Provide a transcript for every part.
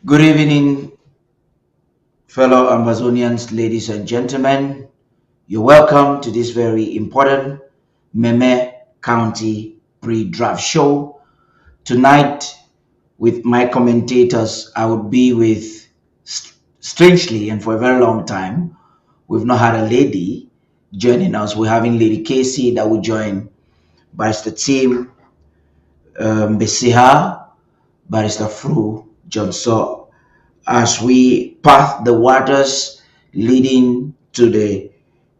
Good evening, fellow Ambazonians, ladies and gentlemen. You're welcome to this very important Meme County pre-draft show. Tonight, with my commentators, I would be with, strangely and for a very long time, we've not had a lady joining us. We're having Lady Casey that will join Barrister Tim Besiha, Barrister Fru Johnson, as we path the waters leading to the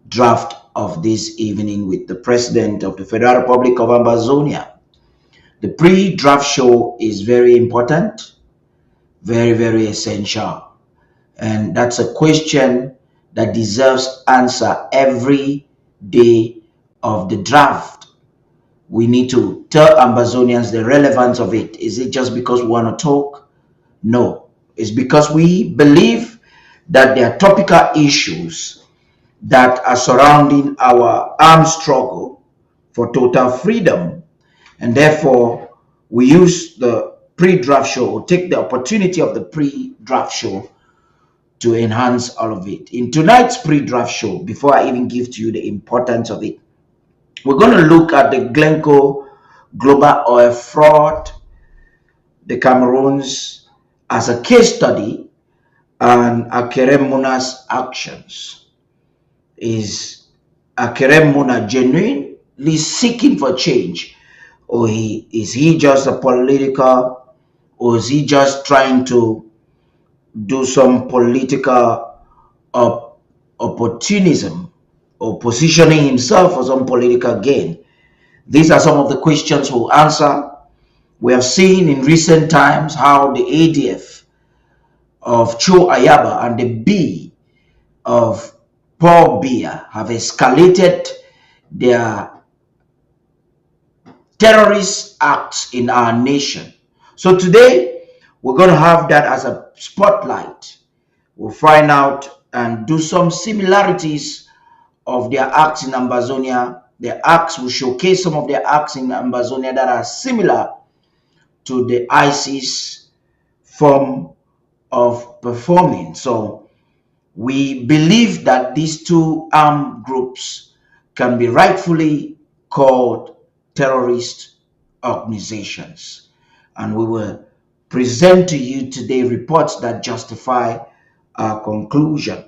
draft of this evening with the President of the Federal Republic of Ambazonia. The pre-draft show is very important, very, very essential. And that's a question that deserves answer every day of the draft. We need to tell Ambazonians the relevance of it. Is it just because we want to talk? No. It's because we believe that there are topical issues that are surrounding our armed struggle for total freedom. And therefore, we use the pre-draft show, take the opportunity of the pre-draft show to enhance all of it. In tonight's pre-draft show, before I even give to you the importance of it, we're going to look at the Glencore global oil fraud, the Cameroons as a case study, and Akerem Muna's actions. Is Akerem Muna genuinely seeking for change, or is he just a political, or is he just trying to do some political opportunism or positioning himself for some political gain? These are some of the questions we'll answer. We have seen in recent times how the ADF of Cho Ayaba and the B of Paul Biya have escalated their terrorist acts in our nation. So today, we're going to have that as a spotlight. We'll find out and do some similarities of their acts in Ambazonia. Their acts will showcase some of their acts in Ambazonia that are similar to the ISIS form of performing. So we believe that these two armed groups can be rightfully called terrorist organizations. And we will present to you today reports that justify our conclusion.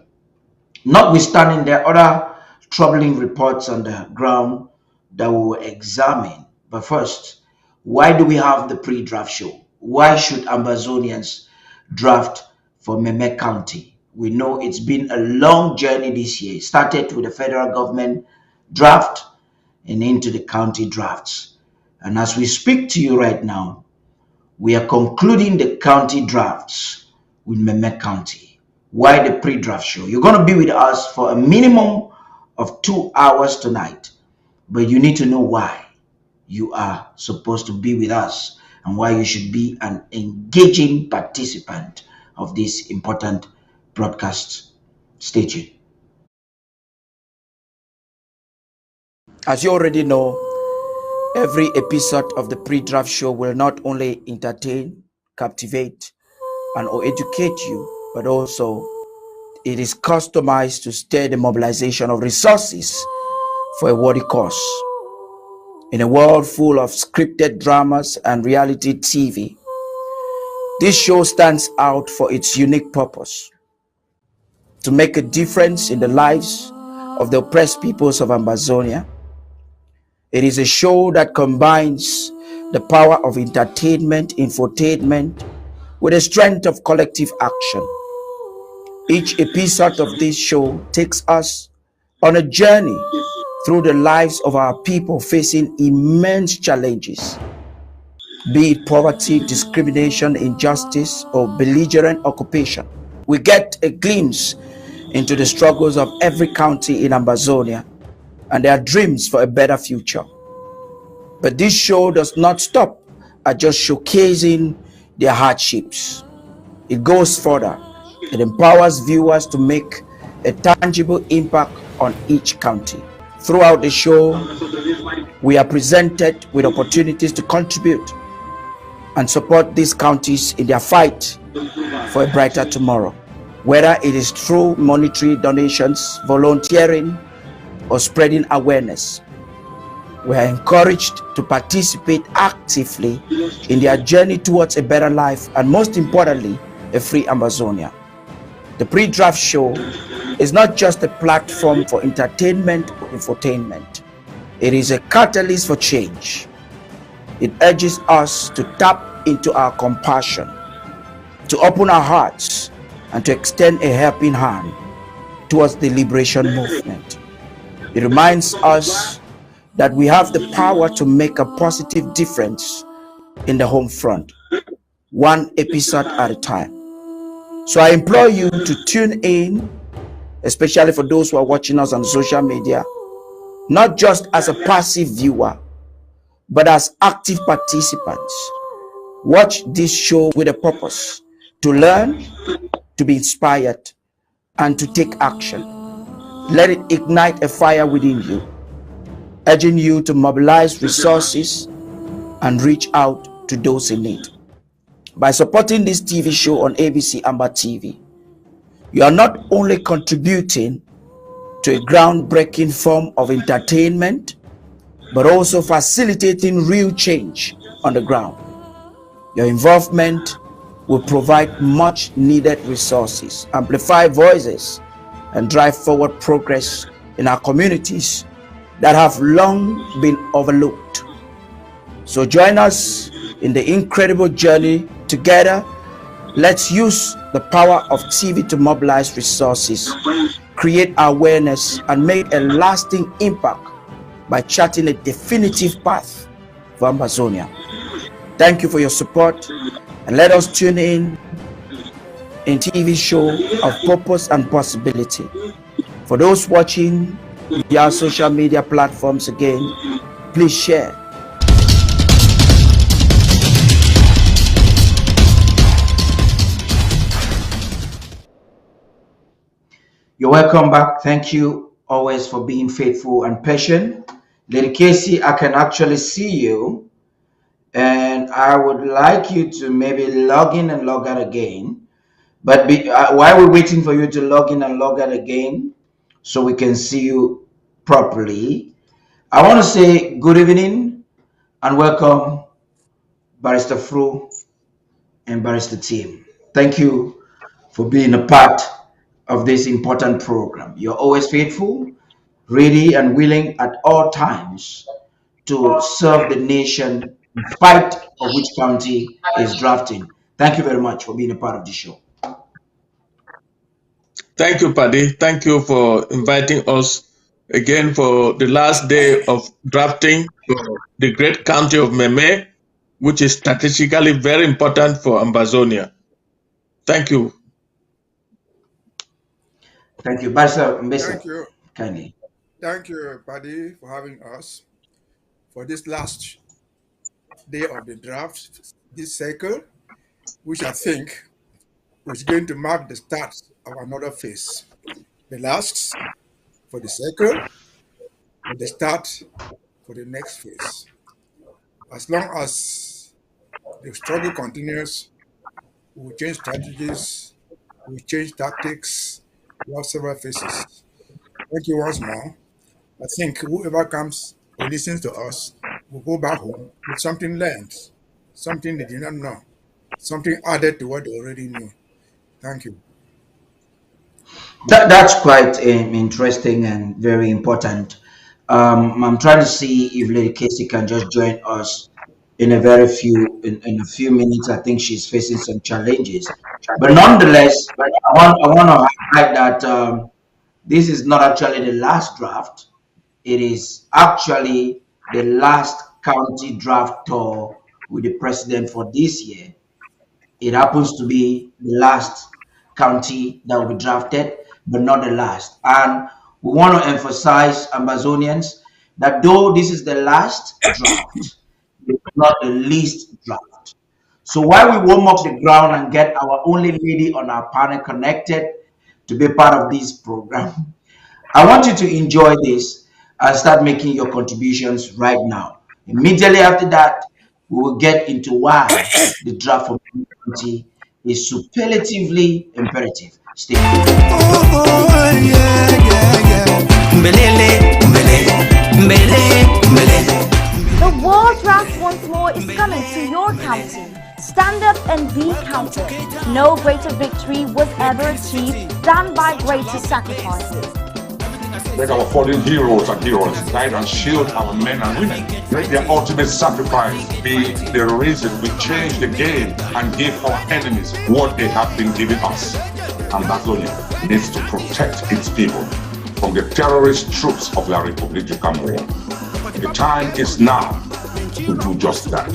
Notwithstanding, there are other troubling reports on the ground that we will examine. But first, why do we have the pre-draft show? Why should Ambazonians draft for Meme County? We know it's been a long journey this year. It started with the federal government draft and into the county drafts. And as we speak to you right now, we are concluding the county drafts with Meme County. Why the pre-draft show? You're going to be with us for a minimum of 2 hours tonight, but you need to know why you are supposed to be with us and why you should be an engaging participant of this important broadcast. Stay tuned. As you already know, every episode of the pre-draft show will not only entertain, captivate, and or educate you, but also it is customized to stir the mobilization of resources for a worthy cause. In a world full of scripted dramas and reality TV, this show stands out for its unique purpose: to make a difference in the lives of the oppressed peoples of Ambazonia. It is a show that combines the power of entertainment, infotainment, with the strength of collective action. Each episode of this show takes us on a journey through the lives of our people facing immense challenges, be it poverty, discrimination, injustice, or belligerent occupation. We get a glimpse into the struggles of every county in Ambazonia and their dreams for a better future. But this show does not stop at just showcasing their hardships. It goes further. It empowers viewers to make a tangible impact on each county. Throughout the show, we are presented with opportunities to contribute and support these counties in their fight for a brighter tomorrow. Whether it is through monetary donations, volunteering, or spreading awareness, we are encouraged to participate actively in their journey towards a better life and, most importantly, a free Ambazonia. The pre-draft show is not just a platform for entertainment or infotainment. It is a catalyst for change. It urges us to tap into our compassion, to open our hearts, and to extend a helping hand towards the liberation movement. It reminds us that we have the power to make a positive difference in the home front, one episode at a time. So I implore you to tune in, especially for those who are watching us on social media, not just as a passive viewer, but as active participants. Watch this show with a purpose: to learn, to be inspired, and to take action. Let it ignite a fire within you, urging you to mobilize resources and reach out to those in need. By supporting this TV show on ABC Amber TV, you are not only contributing to a groundbreaking form of entertainment, but also facilitating real change on the ground. Your involvement will provide much needed resources, amplify voices, and drive forward progress in our communities that have long been overlooked. So join us in the incredible journey together. Let's use the power of TV to mobilize resources, create awareness, and make a lasting impact by charting a definitive path for Ambazonia. Thank you for your support, and let us tune in TV show of purpose and possibility. For those watching via social media platforms, again, please share. You're welcome back. Thank you always for being faithful and patient. Lady Casey, I can actually see you, and I would like you to maybe log in and log out again. But while we're waiting for you to log in and log out again, so we can see you properly, I want to say good evening and welcome, Barrister Fru and Barrister Team. Thank you for being a part of this important program. You're always faithful, ready, and willing at all times to serve the nation in spite of which county is drafting. Thank you very much for being a part of the show. Thank you, Paddy. Thank you for inviting us again for the last day of drafting for the great county of Meme, which is strategically very important for Ambazonia. Thank you. Thank you. Barrister Mbese. Thank you. Kindly. Thank you, Paddy, for having us for this last day of the draft, this cycle, which I think is going to mark the start of another phase. The last for the cycle, and the start for the next phase. As long as the struggle continues, we will change strategies, we will change tactics, we have several phases. Thank you once more. I think whoever comes or listens to us will go back home with something learned, something they did not know, something added to what they already knew. Thank you. That's quite interesting and very important. I'm trying to see if Lady Casey can just join us in a few minutes. I think she's facing some challenges, but nonetheless, I want to highlight that this is not actually the last draft. It is actually the last county draft tour with the president for this year. It happens to be the last county that will be drafted, but not the last. And we want to emphasize, Ambazonians, that though this is the last draft, it's not the least draft. So while we warm up the ground and get our only lady on our panel connected to be part of this program, I want you to enjoy this and start making your contributions right now. Immediately after that, we will get into why the draft for 2020 is superlatively imperative. Stay. Oh, yeah, yeah, yeah. Mbelele, mbele, mbele, mbele. The World Draft once more is coming to your county. Stand up and be counted. No greater victory was ever achieved than by greater sacrifices. Let our fallen heroes and heroines guide and shield our men and women. Let their ultimate sacrifice be the reason we change the game and give our enemies what they have been giving us. Ambazonia needs to protect its people from the terrorist troops of La République du Cameroon. The time is now to do just that.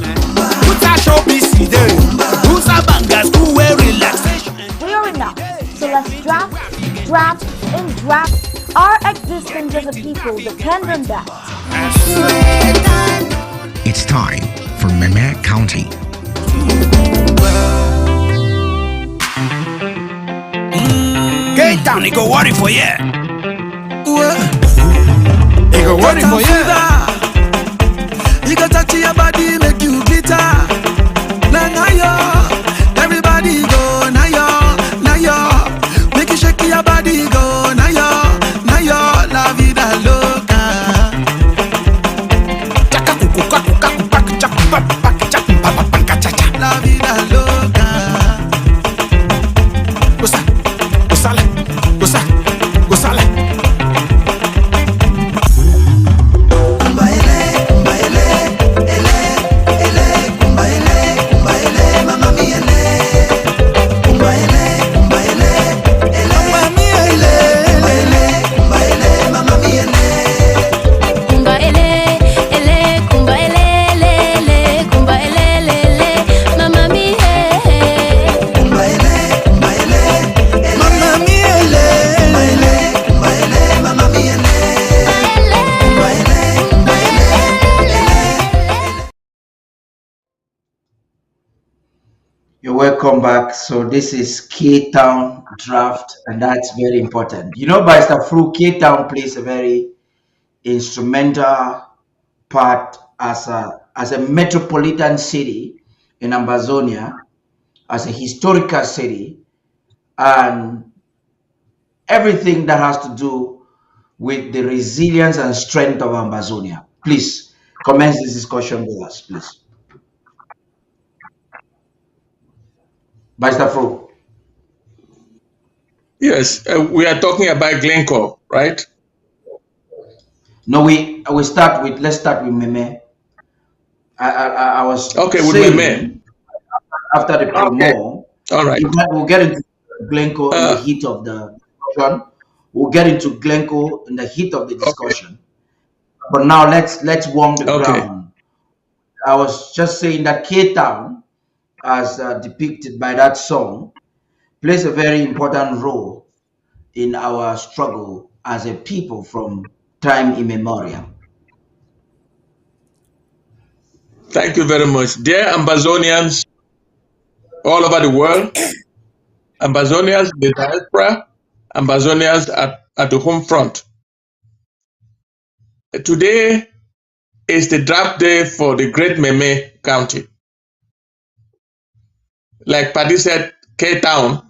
We are enough, so let's draft, draft, and draft. Our existence as a people depends on that. It's time for Meme County. Get down, he go worry for you. He go worry for you. He go touch your body, make you glitter. Now yo, everybody go, now yo, make you shake your body, go, now yo, la vida loca. La vida loca. Gozala. You're welcome back. So this is K-Town draft, and that's very important. You know, by through K-Town plays a very instrumental part as a metropolitan city in Ambazonia, as a historical city, and everything that has to do with the resilience and strength of Ambazonia. Please commence this discussion with us, please. Vice Fro. Yes, we are talking about Glencore, right? No, let's start with Meme. I was okay with saying Meme after the promo. Okay. All right. We'll get into Glencore in the heat of the discussion. We'll get into Glencore in the heat of the discussion. Okay. But now let's warm the ground. I was just saying that K-Town, as depicted by that song, plays a very important role in our struggle as a people from time immemorial. Thank you very much. Dear Ambazonians all over the world, Ambazonians in the diaspora, Ambazonians at the home front. Today is the draft day for the great Meme County. Like Paddy said, K-Town.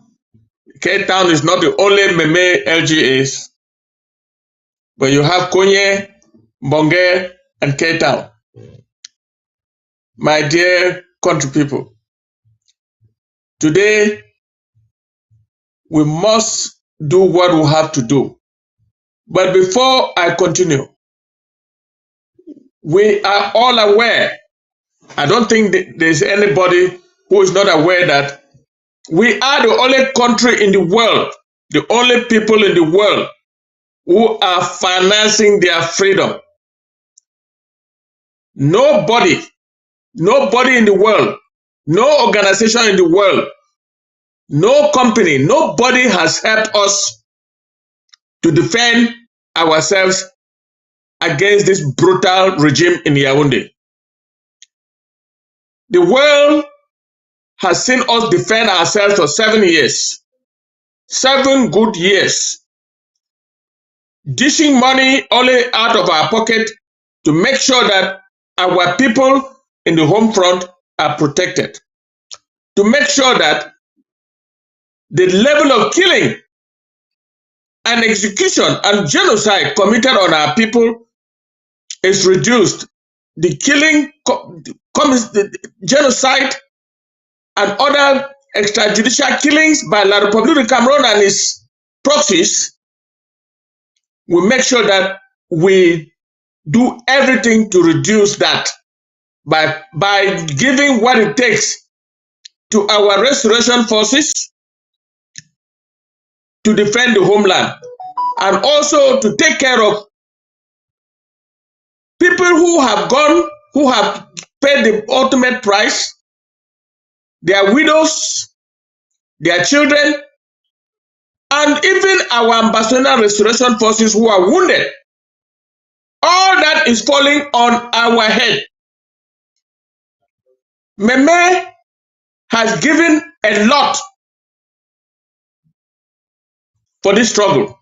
K-Town is not the only Meme LGAs, but you have Konye, Bonge, and K-Town. My dear country people, today we must do what we have to do. But before I continue, we are all aware, I don't think there's anybody who is not aware that we are the only country in the world, the only people in the world who are financing their freedom. Nobody in the world, no organization in the world, no company, nobody has helped us to defend ourselves against this brutal regime in Yaoundé. The world has seen us defend ourselves for 7 years, 7 good years, dishing money only out of our pocket to make sure that our people in the home front are protected, to make sure that the level of killing and execution and genocide committed on our people is reduced. The killing, the genocide, and other extrajudicial killings by La République du Cameroon and its proxies, we make sure that we do everything to reduce that by giving what it takes to our restoration forces to defend the homeland, and also to take care of people who have gone, who have paid the ultimate price, their widows, their children, and even our Ambazonia restoration forces who are wounded. All that is falling on our head. Meme has given a lot for this struggle.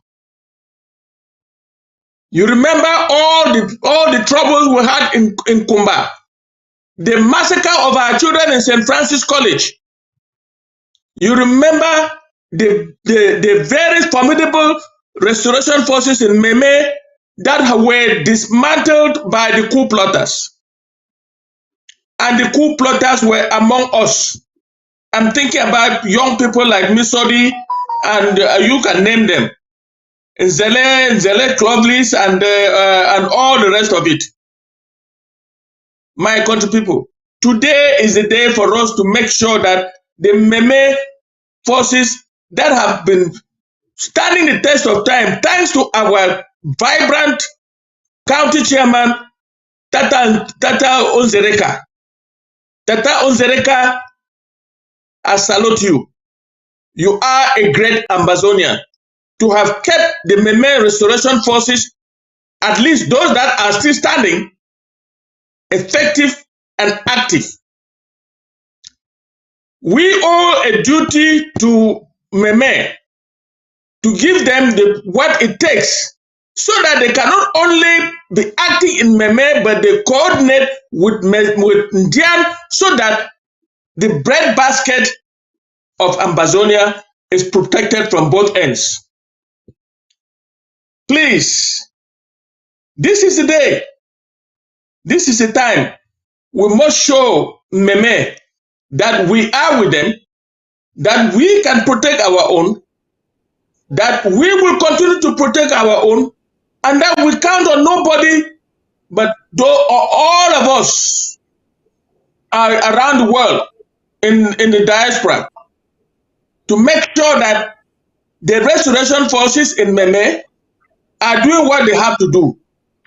You remember all the troubles we had in Kumba, the massacre of our children in St. Francis College. You remember the very formidable restoration forces in Meme that were dismantled by the coup plotters. And the coup plotters were among us. I'm thinking about young people like Misodi, and you can name them. Zele Clovis, and all the rest of it. My country people, today is the day for us to make sure that the Meme forces that have been standing the test of time, thanks to our vibrant county chairman, Tata Onzereka. Tata Onzereka, I salute you. You are a great Ambazonian. To have kept the Meme restoration forces, at least those that are still standing, effective and active. We owe a duty to Meme to give them what it takes so that they can not only be acting in Meme, but they coordinate with Ndian so that the bread basket of Ambazonia is protected from both ends. Please, this is the day. This is the time. We must show Meme that we are with them, that we can protect our own, that we will continue to protect our own, and that we count on nobody but all of us are around the world in the diaspora to make sure that the restoration forces in Meme are doing what they have to do,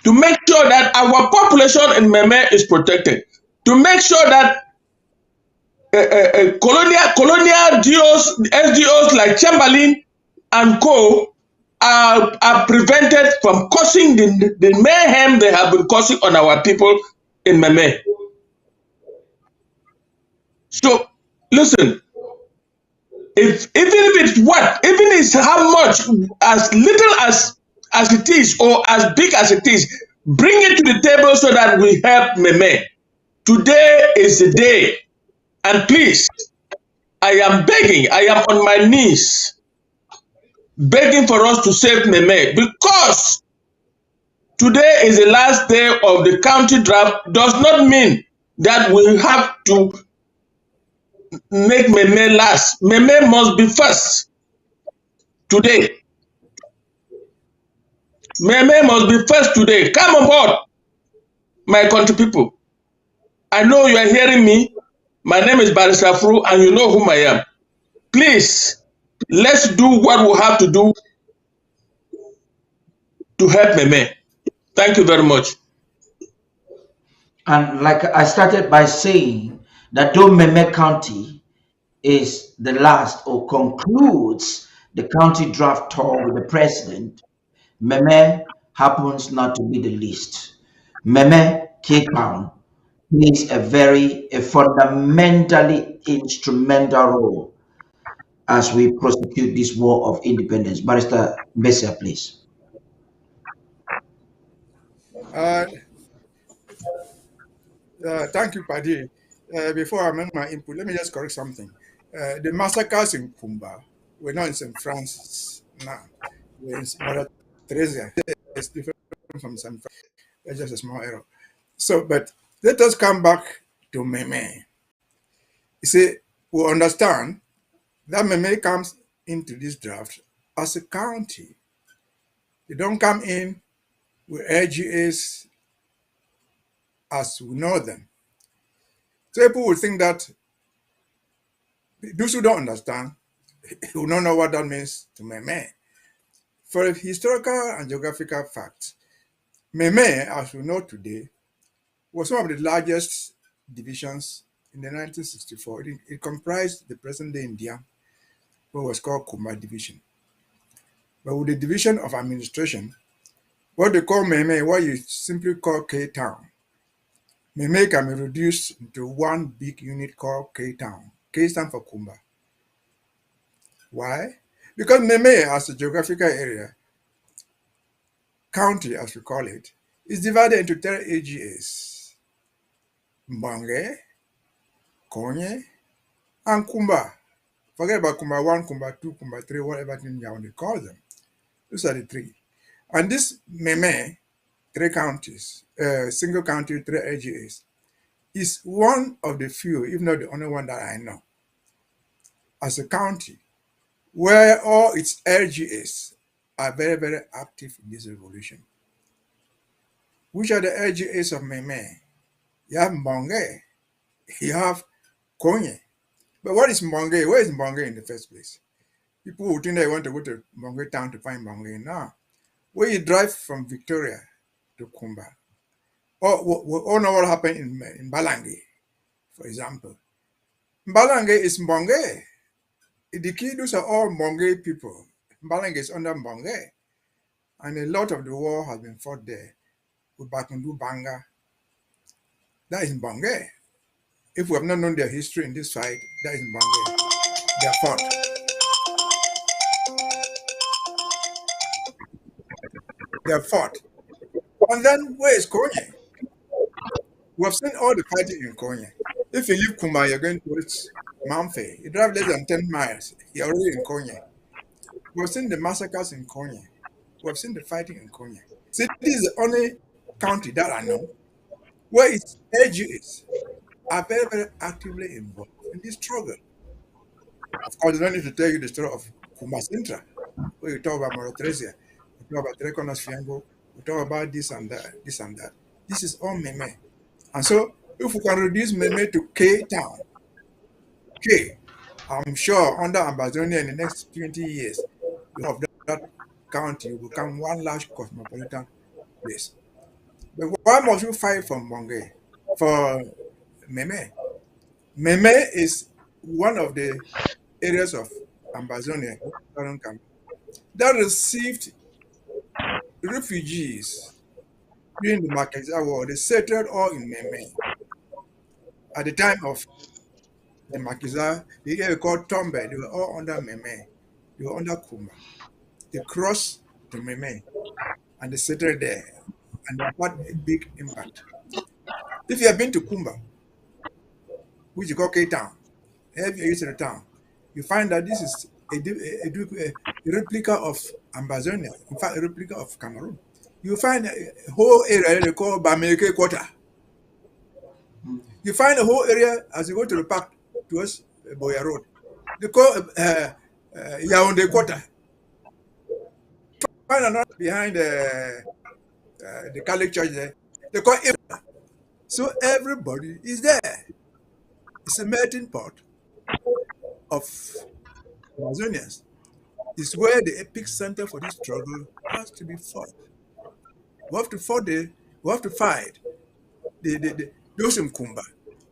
to make sure that our population in Meme is protected, to make sure that colonial SDOs like Chamberlain and co are prevented from causing the mayhem they have been causing on our people in Meme. So listen, even if it's what, even if it's how much, as little as it is or as big as it is, bring it to the table so that we help Meme. Today is the day, and please, I am begging, I am on my knees begging for us to save Meme, because today is the last day of the county draft. Does not mean that we have to make Meme last. Meme must be first today. Meme must be first today. Come on board, my country people. I know you are hearing me. My name is Barrister Fru, and you know whom I am. Please, let's do what we have to do to help Meme. Thank you very much. And like I started by saying, that though Meme County is the last or concludes the county draft tour with the president, Meme happens not to be the least. Meme Cape Town plays a fundamentally instrumental role as we prosecute this war of independence. Barrister Bessia, please. Uh, thank you, Paddy. Before I make my input, let me just correct something. The massacres in Kumba We're not in St. Francis now. We're in Mother Teresa. It's different from St. Francis. That's just a small error. So, but let us come back to Meme. You see, we understand that Meme comes into this draft as a county. They don't come in with LGAs as we know them. So people will think that those who don't understand who don't know what that means to Meme. For historical and geographical facts, Meme, as we know today, was one of the largest divisions in the 1964. It comprised the present-day India, what was called Kumba Division. But with the division of administration, what they call Meme, what you simply call K-Town, Meme can be reduced into one big unit called K-Town. K stands for Kumba. Why? Because Meme, as a geographical area, county as we call it, is divided into 3 AGAs: Mbange, Konye, and Kumba. Forget about Kumba 1, Kumba 2, Kumba 3, whatever you want to call them. Those are the 3. And this Meme, 3 counties, single county, 3 AGAs, is one of the few, if not the only one that I know, as a county where all its LGAs are very, very active in this revolution. Which are the LGAs of Meme? You have Mbange, you have Konye. But what is Mbange? Where is Mbange in the first place? People who think they want to go to Mbange town to find Mbange. Now, where you drive from Victoria to Kumba, or we all know what happened in Balange, for example. Balange is Mbange. The Kidus are all Mbange people. Balange is under Mbange. And a lot of the war has been fought there with Bakundu Banga. That is Mbange. If we have not known their history in this fight, that is Mbange. They are fought. They are fought. And then where is Konye? We have seen all the fighting in Konye. If you leave Kuma, you're going towards Mamfe. You drive less than 10 miles, you're already in Konye. We have seen the massacres in Konye. We have seen the fighting in Konye. See, this is the only county that I know where its LGAs are very, very actively involved in this struggle. Of course, I don't need to tell you the story of Kuma Sintra, where you talk about Morothresia, you talk about Trekonas Fiango, you talk about this and that, this and that. This is all Meme. And so, if we can reduce Meme to K-Town, K, I'm sure under Ambazonia in the next 20 years, you have that county will become one large cosmopolitan place. But why must you fight for Mbange, for Meme? Meme is one of the areas of Ambazonia that received refugees during the Maquisard War. They settled all in Meme. At the time of the Maquisard, the area called Tombe, they were all under Meme. They were under Kumba. They crossed to Meme and they settled there and they had a big impact. If you have been to Kumba, which you call K-Town, if you're used to the town, you find that this is a replica of Ambazonia, in fact, a replica of Cameroon. You find a whole area they call Bamileke Quarter. You find a whole area as you go to the park towards Boya Road. They call Yaoundé Quarter. Find another behind the Catholic Church there. They call it. So everybody is there. It's a melting pot of Amazonians. It's where the epic center for this struggle has to be fought. We have to fight those in Kumba,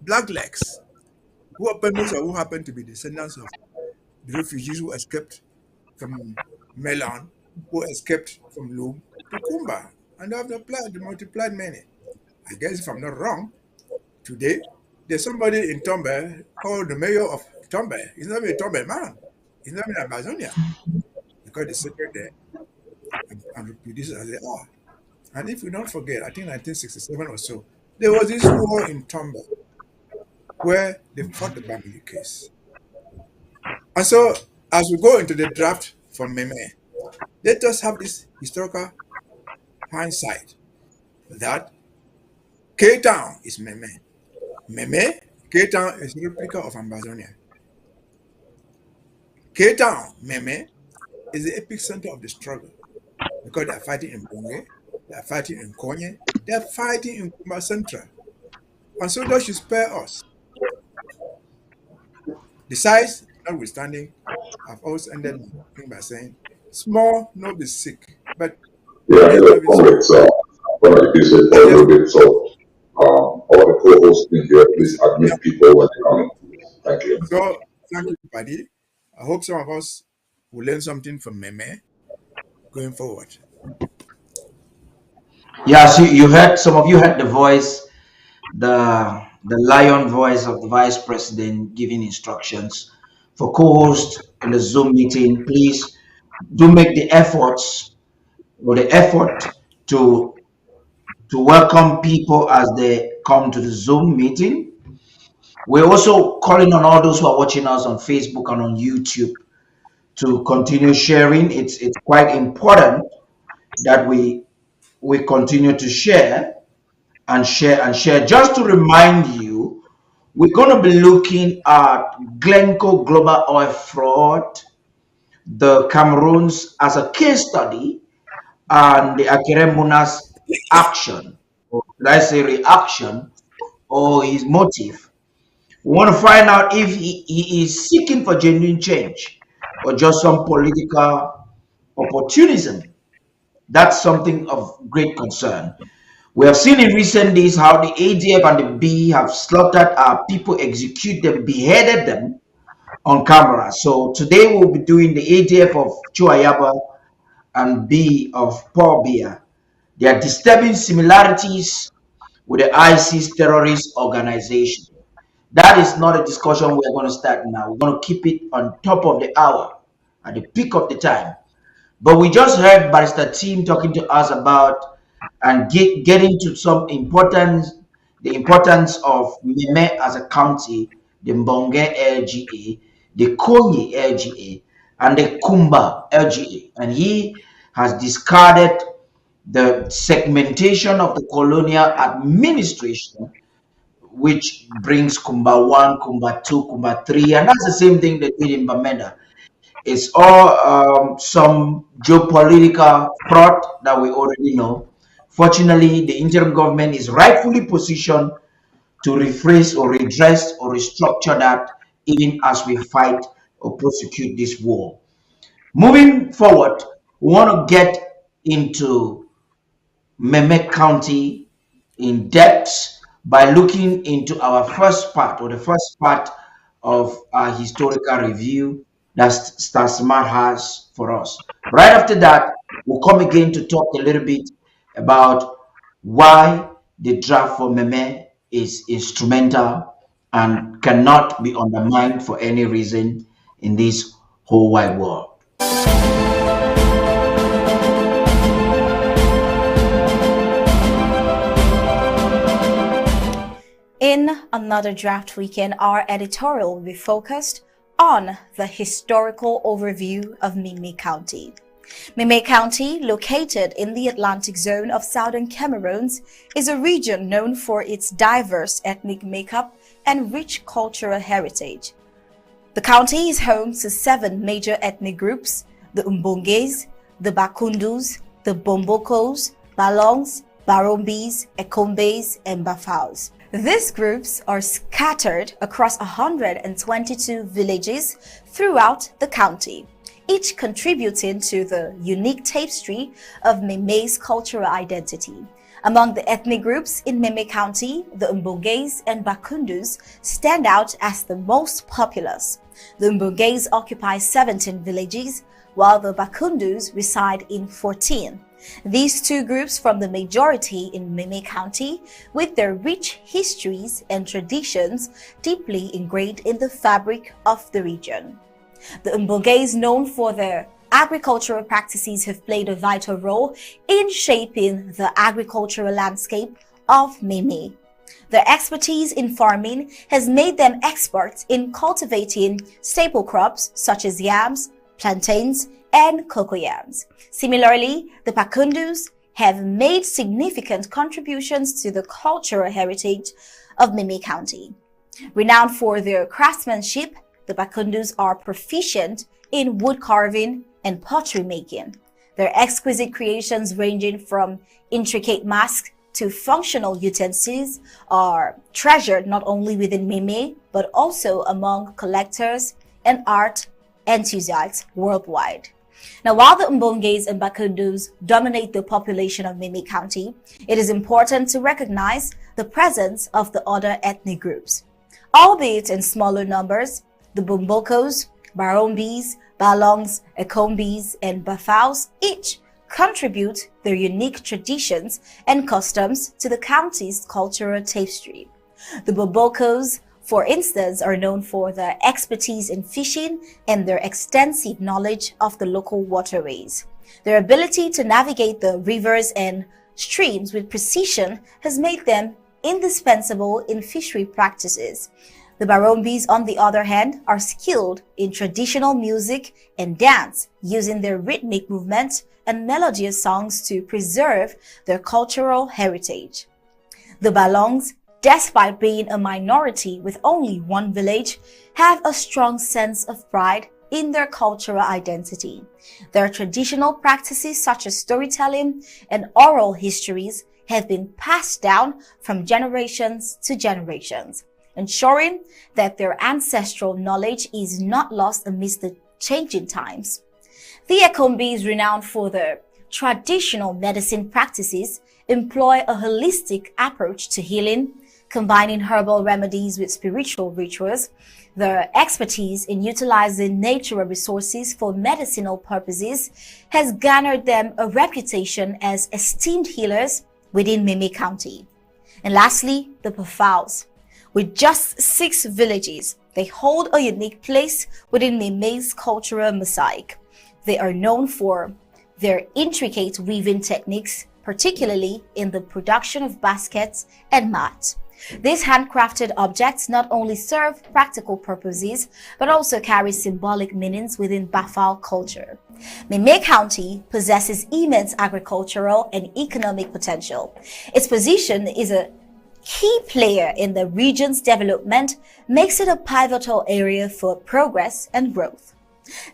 blacklegs, who happen to be descendants of the refugees who escaped from Melan, who escaped from Lube to Kumba, and they have multiplied many. I guess if I'm not wrong, today there's somebody in Tombe called the mayor of Tombe. He's not even a Tombe man. He's not even Amazonia because they settled there and reproduced as they are. And if we don't forget, I think 1967 or so, there was this war in Tombe where they fought the Bambili case. And so as we go into the draft for Meme, let us have this historical hindsight that K-Town is Meme. Meme, K-Town is a replica of Ambazonia. K-Town, Meme, is the epicenter of the struggle because they are fighting in Bonge, they are fighting in Konye, they are fighting in Kumba Central. And so that should spare us. The size, notwithstanding, I've always ended my thing by saying, small, no be sick, but Yeah, let's hello, have it small. comrades. What I did say for a Let's little bit. So, all the co-hosts in here, please yeah. admit people when they come in. Thank you. So thank you, Paddy. I hope some of us will learn something from Meme going forward. Yeah, so you heard, some of you heard the voice, the lion voice of the vice president giving instructions for co-hosts in the Zoom meeting. Please do make the efforts or the effort to welcome people as they come to the Zoom meeting. We're also calling on all those who are watching us on Facebook and on YouTube to continue sharing. It's quite important that we continue to share and share and share. Just to remind you, we're going to be looking at Glencore global oil fraud, the Cameroons as a case study, and the Akeremuna's action, or should I say reaction, or his motive. We want to find out if he is seeking for genuine change or just some political opportunism. That's something of great concern. We have seen in recent days how the ADF and the B have slaughtered our people, executed them, beheaded them on camera. So today we'll be doing the ADF of Chuayaba and B of Paul Bia. There are disturbing similarities with the ISIS terrorist organization. That is not a discussion we're going to start now. We're going to keep it on top of the hour, at the peak of the time. But we just heard Barrister Team talking to us about and getting to some importance, the importance of Meme as a county, the Mbonge LGA, the Konyi LGA, and the Kumba LGA. And he has discarded the segmentation of the colonial administration, which brings Kumba 1, Kumba 2, Kumba 3, and that's the same thing they did in Bamenda. It's all some geopolitical fraud that we already know. Fortunately, the interim government is rightfully positioned to rephrase or redress or restructure that even as we fight or prosecute this war. Moving forward, we want to get into Meme County in depth by looking into our first part or the first part of our historical review that Star Smart has for us. Right after that, we'll come again to talk a little bit about why the draft for Meme is instrumental and cannot be undermined for any reason in this whole wide world. In another draft weekend, our editorial will be focused on the historical overview of Meme County. Meme County, located in the Atlantic zone of southern Cameroon, is a region known for its diverse ethnic makeup and rich cultural heritage. The county is home to 7 major ethnic groups: the Umbonges, the Bakundus, the Bombokos, Balongs, Barombis, Ekombes, and Bafaus. These groups are scattered across 122 villages throughout the county, each contributing to the unique tapestry of Meme's cultural identity. Among the ethnic groups in Meme County, the Umbonges and Bakundus stand out as the most populous. The Umbonges occupy 17 villages, while the Bakundus reside in 14. These two groups form the majority in Meme County, with their rich histories and traditions deeply ingrained in the fabric of the region. The Umbonges, known for their agricultural practices, have played a vital role in shaping the agricultural landscape of Meme. Their expertise in farming has made them experts in cultivating staple crops such as yams, plantains, and cocoyams. Similarly, the Pakundus have made significant contributions to the cultural heritage of Meme County. Renowned for their craftsmanship, the Pakundus are proficient in wood carving and pottery making. Their exquisite creations ranging from intricate masks to functional utensils are treasured not only within Meme, but also among collectors and art enthusiasts worldwide. Now, while the Mbonges and Bakundus dominate the population of Meme County, it is important to recognize the presence of the other ethnic groups. Albeit in smaller numbers, the Bumbokos, Barombis, Balongs, Ekombis, and Bafaus each contribute their unique traditions and customs to the county's cultural tapestry. The Bobokos, for instance, are known for their expertise in fishing and their extensive knowledge of the local waterways. Their ability to navigate the rivers and streams with precision has made them indispensable in fishery practices. The Barombis, on the other hand, are skilled in traditional music and dance, using their rhythmic movement and melodious songs to preserve their cultural heritage. The Balongs, despite being a minority with only one village, have a strong sense of pride in their cultural identity. Their traditional practices such as storytelling and oral histories have been passed down from generations to generations, ensuring that their ancestral knowledge is not lost amidst the changing times. The Ekombis, renowned for their traditional medicine practices, employ a holistic approach to healing, combining herbal remedies with spiritual rituals. Their expertise in utilizing natural resources for medicinal purposes has garnered them a reputation as esteemed healers within Meme County. And lastly, the Pafaus. With just 6 villages, they hold a unique place within Meme's cultural mosaic. They are known for their intricate weaving techniques, particularly in the production of baskets and mats. These handcrafted objects not only serve practical purposes, but also carry symbolic meanings within Bafal culture. Meme County possesses immense agricultural and economic potential. Its position is a key player in the region's development, makes it a pivotal area for progress and growth.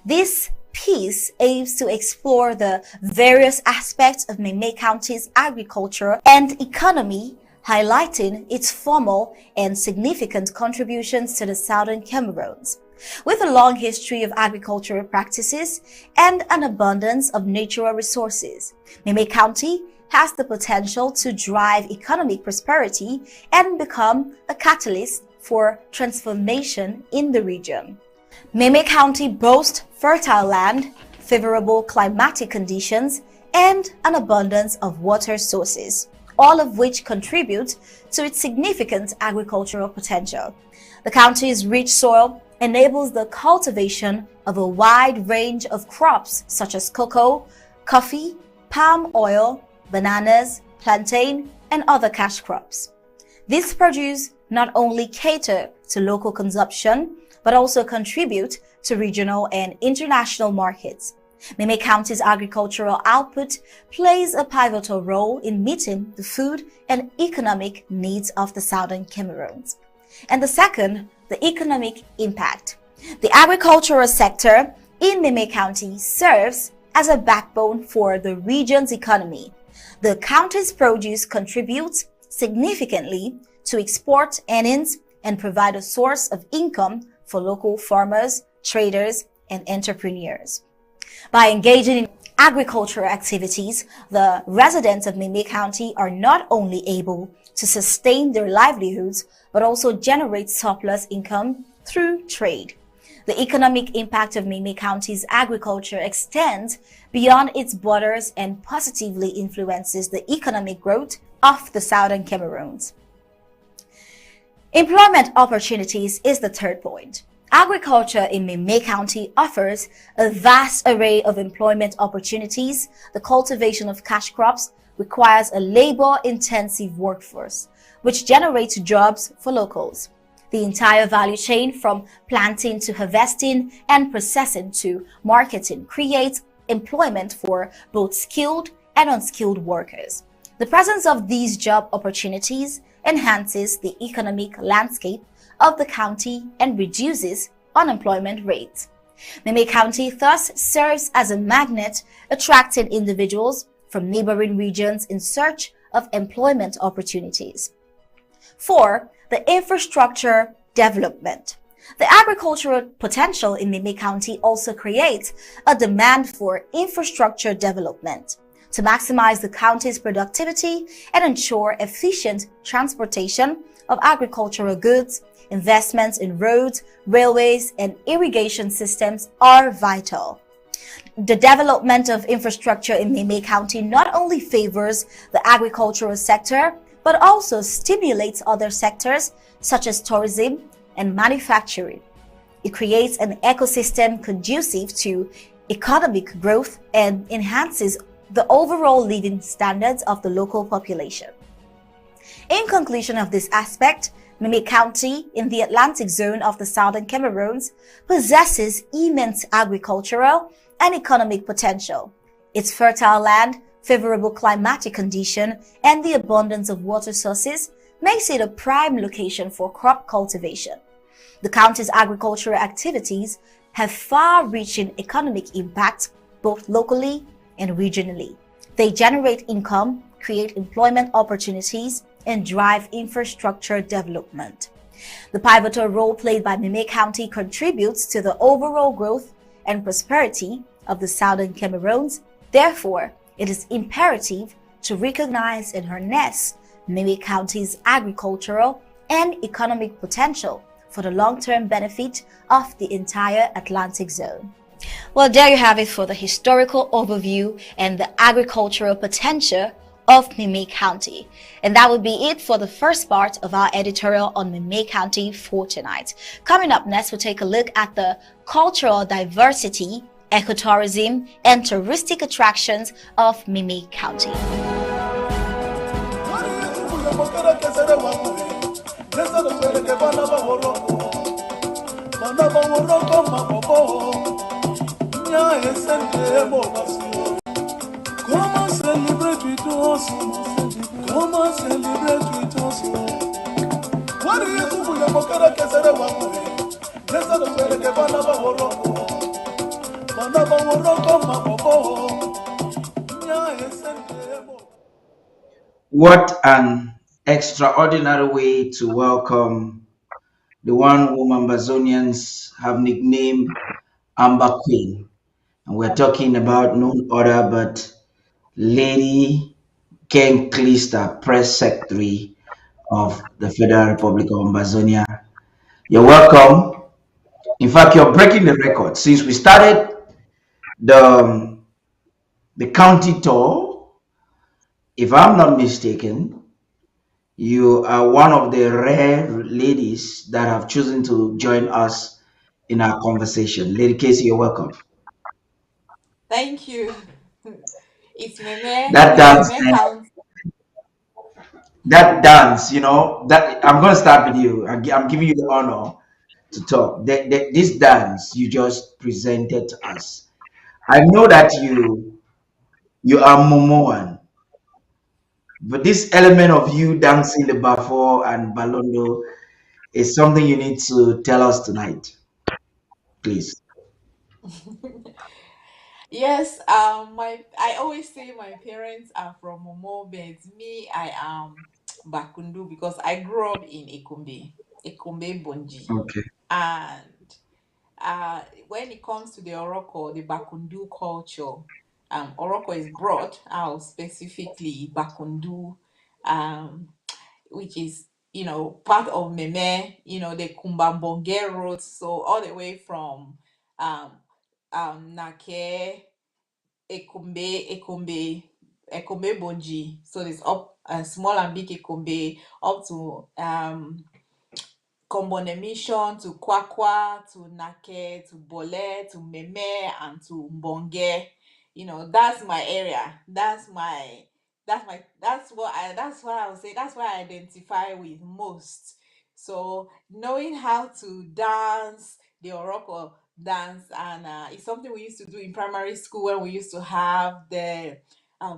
This piece aims to explore the various aspects of Meme County's agriculture and economy, highlighting its formal and significant contributions to the southern Cameroons. With a long history of agricultural practices and an abundance of natural resources, Meme County has the potential to drive economic prosperity and become a catalyst for transformation in the region. Meme County boasts fertile land, favorable climatic conditions, and an abundance of water sources, all of which contribute to its significant agricultural potential. The county's rich soil enables the cultivation of a wide range of crops such as cocoa, coffee, palm oil, bananas, plantain, and other cash crops. These produce not only cater to local consumption, but also contribute to regional and international markets. Meme County's agricultural output plays a pivotal role in meeting the food and economic needs of the southern Cameroons. And the second, the economic impact. The agricultural sector in Meme County serves as a backbone for the region's economy. The county's produce contributes significantly to export earnings and provide a source of income for local farmers, traders, and entrepreneurs. By engaging in agricultural activities, the residents of Meme County are not only able to sustain their livelihoods, but also generate surplus income through trade. The economic impact of Meme County's agriculture extends beyond its borders and positively influences the economic growth of the southern Cameroons. Employment opportunities is the third point. Agriculture in Meme County offers a vast array of employment opportunities. The cultivation of cash crops requires a labor-intensive workforce, which generates jobs for locals. The entire value chain from planting to harvesting and processing to marketing creates employment for both skilled and unskilled workers. The presence of these job opportunities enhances the economic landscape of the county and reduces unemployment rates. Meme County thus serves as a magnet attracting individuals from neighboring regions in search of employment opportunities. 4. The infrastructure development. The agricultural potential in Meme County also creates a demand for infrastructure development. To maximize the county's productivity and ensure efficient transportation of agricultural goods, investments in roads, railways, and irrigation systems are vital. The development of infrastructure in Meme County not only favors the agricultural sector, but also stimulates other sectors such as tourism and manufacturing. It creates an ecosystem conducive to economic growth and enhances the overall living standards of the local population. In conclusion of this aspect, Meme County in the Atlantic zone of the southern Cameroons possesses immense agricultural and economic potential. Its fertile land, favorable climatic condition, and the abundance of water sources makes it a prime location for crop cultivation. The county's agricultural activities have far-reaching economic impact both locally and regionally. They generate income, create employment opportunities, and drive infrastructure development. The pivotal role played by Meme County contributes to the overall growth and prosperity of the southern Cameroons. Therefore, it is imperative to recognize and harness Meme County's agricultural and economic potential for the long-term benefit of the entire Atlantic zone. Well, there you have it for the historical overview and the agricultural potential of Meme County. And that would be it for the first part of our editorial on Meme County for tonight. Coming up next, we'll take a look at the cultural diversity, ecotourism, and touristic attractions of Meme County. Come and celebrate with us. Come and celebrate with us. What do you do with the Mokara Casara Wamuri? Let's not go to Banaba Horoko. Banaba Horoko, Mabobo. What an extraordinary way to welcome the one whom Ambazonians have nicknamed Amber Queen. And we're talking about none other but Lady Ken Clister, Press Secretary of the Federal Republic of Ambazonia. You're welcome. In fact, you're breaking the record. Since we started the county tour, if I'm not mistaken, you are one of the rare ladies that have chosen to join us in our conversation. Lady Casey, you're welcome. Thank you. It's Meme, That dance, Meme County. that dance, that I'm going to start with you. I'm giving you the honor to talk. This dance you just presented to us. I know that you are Momoan, but this element of you dancing the Bafo and Balondo is something you need to tell us tonight, please. Yes, I always say my parents are from Momo, but me, I am Bakundu because I grew up in Ekumbe Bonji. Okay. And when it comes to the Oroko, the Bakundu culture, Oroko is brought out specifically Bakundu, um, which is part of Meme, the Kumbambonge road, so all the way from um Nake, Ekombe Bonji. So there's up small and big Ekombe up to Combone Mission to Kwakwa to Nake to Bole to Meme and to Mbonge. That's my area. that's what I would say. That's what I identify with most. So knowing how to dance the Oroko dance, and it's something we used to do in primary school when we used to have the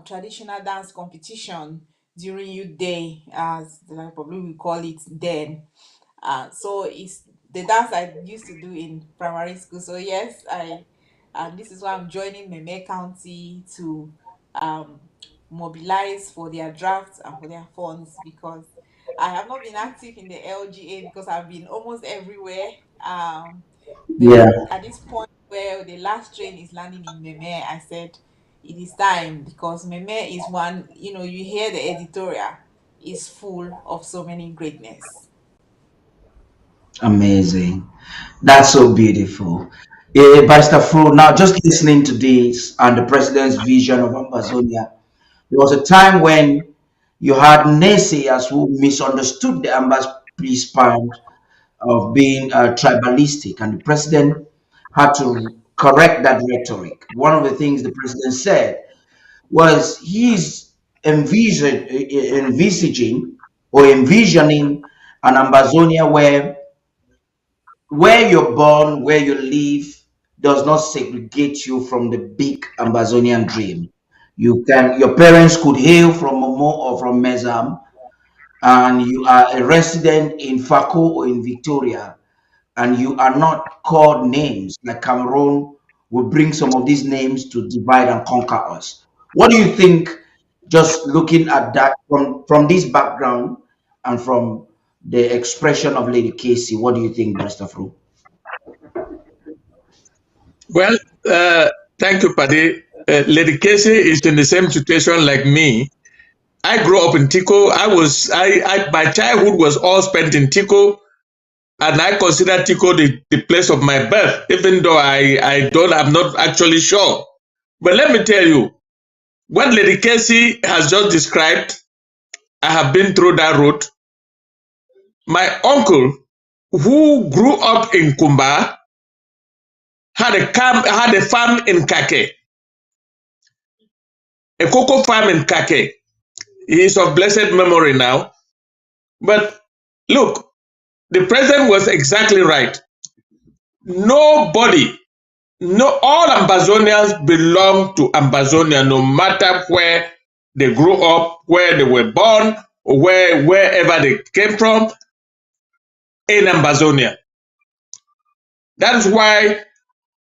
traditional dance competition during youth day, as like probably we call it then. So it's the dance I used to do in primary school. So yes, I and this is why I'm joining Meme County to um, mobilize for their drafts and for their funds, because I have not been active in the LGA because I've been almost everywhere. Yeah, But at this point where the last train is landing in Meme, I said it is time, because Meme is one, you hear the editorial is full of so many greatness. amazing. That's so beautiful. Barrister Fro, now just listening to this and the president's vision of Ambazonia, there was a time when you had naysayers who misunderstood the Ambazonia's part of being tribalistic, and the president had to correct that rhetoric. One of the things the president said was he's envisaging or envisioning an Ambazonia where you're born, where you live, does not segregate you from the big Ambazonian dream. Your parents could hail from Momo or from Mezam, and you are a resident in Fako or in Victoria, and you are not called names like Cameroon will bring some of these names to divide and conquer us. What do you think, just looking at that from this background and from the expression of Lady Casey? What do you think, Barrister Fru? Well, uh, thank you, Paddy. Lady Casey is in the same situation like me. I grew up in Tico. My childhood was all spent in Tico, and I consider Tico the place of my birth, even though I'm not actually sure. But let me tell you, what Lady Casey has just described, I have been through that road. My uncle, who grew up in Kumba, had a farm in Kake, a cocoa farm in Kake. He is of blessed memory now. But look, the president was exactly right. Nobody, no, all Ambazonians belong to Ambazonia, no matter where they grew up, where they were born, or wherever they came from in Ambazonia. That is why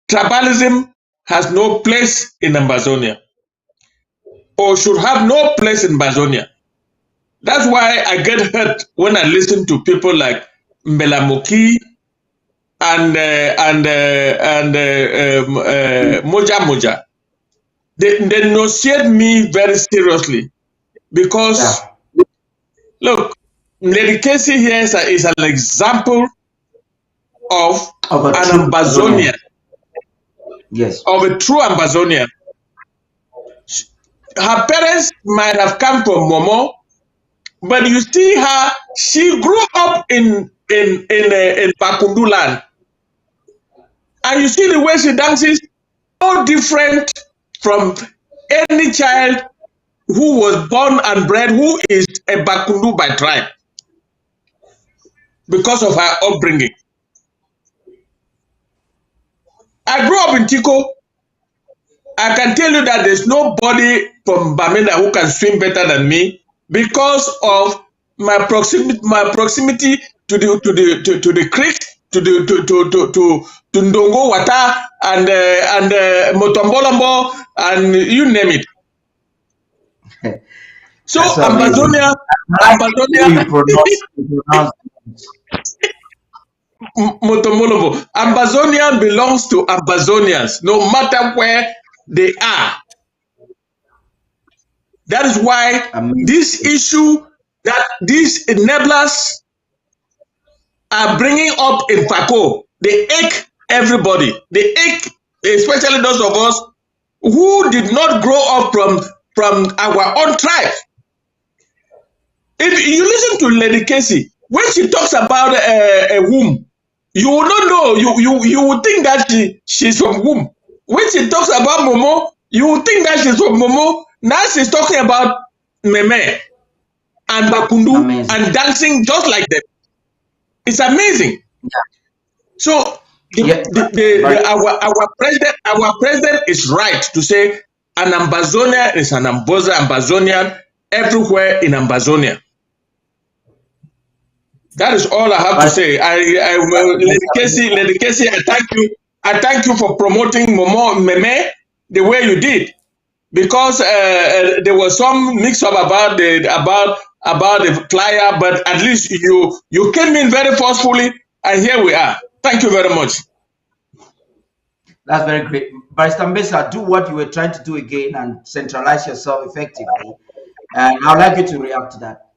tribalism has no place in Ambazonia, or should have no place in Ambazonia. That's why I get hurt when I listen to people like Mbelamoki and Moja Moja. They negotiate me very seriously because, Yeah, look, Lady Casey here is an example of of a an true Ambazonian, Amazonian. Yes. of a true Ambazonian. Her parents might have come from Momo, but you see her, she grew up in Bakundu land. And you see the way she dances, so different from any child who was born and bred, who is a Bakundu by tribe, because of her upbringing. I grew up in Tico. I can tell you that there's nobody from Bamenda who can swim better than me because of my proximity to the creek, to Ndongo Water and Motombolombo, and you name it. So That's so amazing. Ambazonia, I like the way Ambazonia, you pronounce Motombolombo, Ambazonia belongs to Ambazonians, no matter where they are. That is why amazing. this issue that these enablers are bringing up in Fako, they ache everybody. They ache, especially those of us who did not grow up from our own tribe. If you listen to Lady Casey, when she talks about a womb, you will not know. You would think that she's from womb. When she talks about Momo, you would think that she's from Momo. Now she's talking about meme and bakundu Amazing. and dancing just like them. It's amazing. Yeah. So Yeah. But our president is right to say an Ambazonia is an Ambazonian everywhere in Ambazonia. That is all I have to say. Lady Casey, I thank you. I thank you for promoting Momo Meme the way you did, because there was some mix up about the flyer, but at least you came in very forcefully, and here we are. Thank you very much. That's very great. Barrister Mbesa, do what you were trying to do again and centralize yourself effectively. And I'd like you to react to that.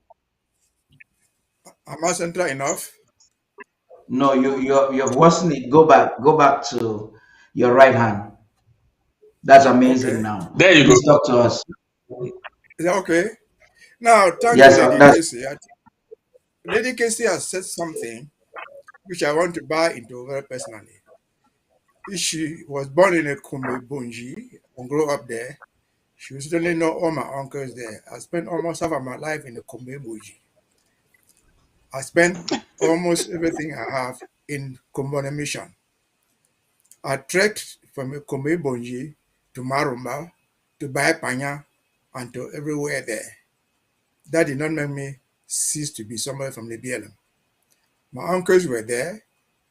Am I central enough? No, you've worsened it. Go back to your right hand. That's amazing Okay. now. There you Please go. talk to us. Is that okay? Now, thank Yes, you, Lady that's Casey. Lady Casey has said something which I want to buy into very personally. She was born in a Kumebunji and grew up there. She will certainly know all my uncles there. I spent almost half of my life in the Kumebunji. I spent almost everything I have in Kumbona Mission. I trekked from Kumebunji to Marumba, to Baipanya, and to everywhere there. That did not make me cease to be somebody from the BLM. My uncles were there.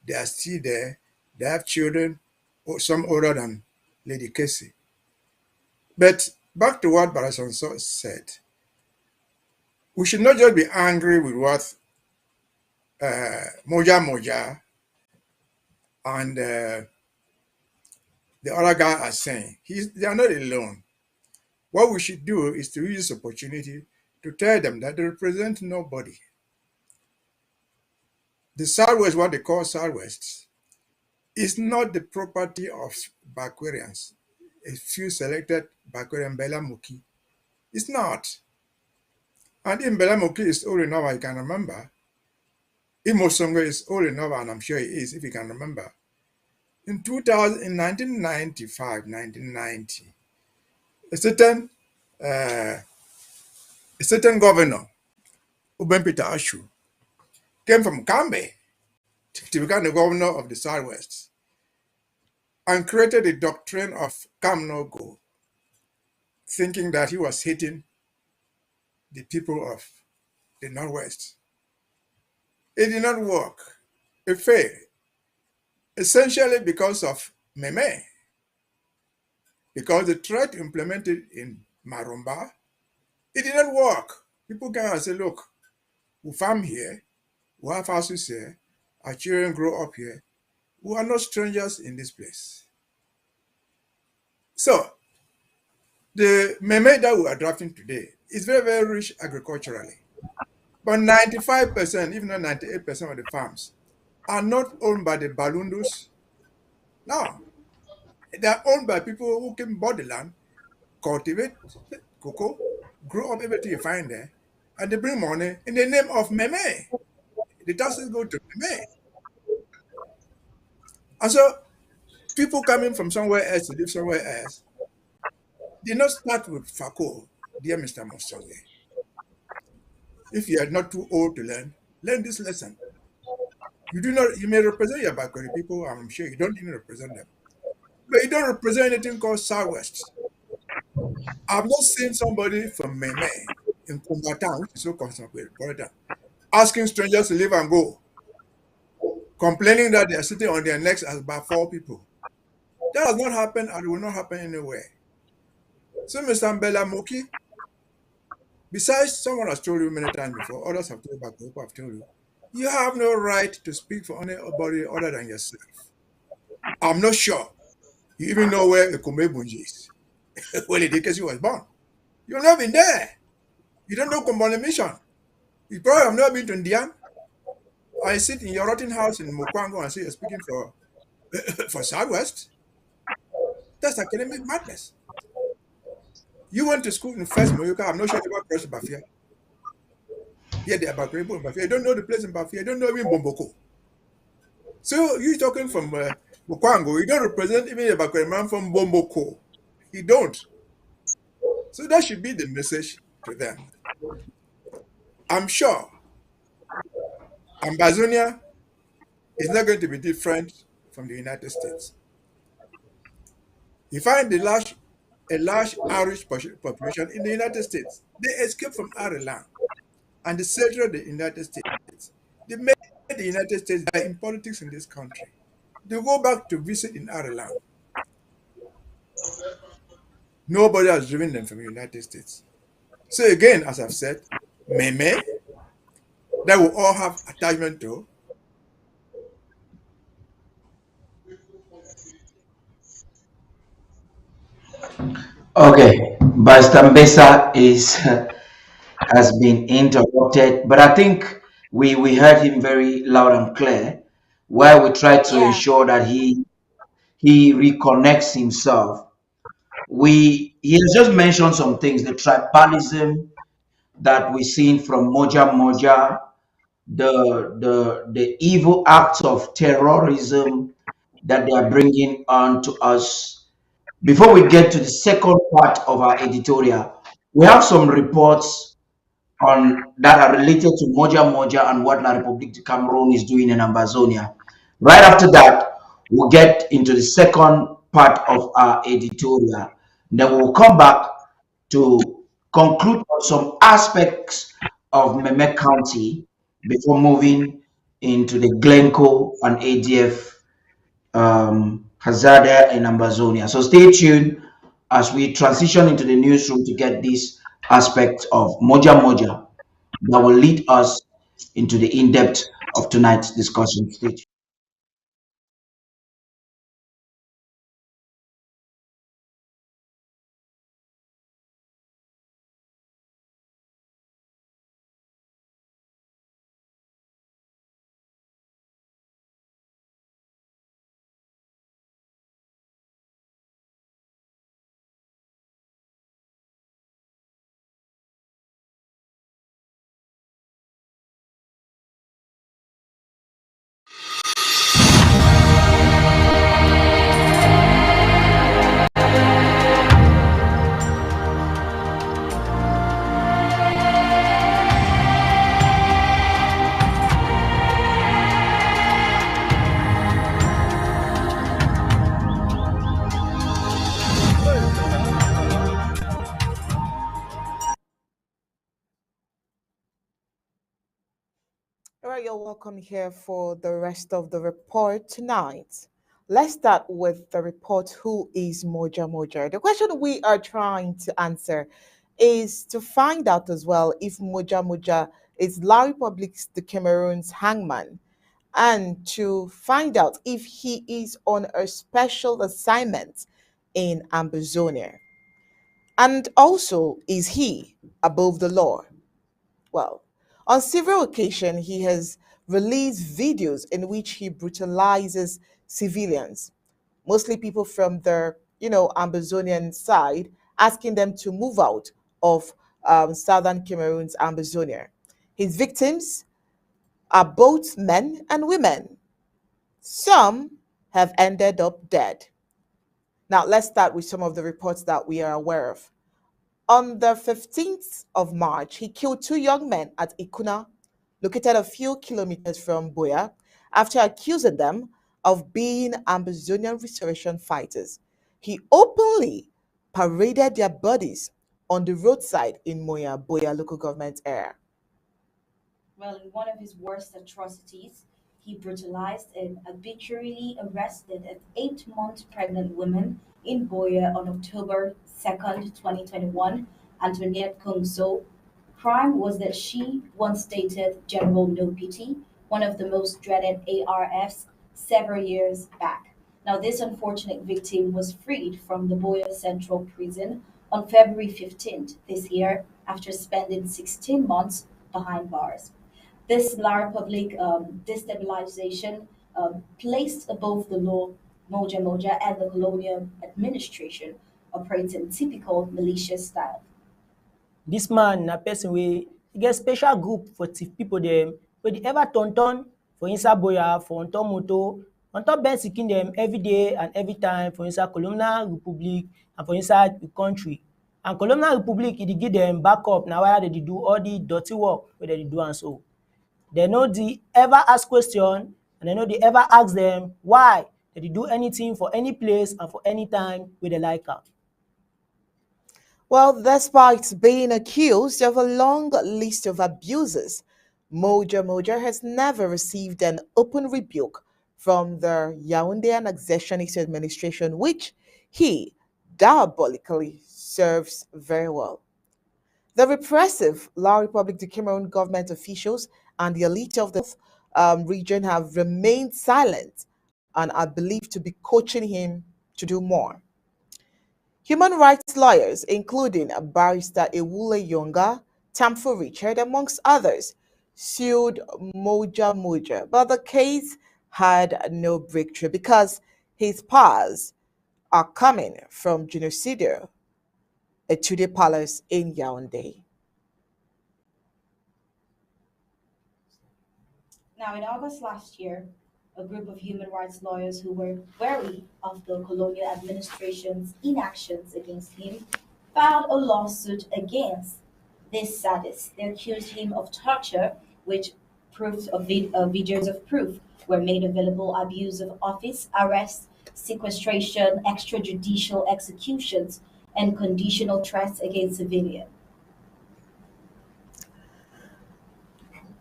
They are still there. They have children, some older than Lady Casey. But back to what Barrister said, we should not just be angry with what Moja Moja and the other guy are saying. They are not alone. What we should do is to use this opportunity to tell them that they represent nobody. The Southwest, what they call Southwest, is not the property of Bakwarians, a few selected Bakwarian Belamuki. It's not. And in Belamuki is old enough, I can remember. Imosongo is old enough, and I'm sure he is, if you can remember. In 1995, 1990, a certain governor, Uben Peter Ashu, came from Kambe to become the governor of the Southwest and created a doctrine of come no go, thinking that he was hitting the people of the Northwest. It did not work. It failed, essentially because of Meme, because the threat implemented in Marumba, it did not work. People came and say, look, we farm here, we have houses here, our children grow up here, we are not strangers in this place. So, the Meme that we are drafting today is very, very rich agriculturally. But 95%, if not 98% of the farms are not owned by the Balundus. No. They are owned by people who can buy the land, cultivate cocoa, grow up everything you find there, and they bring money in the name of Meme. The taxes go to Meme. And so people coming from somewhere else to live somewhere else did not start with Fako, dear Mr. Mosonge. If you are not too old to learn this lesson. You may represent your Bakori people, I'm sure you don't even represent them. But you don't represent anything called Southwest. I've not seen somebody from Meme in Kumbatan, which is so cosmopolitan, asking strangers to leave and go, complaining that they are sitting on their necks as by 4 people. That has not happened and it will not happen anywhere. So, Mr. Mbela Moki, besides someone has told you many times before, others have told you, people have told you, you have no right to speak for anybody other than yourself. I'm not sure you even know where the Kumebunji is. Well, Edikesi was born. You've not been there. You don't know Kumbona Mission. You probably have never been to Indian. I sit in your rotten house in Mukwango and say you're speaking for Southwest. That's academic madness. You went to school in First Moyoka. I'm not sure you ever crossed Bafia. Yeah, they are Bakrebo in Bafia. You don't know the place in Bafia. You don't know even Bomboko. So you're talking from Mukwango. You don't represent even a man from Bomboko. You don't. So that should be the message to them. I'm sure Ambazonia is not going to be different from the United States. You find a large Irish population in the United States. They escaped from Ireland and they settled the United States. They made the United States die in politics in this country. They go back to visit in Ireland. Nobody has driven them from the United States. So again, as I've said, meme that we all have attachment to. Okay, Bastambesa is has been interrupted, but I think we heard him very loud and clear, where we try to Yeah. ensure that he reconnects himself. He has just mentioned some things, the tribalism that we're seeing from Moja Moja, the evil acts of terrorism that they are bringing on to us. Before we get to the second part of our editorial, we have some reports on that are related to Moja Moja and what La République du Cameroon is doing in Ambazonia. Right after that, we'll get into the second part of our editorial. Then we'll come back to conclude on some aspects of Meme County before moving into the Glencore and ADF Hazada and Ambazonia. So stay tuned as we transition into the newsroom to get this aspect of Moja Moja that will lead us into the in-depth of tonight's discussion. Stay tuned. All right, you're welcome here for the rest of the report tonight. Let's start with the report. Who is Moja Moja? The question we are trying to answer is to find out as well if Moja Moja is La République de Cameroon's hangman, and to find out if he is on a special assignment in Ambazonia. And also, is he above the law? Well, on several occasions, he has released videos in which he brutalizes civilians, mostly people from the, Ambazonian side, asking them to move out of southern Cameroon's Ambazonia. His victims are both men and women. Some have ended up dead. Now, let's start with some of the reports that we are aware of. On the 15th of March, he killed two young men at Ikuna, located a few kilometers from Boya, after accusing them of being Ambazonian restoration fighters. He openly paraded their bodies on the roadside in Moya, Boya local government area. Well, in one of his worst atrocities, he brutalized and arbitrarily arrested an 8-month pregnant woman in Boya on October 2nd, 2021, Antoinette Kungso. Crime was that she once dated General No Pity, one of the most dreaded ARFs, several years back. Now, this unfortunate victim was freed from the Boya Central Prison on February 15th this year after spending 16 months behind bars. This La Republic destabilization placed above the law Moja Moja and the colonial administration operates in typical malicious style. This man na person wey e get special group for thief pipo dem wey dey ever turn for inside boya, for on top motor, on top benz dem every day and every time for inside colonial republic and for inside the country. And Colonial Republic, it give them backup now where they do all the dirty work where they do and so. They know they ever ask question and they know they ever ask them why they do anything for any place and for any time where they like am. Well, despite being accused of a long list of abuses, Moja Moja has never received an open rebuke from the Yaoundé Annexationist administration, which he diabolically serves very well. The repressive La République du Cameroon government officials and the elite of the region have remained silent and are believed to be coaching him to do more. Human rights lawyers, including barrister Ewule Yonga, Tamfo Richard, amongst others, sued Moja Moja, but the case had no breakthrough because his powers are coming from Genocidio Etude Palace in Yaoundé. Now, in August last year, a group of human rights lawyers who were wary of the colonial administration's inactions against him filed a lawsuit against this sadist. They accused him of torture, which proofs of videos of proof were made available, abuse of office, arrest, sequestration, extrajudicial executions, and conditional threats against civilians.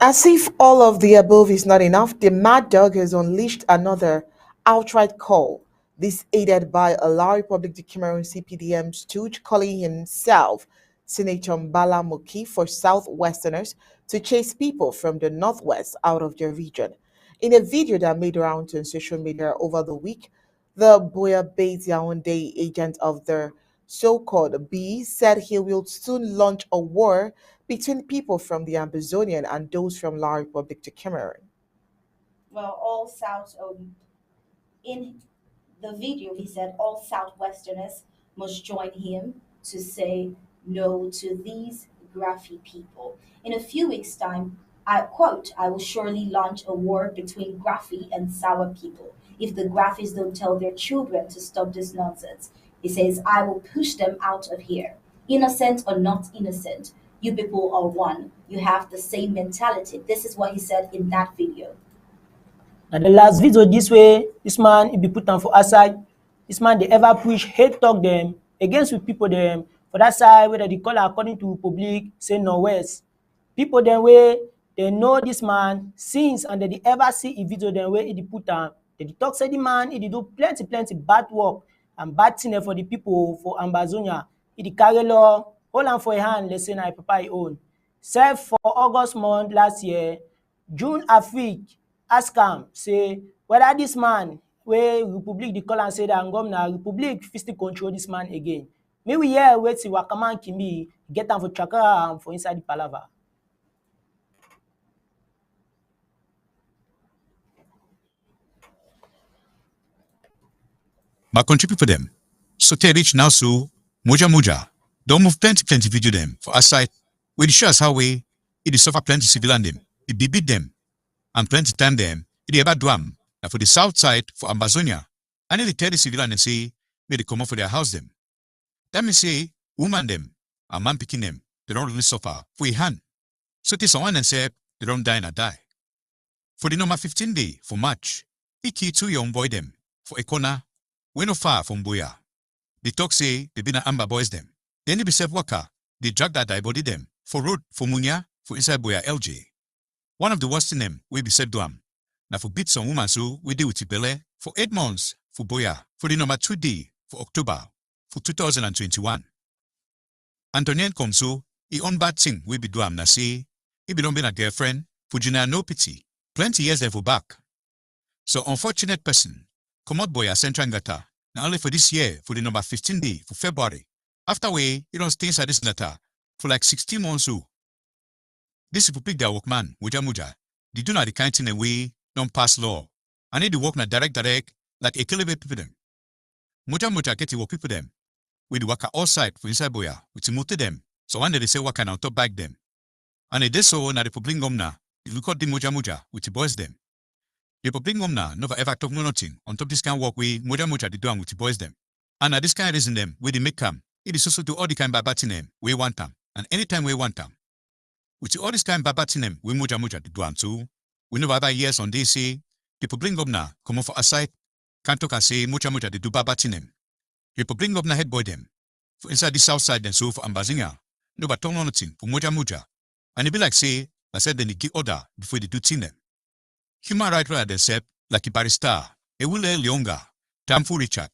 As if all of the above is not enough, the Mad Dog has unleashed another outright call, this aided by a La République du Cameroon CPDM stooge calling himself Senator Mbala Moki for Southwesterners to chase people from the Northwest out of their region. In a video that made rounds on social media over the week, the Boya-based Yaoundé agent of the so-called B said he will soon launch a war between people from the Ambazonia and those from La République du Cameroon. Well, all South in the video, he said all Southwesterners must join him to say no to these Graphi people. In a few weeks' time, I quote, I will surely launch a war between Graphi and Sawa people if the Graphis don't tell their children to stop this nonsense. He says, I will push them out of here. Innocent or not innocent, you people are one. You have the same mentality. This is what he said in that video. Now the last video this way, this man he be put on for aside. This man they ever push hate talk them against with people them for that side whether they call according to public say no west. People them way they know this man since and they ever see a video them way he put on. They talk say the man he do plenty bad work and bad thing for the people for Ambazonia. He carry law, hold on for a hand, let's say na papa own. Serve for August month last year, June Afrique ask am say whether this man wey Republic dey call am say that na Republic fit still control this man again. May we hear wetin Wakaman Kimi get am for Chakra and for inside the palava. My contribute for them. So they reach now so Moja Moja. Don't move plenty video them for our side. We show us how we it is suffer plenty civilian them. It be beat them. And plenty time them. It ever do am. Now for the south side for Ambazonia. And they tell the civilian and say, may they come up for their house them. That means say, woman them, a man picking them, they don't really suffer for a hand. So they someone and say, they don't die and die. For the number 15 day for March, he killed 2 young boy them for a corner, we no far from Boya. They talk say, they be na Amba boys them. Then they be self worker, they drag that die body them for road for Munya for inside Boya LJ. One of the worst in them we be said do am. Now for beat some woman so we deal with Ibele for 8 months for Boya for the number 2 day for October for 2021. Antonien come so he on bad thing we be do am na say he be don't be a girlfriend for Junior no pity plenty years there for back. So unfortunate person come out Boya Central Ngata now only for this year for the number 15 day for February. After we you don't stay inside this Ngata for like 16 months so. This people pick their workman, Moja Moja. They do not the kind thing away, don't pass law. And they work na direct, like a kilometer people them. Moja Moja get the work people them. We the work outside for inside Boya, which motor them. So one day they say work on top back them. And they did so na the public gomna, they look at the Moja Moja, which the boys them. The public gomna never ever talk no nothing on top this kind of work we Moja Moja they do with the boys them. And this kind of reason them, we they make come, It is also to all the kind babatin them we want them, and anytime we want them. With all this kind babatin them we Moja Moja do am too. We know about years on this say people bring up now come on for a side. Can't talk and say Moja Moja they do babatin them. People bring up na head boy them for inside the south side and so for Ambazonia. No but turn on nothing for Moja Moja. And it be like say I said then they give order before they do thing them. Human rights lawyer themselves like a barrister, a will younger, Tamfu Richard,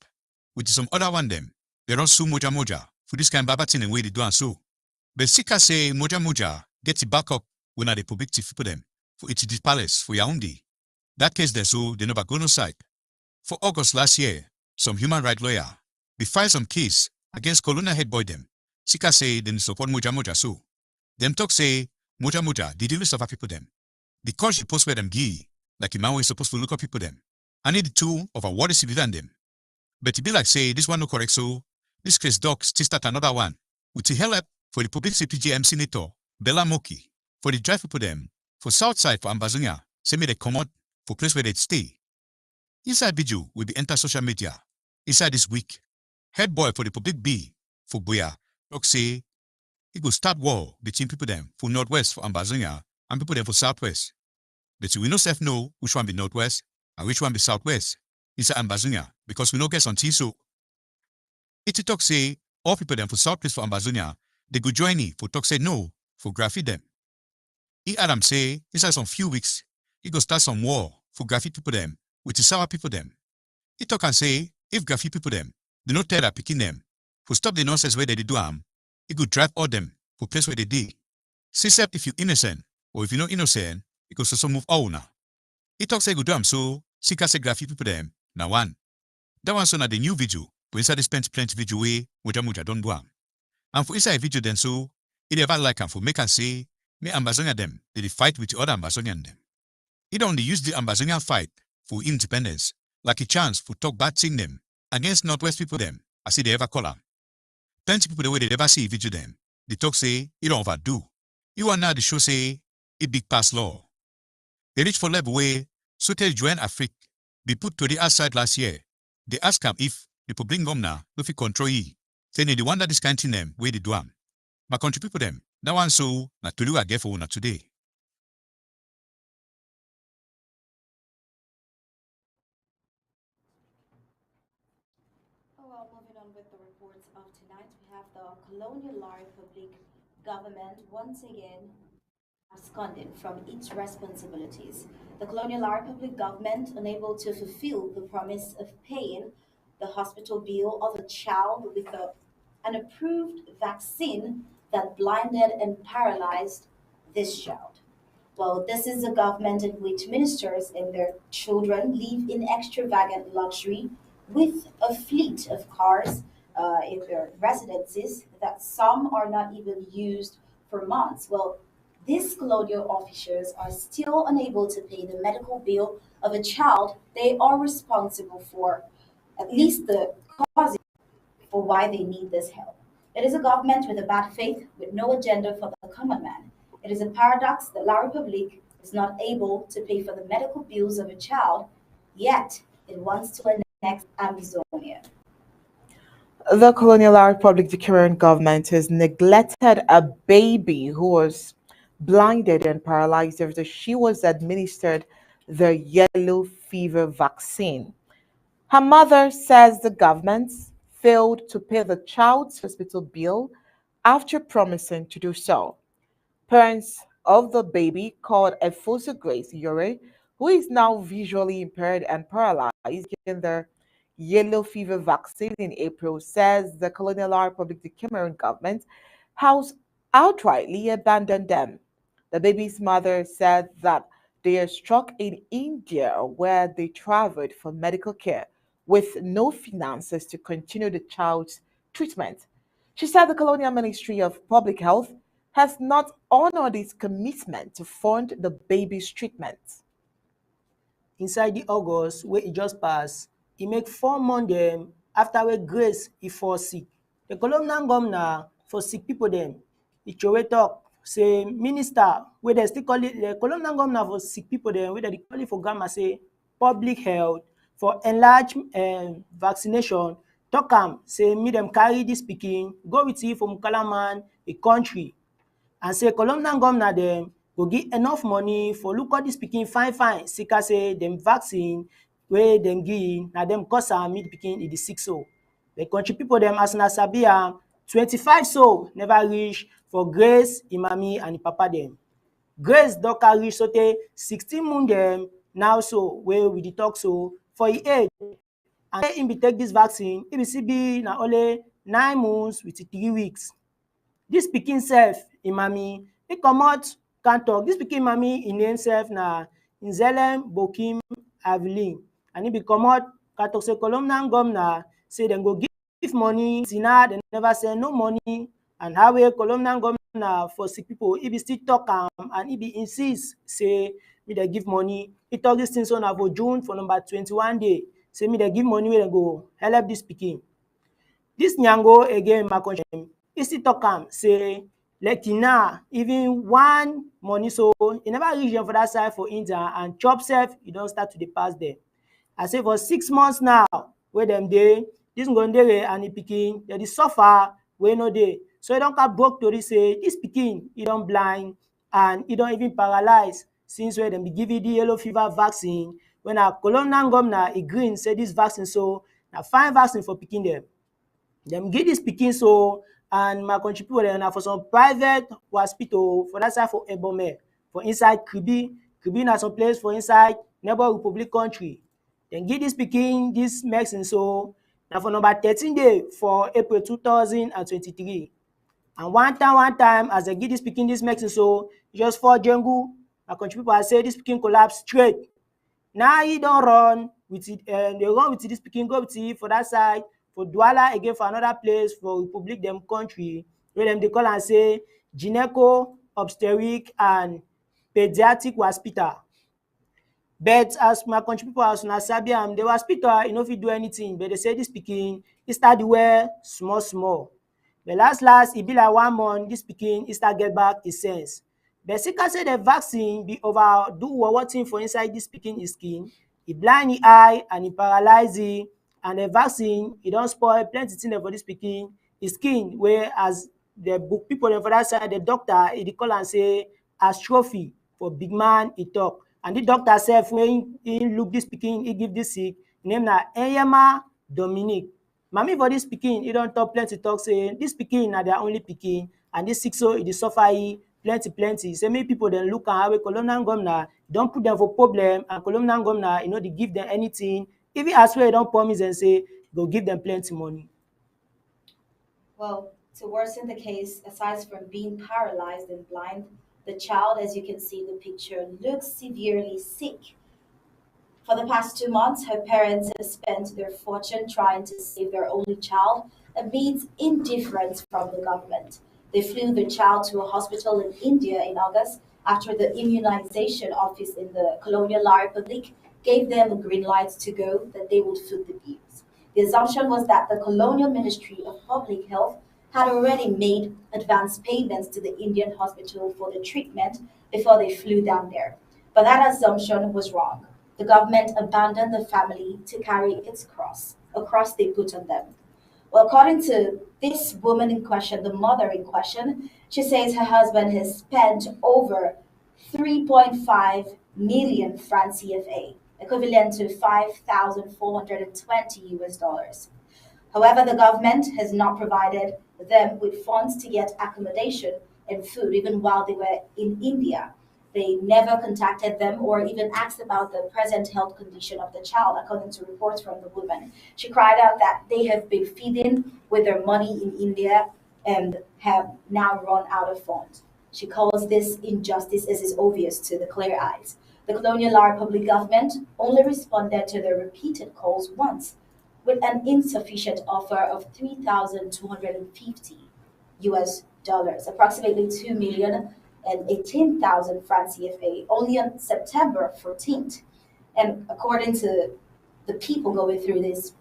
with some other one them. They don't sue Moja Moja for this kind of babatin and way they do and so. But Sika say Moja Moja get it back up when they public to for them for it the palace for Yaoundé. That case there so they never go no side. For August last year, some human rights lawyer they filed some case against colonial head boy them. Sika say they support Moja Moja so. Them talk say Moja Moja they deal suffer people them. The cause she post where them gee, like a man was supposed to look up people them. I need the two of a what is than them. But it be like say this one no correct so this case doc still start another one with the help for the public CPGM senator Bella Moki for the drive people them for south side for Ambazonia say me they come out for place where they stay. Inside video will be enter social media. Inside this week, head boy for the public B for Boya talk say he go start war between people them for northwest for Ambazonia and people them for southwest. But we no self know which one be northwest and which one be southwest inside Ambazonia because we no guess until so. It talk say all people them for southwest for Ambazonia they go join me for talk say no for graffiti them. Adam say inside some few weeks he go start some war for graffiti people them with the sour people them. He talk and say if graffiti people them they no tell that picking them for stop the nonsense where they do am, he go drive all them for place where they did. Say except if you innocent or if you no innocent, he go also move all now. He talk say go do am so Sika say graffiti people them now one. That one so na the new video but inside this plenty video way Moja Moja don't do am. And for inside video then so he never like am for make and say me Ambazonia them they fight with the other Ambazonian them. He don't use the Ambazonian fight for independence like a chance for talk bad thing them against Northwest people them as if they ever call them. Plenty people the way they never see video them they talk say he don't overdo. You want now the show say it big pass law. They reach for level way so tell Joanne Afrique be put to the outside last year. They ask him if the public governor no fit control he. Saying they wonder this kind of thing them where they do am. My country people them that one so na to do I get for una today. Well, moving on with the reports of tonight, we have the Colonial Law Republic government once again absconding from its responsibilities. The Colonial Law Republic government, unable to fulfill the promise of paying the hospital bill of a child with an approved vaccine that blinded and paralyzed this child. Well, this is a government in which ministers and their children live in extravagant luxury with a fleet of cars in their residences that some are not even used for months. Well, these colonial officials are still unable to pay the medical bill of a child they are responsible for, at least the cause for why they need this help. It is a government with a bad faith, with no agenda for the common man. It is a paradox that La Republique is not able to pay for the medical bills of a child, yet it wants to annex Ambazonia. The Colonial Republic, the current government, has neglected a baby who was blinded and paralyzed after she was administered the yellow fever vaccine. Her mother says the government failed to pay the child's hospital bill after promising to do so. Parents of the baby called Efosa Grace Yore, who is now visually impaired and paralyzed, getting their yellow fever vaccine in April, says the Colonial Republic, the Cameroon government, has outrightly abandoned them. The baby's mother said that they are struck in India where they traveled for medical care with no finances to continue the child's treatment. She said the Colonial Ministry of Public Health has not honored its commitment to fund the baby's treatment. Inside the August wey e just pass, e make 4 months dem after wey Grace e fall sick. The colonial governor for sick pipo dem, e throway talk say minister wey dem still call it the colonial governor for sick pipo dem wey dem dey call it for grammar say public health for enlarged vaccination talk am say make dem carry dis pikin go with e for Mukalaman, a country, and say colonial governor dem go give enough money for look all dis pikin fine fine sake say dem vaccine wey dem give na dem cause am make the pikin e dey sick so. But country pipu dem as una sabi am, 25 so never reach for Grace, Imami and the papa dem. Grace don carry sotey 16 months dem now so wey we dey talk so for e age, and say im be take dis vaccine, e be still be na only 9 months with 3 weeks. Dis pikin sef, Imami, e comot can talk. Dis pikin Imami, e name sef na Nzelem Bokim Avelin, and e be comot can talk say colonial governor say dem go give money, till now dem never send no money, and how wey colonial governor for sick pipu, e be still talk am and e be insist say make dem give money. E talk dis thing so na for June for number 21 day, say make dem give money wey dem go help dis pikin. Dis Nyango again, my country, e still talk am say like now even one money so e never reach dem for that side for India, and chop sef e don start to dey pass dem. I say for 6 months now wey dem dey, dis Ngondere and the pikin dem dey suffer wey no dey. So e don come broke tori say dis pikin e don blind and e don even paralyze since wey dem be give the yellow fever vaccine, when na colonial governor e gree say dis vaccine so na fine vaccine for pikin dem. Dem give dis pikin so, and my country pipu dem na for some private hospital for that side for Ebome, for inside Kribi. Kribi na some place for inside neighbor Republic country. Dem give dis pikin dis medicine so na for number 13 day for April 2023. And one time as dem give dis pikin dis medicine so, e just fall jangle. My country pipu say dis pikin collapse straight. Now he don run with it, dey run with dis pikin go with it for that side for Douala again for another place for Republic dem country wey dem dey call am say Gineco Obstetric and Pediatric Hospital. But as my country pipu as una sabi am, the hospital e no fit do anything, but they say dis pikin e start dey well small small. But last e be like 1 month, dis pikin e start get back e sense. But sake say the vaccine be overdo what thing for inside dis pikin skin, e blind e eye and e paralyze e, and the vaccine e don spoil plenty things for dis pikin skin, wey as the book pipu dem for that side, the doctor e dey call am say atrophy for big man e talk. And the doctor sef when he look dis pikin, he give dis sick, name na Enyema Dominic. Mami for dis pikin e don talk plenty talk say dis pikin na their only pikin, and dis sick so e dey suffer e plenty. Say make pipu dem look am how wey colonial governor don put dem for problem, and colonial governor e no dey give dem anything, even as well e don promise dem say go give dem plenty money. Well, to worsen the case, aside from being paralyzed and blind, the child, as you can see in the picture, looks severely sick. For the past 2 months, her parents have spent their fortune trying to save their only child amidst indifference from the government. They flew the child to a hospital in India in August after the immunization office in the colonial La Republic gave them a green light to go that they would foot the bills. The assumption was that the colonial Ministry of Public Health had already made advance payments to the Indian hospital for the treatment before they flew down there. But that assumption was wrong. The government abandoned the family to carry its cross, a cross they put on them. Well, according to this woman in question, the mother in question, she says her husband has spent over 3.5 million francs CFA, equivalent to 5,420 US dollars. However, the government has not provided them with funds to get accommodation and food even while they were in India. They never contacted them or even asked about the present health condition of the child, according to reports from the woman. She cried out that they have been feeding with their money in India and have now run out of funds. She calls this injustice as is obvious to the clear eyes. The colonial La Republic government only responded to their repeated calls once, with an insufficient offer of 3,250 US dollars, approximately 2,018,000 francs CFA, only on September 14th. And according to the people going through this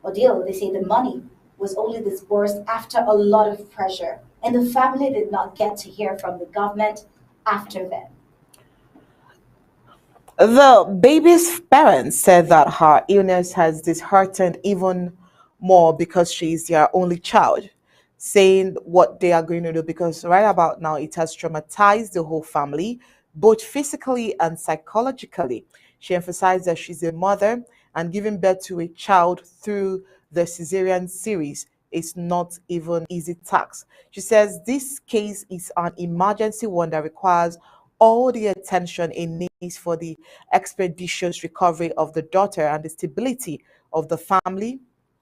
ordeal, they say the money was only disbursed after a lot of pressure, and the family did not get to hear from the government after then. The baby's parents said that her illness has disheartened even more because she's their only child, saying what they are going to do because right about now it has traumatized the whole family, both physically and psychologically. She emphasized that she's a mother and giving birth to a child through the cesarean series is not even easy task. She says this case is an emergency one that requires all the attention it needs for the expeditious recovery of the daughter and the stability of the family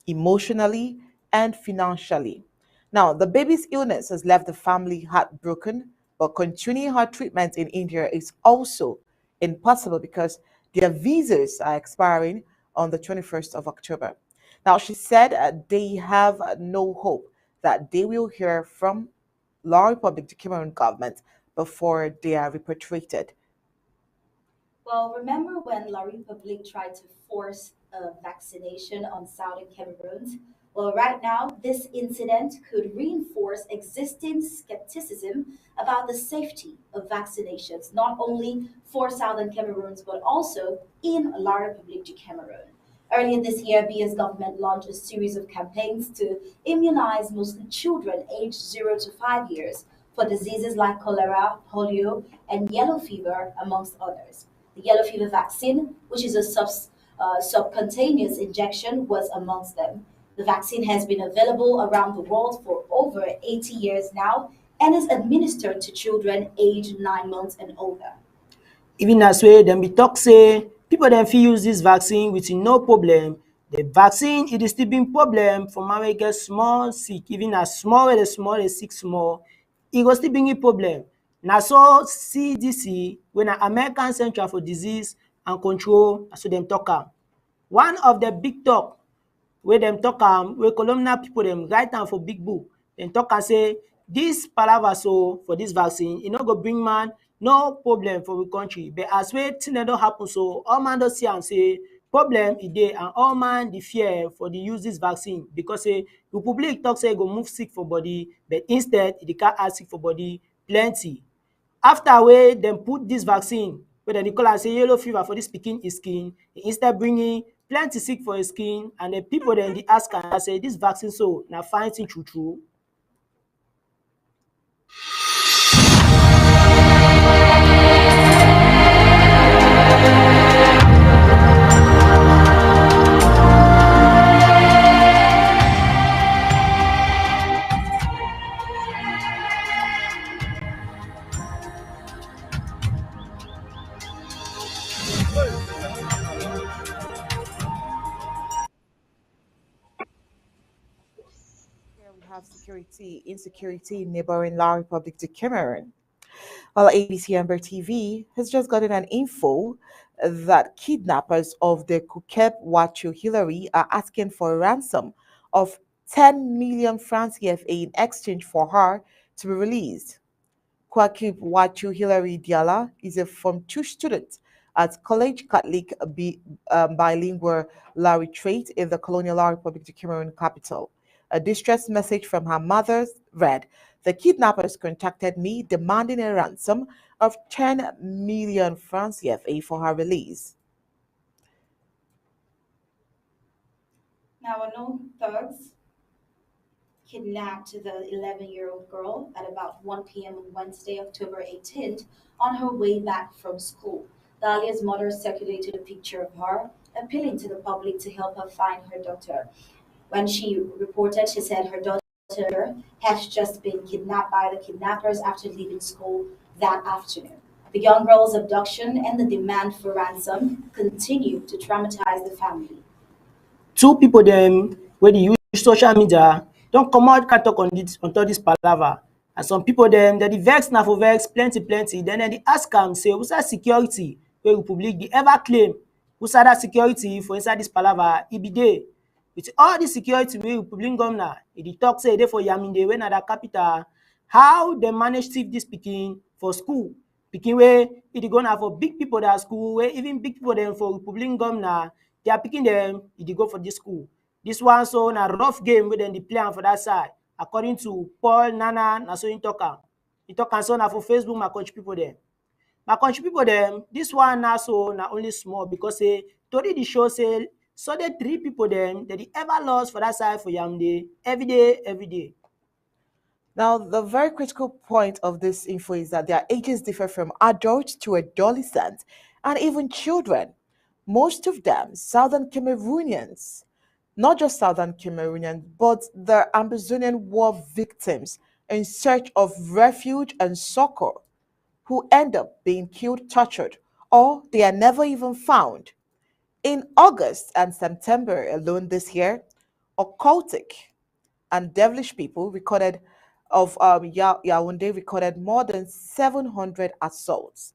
emotionally and financially. Now, the baby's illness has left the family heartbroken, but continuing her treatment in India is also impossible because their visas are expiring on the 21st of October. Now, she said they have no hope that they will hear from Law Republic, the Cameroon government, before they are repatriated. Well, remember when La Republique tried to force a vaccination on Southern Cameroons? Well, right now, this incident could reinforce existing skepticism about the safety of vaccinations, not only for Southern Cameroons, but also in La Republique du Cameroon. Earlier this year, BS government launched a series of campaigns to immunize mostly children aged 0 to 5 years for diseases like cholera, polio, and yellow fever, amongst others. The yellow fever vaccine, which is a subcutaneous injection, was amongst them. The vaccine has been available around the world for over 80 years now and is administered to children aged 9 months and older. Even as way dem be talk say people dem fit use this vaccine with no problem. The vaccine it is still been problem for man wey get small sick, even as small wey dey small dey sick small, e go still bring you problem. Na so CDC wey na American Central for Disease and Control na so dem talk am. One of the big talk wey dem talk am, wey colonial pipu dem write am for big book, dem talk am say dis palava so for dis vaccine e no go bring man no problem for we country, but as wey thing dem don happen so all man don see am say problem e dey and all man dey fear for the use dis vaccine because say Republic talk say e go move sick for body but instead e dey carry add sick for body plenty. After wey dem put dis vaccine wey dem dey call am say yellow fever for dis pikin e skin, e instead bringing plenty sick for e skin and the pipu dem dey ask am say dis vaccine so na fine thing true true. Here we have insecurity in neighboring La Republic de Cameroon. Well, ABC Amber TV has just gotten an info that kidnappers of the Kukep Wachu Hillary are asking for a ransom of 10 million francs CFA in exchange for her to be released. Kwakib Wachu Hilary Diala is a Form 2 student at College Catholic Bilingual Larry Trait in the colonial La Republic of Cameroon capital. A distress message from her mother read, "The kidnappers contacted me demanding a ransom of 10 million francs CFA for her release." Now, unknown thugs kidnapped the 11-year-old girl at about 1 p.m. on Wednesday, October 18th, on her way back from school. Dahlia's mother circulated a picture of her, appealing to the public to help her find her daughter. When she reported, she said her daughter had just been kidnapped by the kidnappers after leaving school that afternoon. The young girl's abduction and the demand for ransom continue to traumatize the family. Two pipu dem wey dey use social media don comot carry talk on top dis palava and some pipu dem dey vex na for vex plenty den dem dey ask am say who side security wey Republic dey ever claim, who side dat security for inside dis palava e be dey. With all dis security wey Republic governor e dey talk say e dey for Yaminde wey na their capital, how dem manage thief dis pikin for school? Pikin wey e dey go na for big pipu their school wey even big pipu dem for Republic governor their pikin dem e dey go for dis school. Dis one so na rough game wey dem dey play am for dat side according to Paul Nana na so im talk am. E talk am so na for Facebook my country pipu dem. My country pipu dem, dis one na so na only small because say tori dey show say So the 3 people them that they ever lost for that side for Yaoundé every day, every day. Now, the very critical point of this info is that their ages differ from adults to adolescents and even children. Most of them, Southern Cameroonians, not just Southern Cameroonians, but the Ambazonian war victims in search of refuge and succor, who end up being killed, tortured, or they are never even found. In August and September alone this year, occultic and devilish people recorded of Yaoundé recorded more than 700 assaults,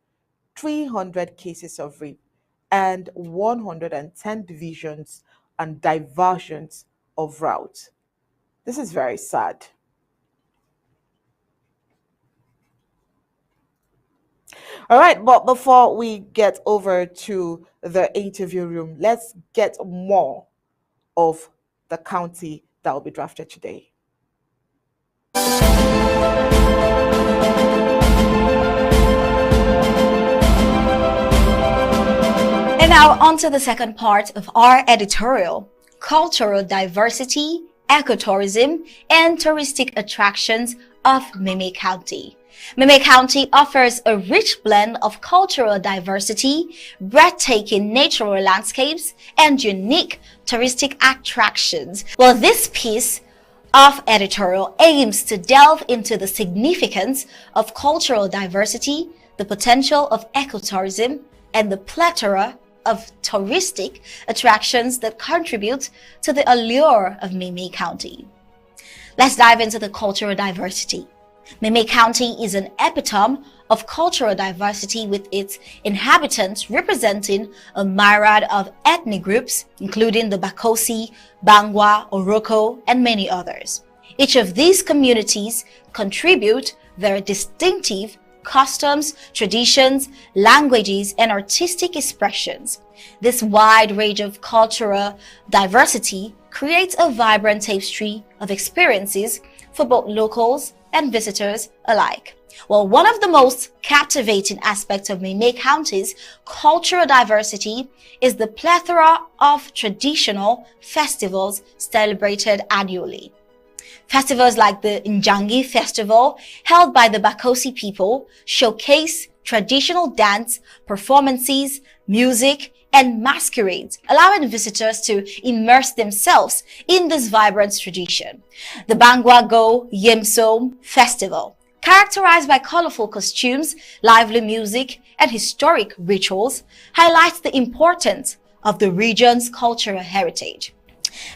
300 cases of rape, and 110 divisions and diversions of routes. This is very sad. All right, but before we get over to the interview room, let's get more of the county that will be drafted today. And now on to the second part of our editorial: cultural diversity, ecotourism, and touristic attractions of Meme County. Meme County offers a rich blend of cultural diversity, breathtaking natural landscapes, and unique touristic attractions. Well, this piece of editorial aims to delve into the significance of cultural diversity, the potential of ecotourism, and the plethora of touristic attractions that contribute to the allure of Meme County. Let's dive into the cultural diversity. Meme County is an epitome of cultural diversity, with its inhabitants representing a myriad of ethnic groups, including the Bakosi, Bangwa, Oroko, and many others. Each of these communities contribute their distinctive customs, traditions, languages, and artistic expressions. This wide range of cultural diversity creates a vibrant tapestry of experiences for both locals and visitors alike. Well, one of the most captivating aspects of Meme County's cultural diversity is the plethora of traditional festivals celebrated annually. Festivals like the Njangi Festival, held by the Bakosi people, showcase traditional dance, performances, music, and masquerades, allowing visitors to immerse themselves in this vibrant tradition. The Bangwa Go Yemsom Festival, characterized by colorful costumes, lively music, and historic rituals, highlights the importance of the region's cultural heritage.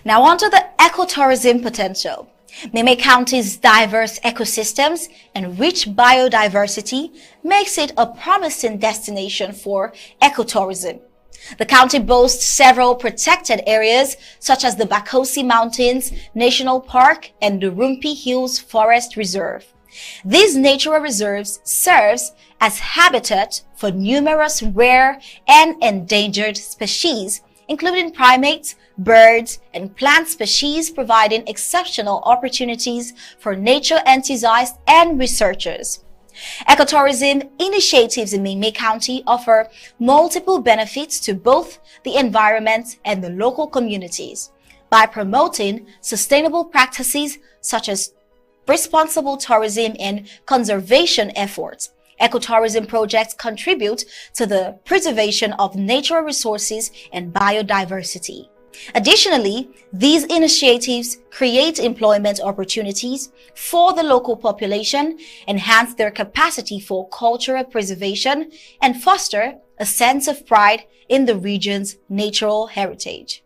Now on to the ecotourism potential. Meme County's diverse ecosystems and rich biodiversity makes it a promising destination for ecotourism. The county boasts several protected areas such as the Bakosi Mountains National Park and the Rumpi Hills Forest Reserve. These natural reserves serves as habitat for numerous rare and endangered species, including primates, birds, and plant species, providing exceptional opportunities for nature enthusiasts and researchers. Ecotourism initiatives in Meme County offer multiple benefits to both the environment and the local communities by promoting sustainable practices such as responsible tourism and conservation efforts. Ecotourism projects contribute to the preservation of natural resources and biodiversity. Additionally, these initiatives create employment opportunities for the local population, enhance their capacity for cultural preservation, and foster a sense of pride in the region's natural heritage.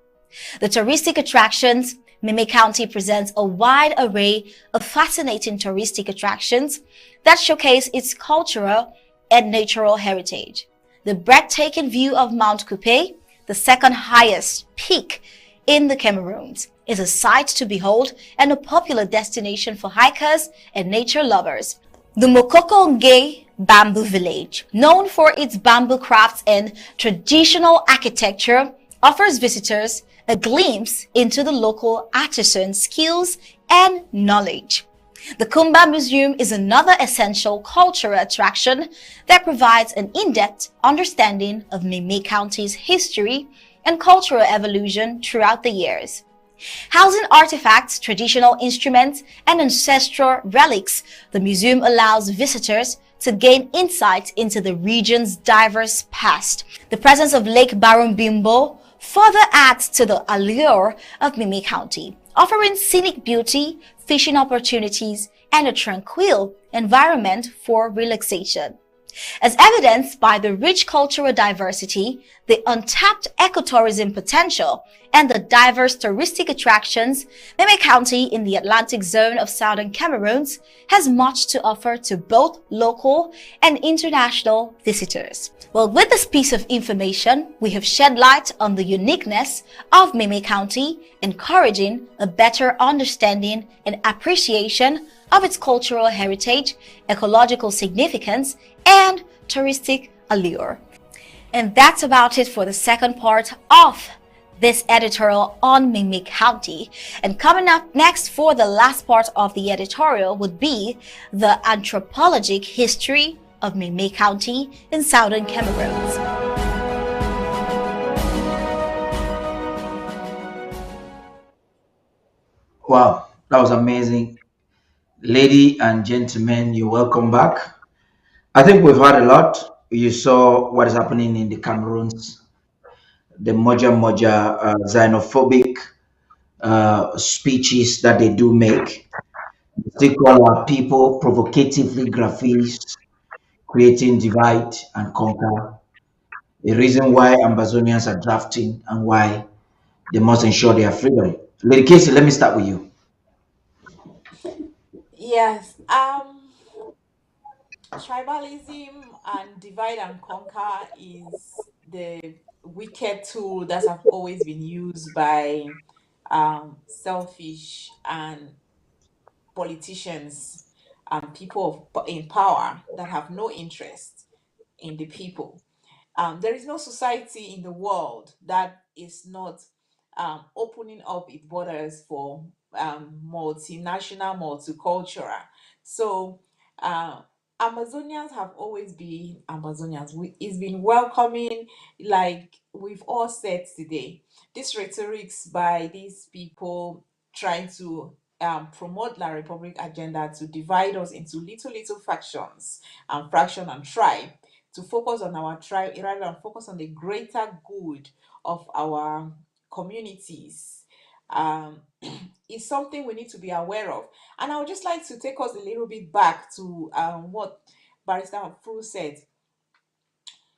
The touristic attractions. Meme County presents a wide array of fascinating touristic attractions that showcase its cultural and natural heritage. The breathtaking view of Mount Coupe, the second highest peak in the Cameroons, is a sight to behold and a popular destination for hikers and nature lovers. The Mokokonge Bamboo Village, known for its bamboo crafts and traditional architecture, offers visitors a glimpse into the local artisans' skills and knowledge. The Kumba Museum is another essential cultural attraction that provides an in-depth understanding of Meme County's history and cultural evolution throughout the years. Housing artifacts, traditional instruments, and ancestral relics, the museum allows visitors to gain insight into the region's diverse past. The presence of Lake Barumbimbo further adds to the allure of Mimi County, offering scenic beauty, fishing opportunities, and a tranquil environment for relaxation. As evidenced by the rich cultural diversity, the untapped ecotourism potential, and the diverse touristic attractions, Meme County in the Atlantic zone of southern Cameroon has much to offer to both local and international visitors. Well, with this piece of information, we have shed light on the uniqueness of Meme County, encouraging a better understanding and appreciation of its cultural heritage, ecological significance, and touristic allure. And that's about it for the second part of this editorial on Meme County. And coming up next for the last part of the editorial would be the anthropologic history of Meme County in southern Cameroon. Wow, that was amazing. Lady and gentlemen, you're welcome back. I think we've heard a lot. You saw what is happening in the Cameroons, the Moja Moja xenophobic speeches that they do make. They still call our people provocatively graphies, creating divide and conquer. The reason why Ambazonians are drafting and why they must ensure their freedom. Lady Casey, let me start with you. Yes. Tribalism and divide and conquer is the wicked tool that have always been used by selfish and politicians and people in power that have no interest in the people. There is no society in the world that is not opening up its borders for multinational, multicultural. So, uh, Amazonians have always been Amazonians. It's been welcoming, like we've all said today. This rhetorics by these people trying to promote La Republic agenda to divide us into little factions and fraction and tribe, to focus on our tribe rather than focus on the greater good of our communities, is something we need to be aware of. And I would just like to take us a little bit back to what Barrister Fu said.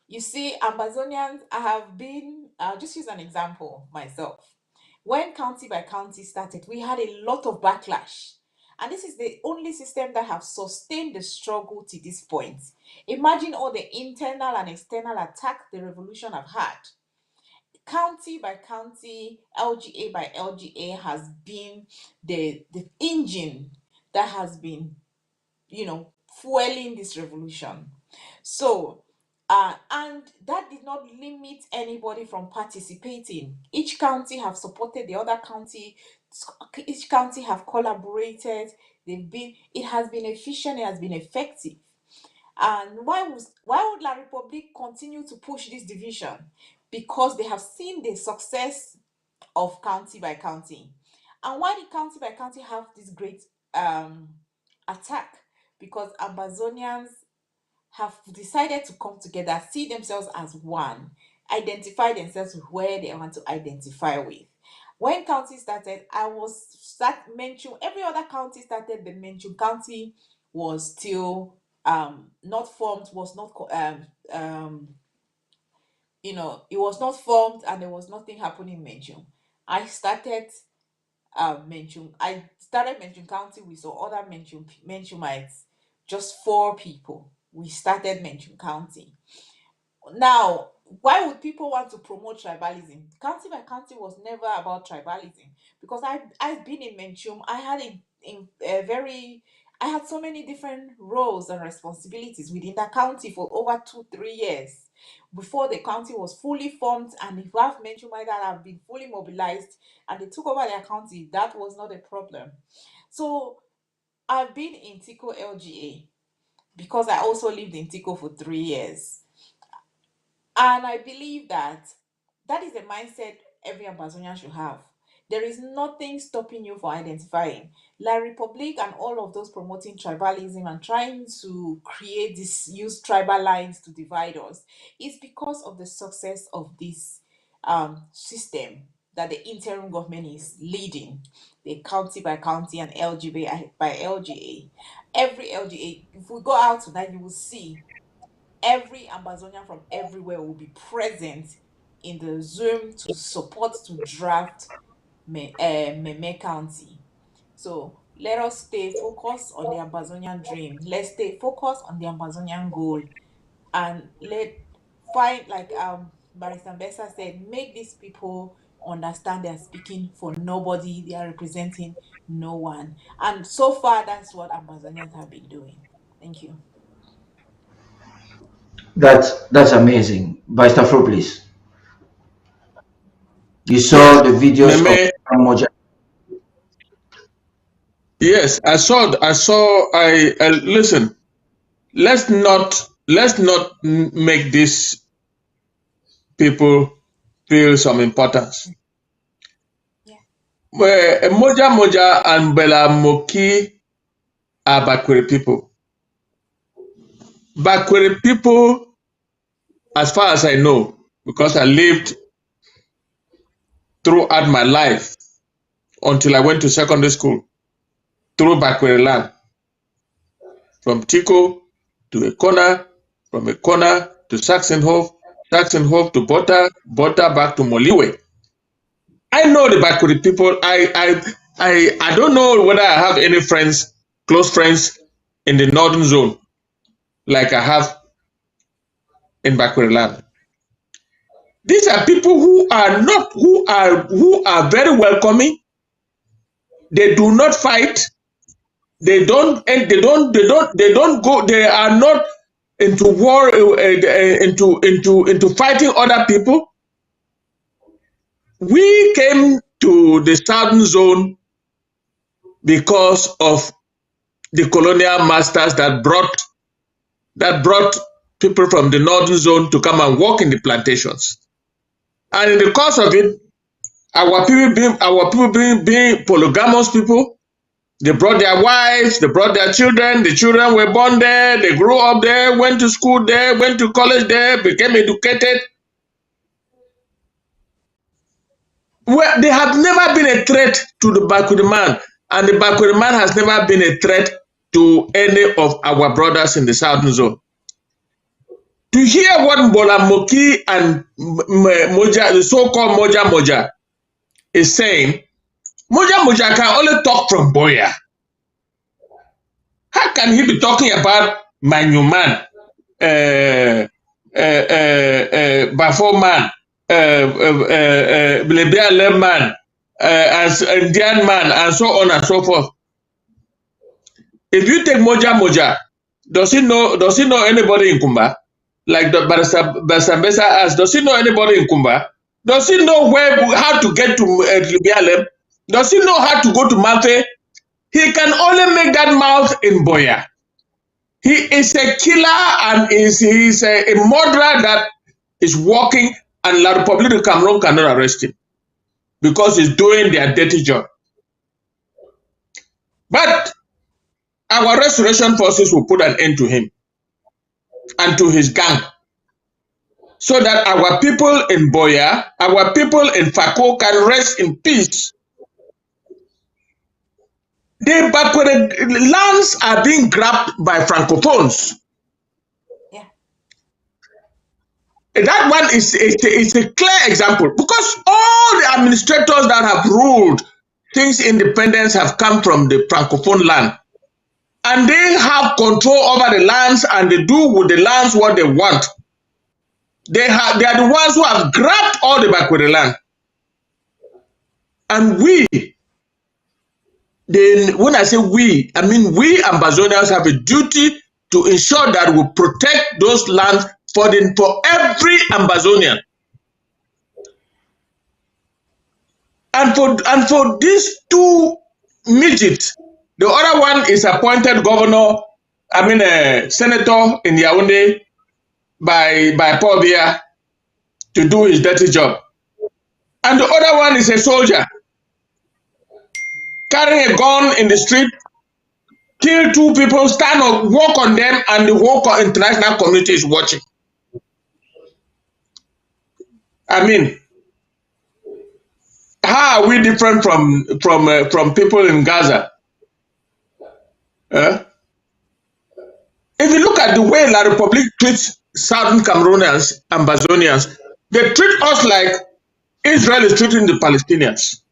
You see, Amazonians, I have been, I'll just use an example myself. When county by county started, we had a lot of backlash. And this is the only system that have sustained the struggle to this point. Imagine all the internal and external attack the revolution have had. County by county, LGA by LGA has been the engine that has been, fueling this revolution. So, and that did not limit anybody from participating. Each county have supported the other county. Each county have collaborated. It has been efficient. It has been effective. And why would La Republique continue to push this division? Because they have seen the success of county by county. And why did county by county have this great um attack? Because Ambazonians have decided to come together, see themselves as one, identify themselves with where they want to identify with. When county started, I was start mention every other county started, the mention county was still not formed, was not it was not formed, and there was nothing happening in mention. I started mention county with some other mention just four people. We started mention county. Now, why would people want to promote tribalism? County by county was never about tribalism, because I've been in Menchum. I had so many different roles and responsibilities within the county for over 2 3 years before the county was fully formed. And if you have Menchumite that have been fully mobilized and they took over their county, that was not a problem. So I've been in Tico LGA because I also lived in Tico for 3 years. And I believe that that is a mindset every Ambazonian should have. There is nothing stopping you from identifying. La Republic and all of those promoting tribalism and trying to create this, use tribal lines to divide us, is because of the success of this system that the interim government is leading, the county by county and LGA by LGA. Every LGA, if we go out tonight, you will see every Ambazonian from everywhere will be present in the Zoom to support to draft Meme County. So let us stay focused on the Ambazonian dream. Let's stay focused on the Ambazonian goal, and let find, like Barrister Bessa said, make these people understand they are speaking for nobody, they are representing no one. And so far, that's what Ambazonians have been doing. Thank you. That's amazing. Vice Fro, please. You Yes, saw the videos of Meme. Moja. Yes, I saw. I listen. Let's not make these people feel some importance. Yeah. Where Moja Moja and Bella Moki are Bakweri people. Bakweri people, as far as I know, because I lived throughout my life until I went to secondary school through Bakweri land, from Tico to Ekona, from Ekona to Saxonhof, Saxonhof to Bota back to Moliwe. I know the Bakweri people. I don't know whether I have any friends, close friends in the northern zone like I have in Bakweri land. These are people who are very welcoming. They do not fight. They don't go. They are not into war, into fighting other people. We came to the southern zone because of the colonial masters that brought people from the northern zone to come and work in the plantations. And in the course of it, our people being polygamous people, they brought their wives, they brought their children, the children were born there, they grew up there, went to school there, went to college there, became educated. Well, they have never been a threat to the Bakweri man, and the Bakweri man has never been a threat to any of our brothers in the southern zone. To hear what Mbola Moki and Moja, the so-called Moja Moja, is saying, Moja Moja can only talk from Boya. How can he be talking about Manyuman, Bafo man, Blebia man, as Indian man, and so on and so forth? If you take Moja Moja, does he know anybody in Kumba? Like the Barisa asked, does he know anybody in Kumba? Does he know how to get to Libialem? Does he know how to go to Mafe? He can only make that mouth in Boya. He is a killer and he's a murderer that is working, and La Republic of Cameroon cannot arrest him because he's doing their dirty job. But our restoration forces will put an end to him and to his gang, so that our people in Boya, our people in Fako can rest in peace. The Bakweri lands are being grabbed by Francophones. Yeah. That one is a clear example, because all the administrators that have ruled since independence have come from the Francophone land. And they have control over the lands, and they do with the lands what they want. They are the ones who have grabbed all the Bakweri land. And when I say we, I mean we Ambazonians have a duty to ensure that we protect those lands for every Ambazonian. And for these two midgets, the other one is appointed governor, senator in Yaoundé by Paul Biya to do his dirty job. and the other one is a soldier carrying a gun in the street, kill two people, stand up, walk on them, and the whole international community is watching. I mean, how are we different from people in Gaza? If you look at the way La Republic treats Southern Cameroonians, Ambazonians, they treat us like Israel is treating the Palestinians.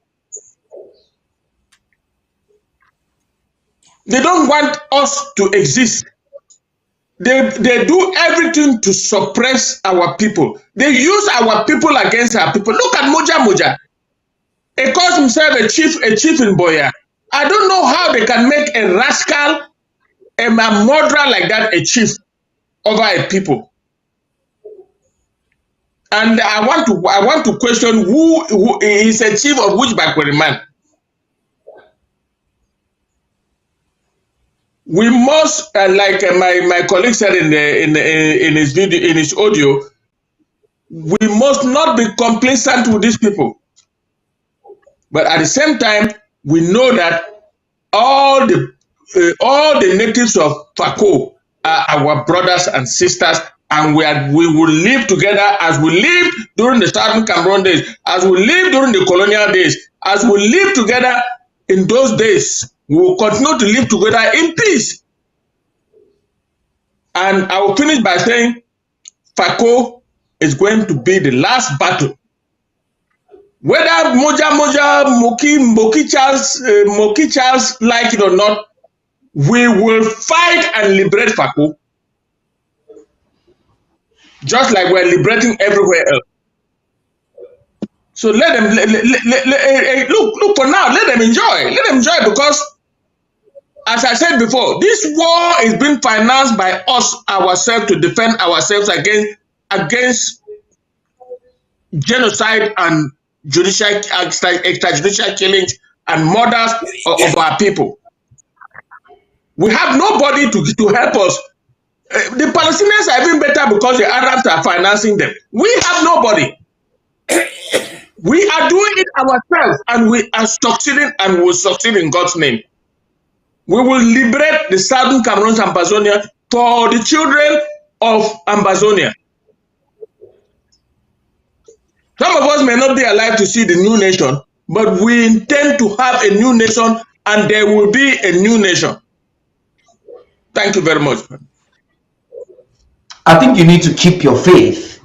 They don't want us to exist. They do everything to suppress our people. They use our people against our people. Look at Moja Moja. He calls himself a chief in Boya. I don't know how they can make a rascal, a murderer like that, a chief over a people. And I want to question who is a chief of which Bakweri man. We must, like my colleague said in his video, in his audio, we must not be complacent with these people. But at the same time, we know that all the natives of Fako are our brothers and sisters, and we will live together as we lived during the Southern Cameroon days, as we lived during the colonial days, as we lived together in those days. We will continue to live together in peace. And I will finish by saying Fako is going to be the last battle. Whether Moja Moja, Moki Charles like it or not, we will fight and liberate Fako, just like we're liberating everywhere else. So let them look for now. Let them enjoy. Let them enjoy, because, as I said before, this war is being financed by us ourselves to defend ourselves against genocide and extrajudicial killings and murders of our people. We have nobody to help us. The Palestinians are even better because the Arabs are financing them. We have nobody. We are doing it ourselves, and we are succeeding, and we will succeed in God's name. We will liberate the Southern Cameroon, Ambazonia, for the children of Ambazonia. Some of us may not be alive to see the new nation, but we intend to have a new nation, and there will be a new nation. Thank you very much. I think you need to keep your faith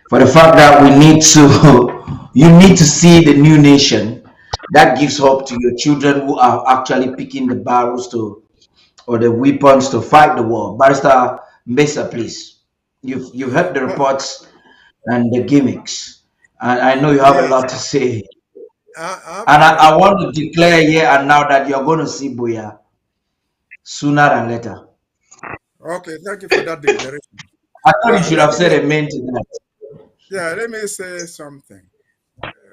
for the fact that you need to see the new nation. That gives hope to your children who are actually picking the barrels or the weapons to fight the war. Barrister Mesa, please. You've heard the reports and the gimmicks, and I know you have a lot to say. And I want to declare here and now that you're going to see Boya sooner than later. Okay, thank you for that declaration. I thought you should have said amen to that. Yeah, let me say something.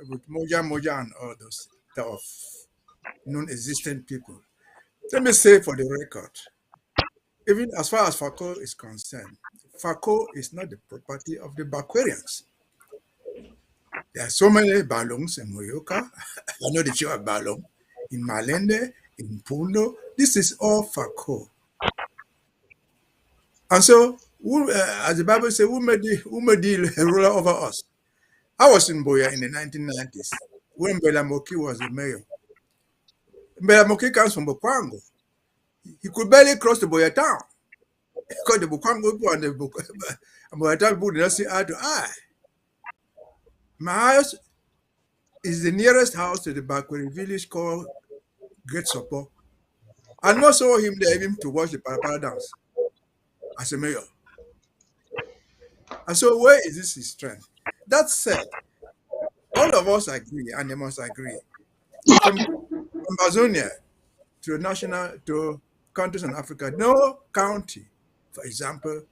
With Moja Moja and all those of non-existent people. Let me say for the record, even as far as Fako is concerned, Fako is not the property of the Bakwerians. There are so many Balongs in Moyoka. I know that you are Balong. In Malende, in Pundo. This is all Fako. And so, as the Bible says, who made the ruler over us? I was in Boya in the 1990s when Bela Moki was the mayor. Bela Moki comes from Bokwango. He could barely cross the Boya town because the Bokwango people and the Boya town people did not see eye to eye. My house is the nearest house to the Bakweri village called Great Support. I never saw him there even to watch the Parapara dance as a mayor. And so where is this his strength? That said, all of us agree, and they must agree, from Ambazonia to countries in Africa, no county, for example,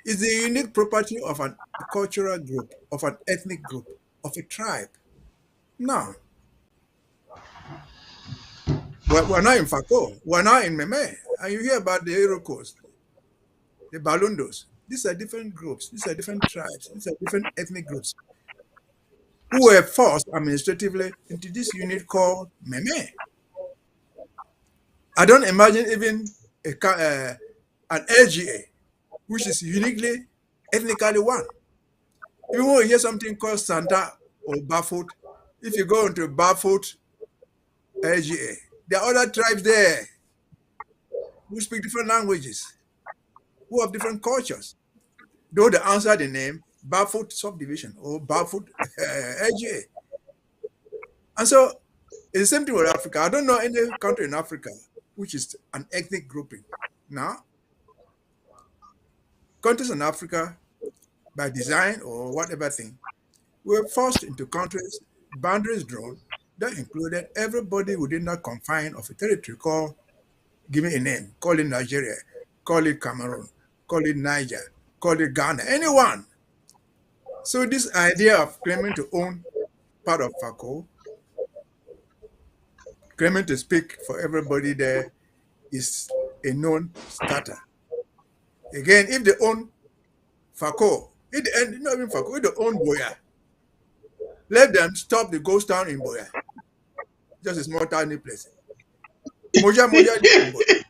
is the unique property of a cultural group, of an ethnic group, of a tribe. No. We're not in Fako, we're not in Meme, and you hear about the Irokos, the Balundos. These are different groups, these are different tribes, these are different ethnic groups. who were forced administratively into this unit called Meme. I don't imagine even an LGA, which is uniquely ethnically one. Even when you hear something called Santa or Bafoot, if you go into Bafoot LGA, there are other tribes there who speak different languages, who have different cultures. Though they answer the name Bafoot subdivision or Bafoot LGA. And so it's the same thing with Africa. I don't know any country in Africa which is an ethnic grouping. Now, countries in Africa, by design or whatever thing, were forced into countries, boundaries drawn, that included everybody within that confine of a territory called, give me a name, call it Nigeria, call it Cameroon, call it Niger, call it Ghana, anyone. So this idea of claiming to own part of Fako, claiming to speak for everybody there, is a known starter. Again, if they own Fako, not even Fako, if they own Boya, let them stop the ghost town in Boya. Just a small tiny place. Moja Moja lives in Boya.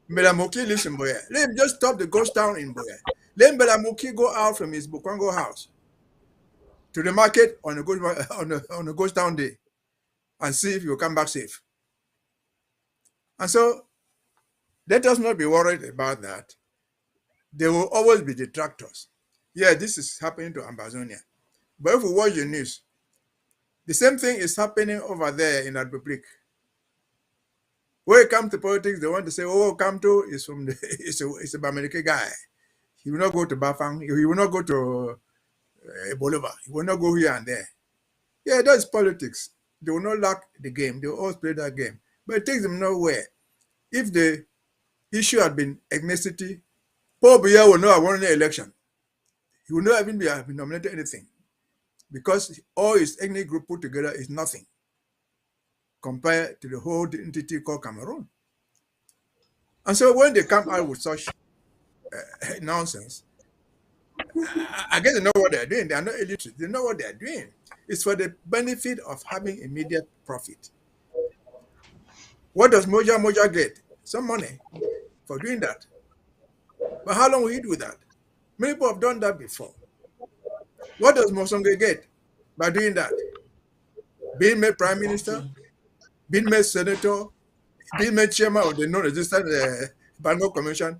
Mbelamuki lives in Boya. Let him just stop the ghost town in Boya. Let Mbelamuki go out from his Bukwango house to the market on a ghost town day and see if he'll come back safe. And so let us not be worried about that. There will always be detractors. Yeah, this is happening to Ambazonia. But if we watch the news, the same thing is happening over there in the Republic. When it comes to politics, they want to say, oh, Kamto is from it's a Bamileke guy. He will not go to Bafang. He will not go to Bolova. He will not go here and there. Yeah, that's politics. They will not lack the game. They will always play that game. But it takes them nowhere. If the issue had been ethnicity, Paul Biya will not have won the election. He will not even have been nominated anything. Because all his ethnic group put together is nothing compared to the whole entity called Cameroon. And so when they come out with such nonsense, I guess they know what they're doing. They are not illiterate. They know what they're doing. It's for the benefit of having immediate profit. What does Moja Moja get? Some money for doing that. But how long will he do that? Many people have done that before. What does Mosonge get by doing that? Being made prime minister, being made senator, being made chairman of the non-existent Bango Commission.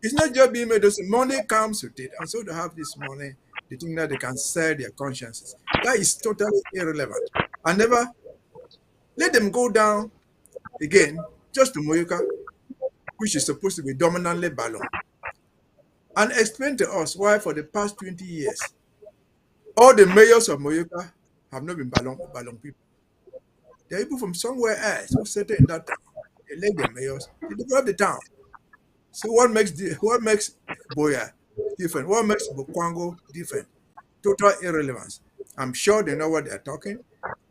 It's not just being made, money comes with it. And so they have this money, they think that they can sell their consciences. That is totally irrelevant. And never let them go down again just to Moyuka, which is supposed to be dominantly Balong, and explain to us why for the past 20 years, all the mayors of Moyuka have not been Balong people. There are people from somewhere else who settled in that town. They elect their mayors, they develop the town. So what makes Boya different? What makes Bukwango different? Total irrelevance. I'm sure they know what they're talking.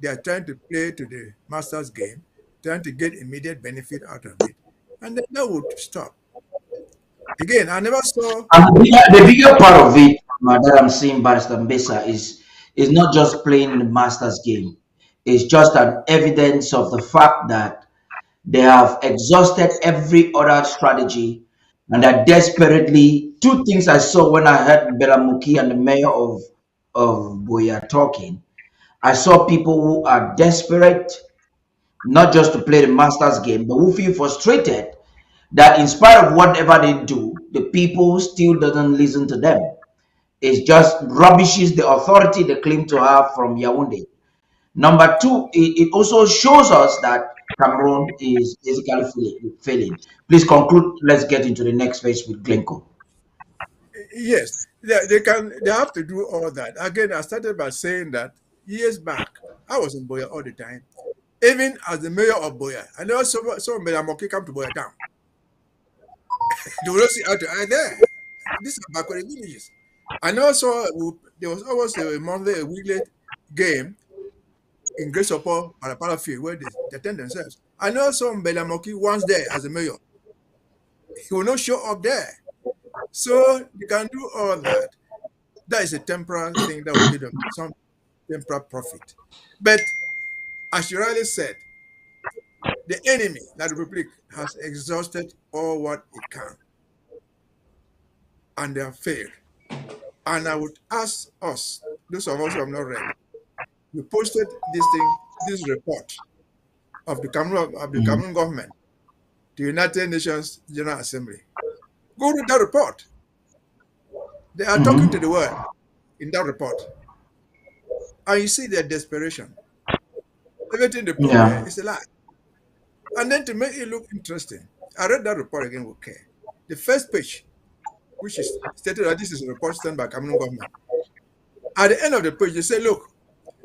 They are trying to play to the master's game, trying to get immediate benefit out of it. And then that would stop. Again, I never saw... And the bigger part of it that I'm seeing, Barrister Mbesa, is not just playing the master's game. It's just an evidence of the fact that they have exhausted every other strategy and are desperately... Two things I saw when I heard Belamuki and the mayor of Boya talking. I saw people who are desperate, not just to play the master's game, but who feel frustrated that in spite of whatever they do, the people still doesn't listen to them. It just rubbishes the authority they claim to have from Yaoundé. Number two, it also shows us that Cameroon is basically failing. Please conclude. Let's get into the next phase with Glencore. Yes, they have to do all that. Again, I started by saying that years back, I was in Boya all the time. Even as the mayor of Boya, I never saw Mbelamoki come to Boya town. They will not see eye to eye there. These are backward villages. I never saw there was always a monthly, a weekly game in Great Support Parapara Field where they attend themselves. I never saw Mbelamoki once there as a mayor. He will not show up there. So you can do all that. That is a temporary thing that will give them some temporal profit. But as you rightly said, the enemy, the Republic, has exhausted all what it can, and they have failed. And I would ask us, those of us who have not read, we posted this report of the Cameroon government to United Nations General Assembly. Go read that report. They are talking to the world in that report. And you see their desperation. Everything they put there Yeah. is a lie. And then to make it look interesting, I read that report again with care. The first page, which is stated that this is a report sent by Cameroon government. At the end of the page, they say, look,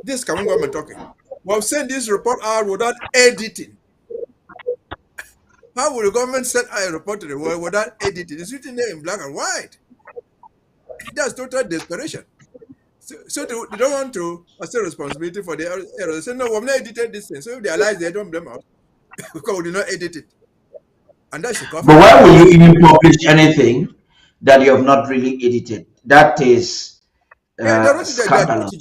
this Cameroon government talking. We have sent this report out without editing. How will the government send out a report to the world without editing? It's written there in black and white. That's total desperation. So they don't want to accept responsibility for the error. They say, no, we've not edited this thing. So if they realize they don't blame us because we did not edit it. And that's the But why will you even publish anything that you have not really edited? That is yeah, they're not there. scandalous.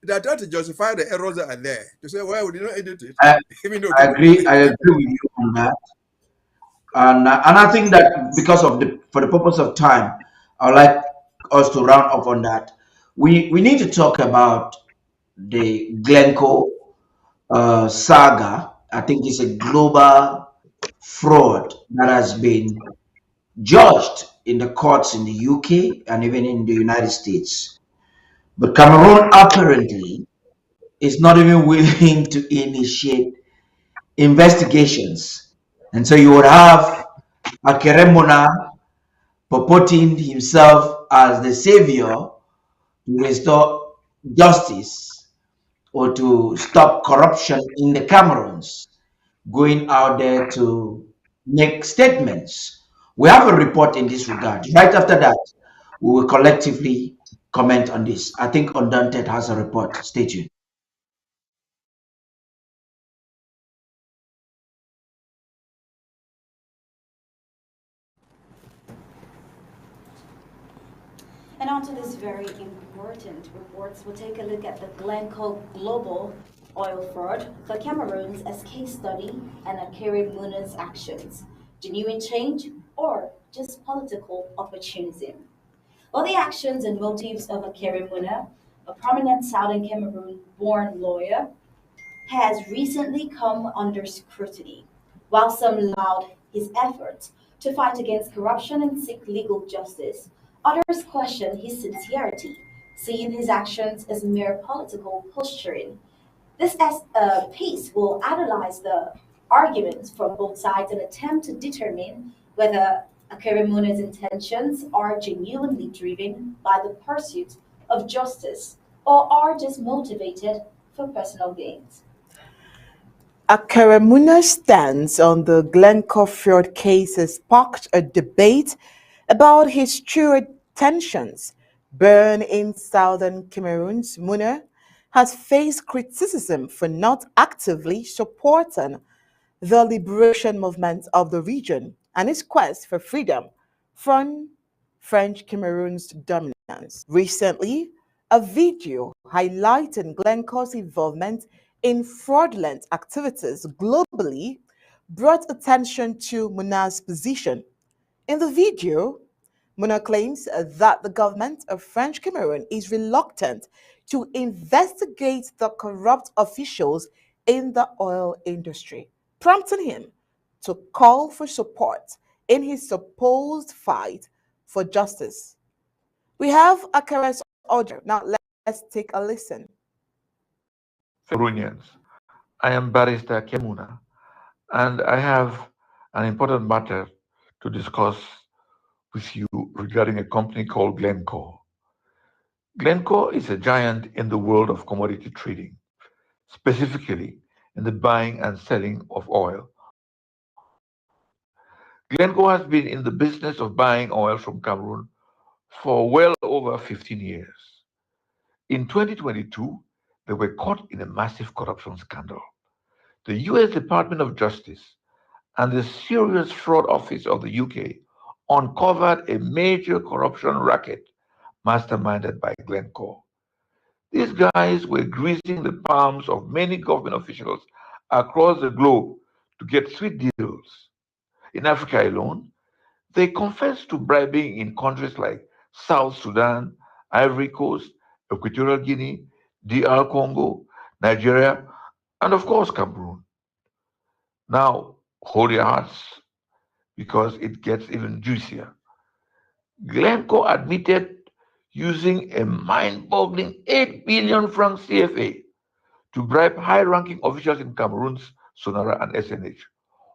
They're trying to justify the errors that are there. To say, well, we did not edit it. I, Even though I agree. I agree with you on that. And I think that because of for the purpose of time, I'd like us to round up on that. We need to talk about the Glencore saga. I think it's a global fraud that has been judged in the courts in the UK and even in the United States. But Cameroon apparently is not even willing to initiate investigations. And so you would have a Keremona purporting himself as the savior to restore justice or to stop corruption in the Cameroons, going out there to make statements. We have a report in this regard. Right after that, we will collectively comment on this. I think Undaunted has a report. Stay tuned. And on to this very important reports, we'll take a look at the Glencore global oil fraud, the Cameroons as case study, and Akere Muna's actions. Genuine change or just political opportunism? Well, the actions and motives of Akere Muna, a prominent Southern Cameroon-born lawyer, has recently come under scrutiny. While some laud his efforts to fight against corruption and seek legal justice, others question his sincerity, seeing his actions as mere political posturing. This piece will analyze the arguments from both sides and attempt to determine whether Akerimuna's intentions are genuinely driven by the pursuit of justice or are just motivated for personal gains. Akaramuna's stance on the Glencore fraud case has sparked a debate about his true intentions. Born in southern Cameroon's Muna has faced criticism for not actively supporting the liberation movement of the region and its quest for freedom from French Cameroon's dominance. Recently, a video highlighting Glencore's involvement in fraudulent activities globally brought attention to Muna's position. In the video, Muna claims that the government of French Cameroon is reluctant to investigate the corrupt officials in the oil industry, prompting him to call for support in his supposed fight for justice. We have Akare's audio. Now let's take a listen. Cameroonians. I am Barrister Kemuna, and I have an important matter to discuss with you regarding a company called Glencore. Glencore is a giant in the world of commodity trading, specifically in the buying and selling of oil. Glencore has been in the business of buying oil from Cameroon for well over 15 years. In 2022, they were caught in a massive corruption scandal. The US Department of Justice and the Serious Fraud Office of the UK uncovered a major corruption racket masterminded by Glencore. These guys were greasing the palms of many government officials across the globe to get sweet deals. In Africa alone, they confessed to bribing in countries like South Sudan, Ivory Coast, Equatorial Guinea, DR Congo, Nigeria, and of course Cameroon. Now, hold your hearts because it gets even juicier. Glencore admitted using a mind-boggling 8 billion franc CFA to bribe high-ranking officials in Cameroon's Sonara and SNH,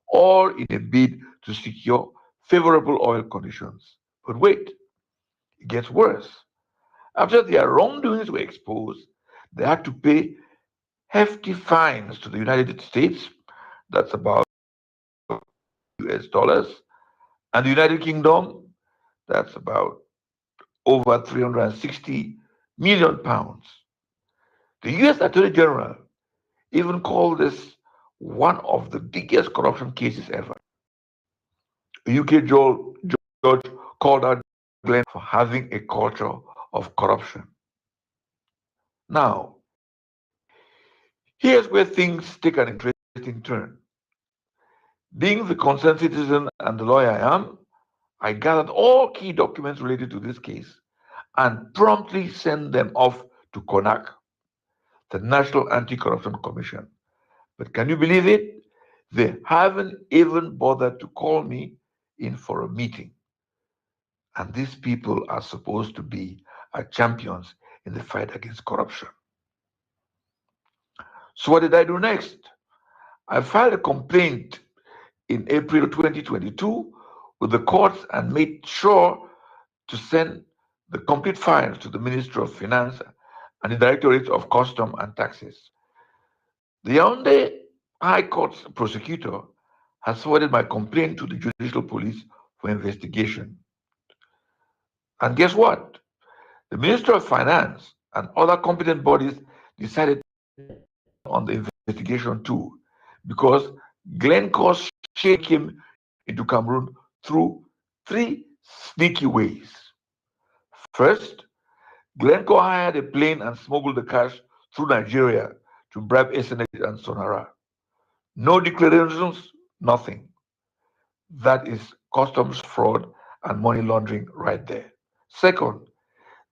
all in a bid to secure favorable oil conditions. But wait, it gets worse. After their wrongdoings were exposed, they had to pay hefty fines to the United States, that's about US dollars, and the United Kingdom, that's about over 360 million pounds. The US Attorney General even called this one of the biggest corruption cases ever. A UK judge called out Glenn for having a culture of corruption. Now, here's where things take an interesting turn. Being the concerned citizen and the lawyer I am, I gathered all key documents related to this case and promptly sent them off to CONAC, the National Anti-Corruption Commission. But can you believe it? They haven't even bothered to call me in for a meeting. And these people are supposed to be our champions in the fight against corruption. So what did I do next? I filed a complaint in April 2022 with the courts and made sure to send the complete files to the Ministry of Finance and the Directorate of Custom and Taxes. The Yaoundé High Court's prosecutor has forwarded my complaint to the Judicial Police for investigation. And guess what? The Ministry of Finance and other competent bodies decided on the investigation too, because Glencore came into Cameroon through three sneaky ways. First, Glencore hired a plane and smuggled the cash through Nigeria to bribe SNH and Sonara. No declarations, nothing. That is customs fraud and money laundering right there. Second,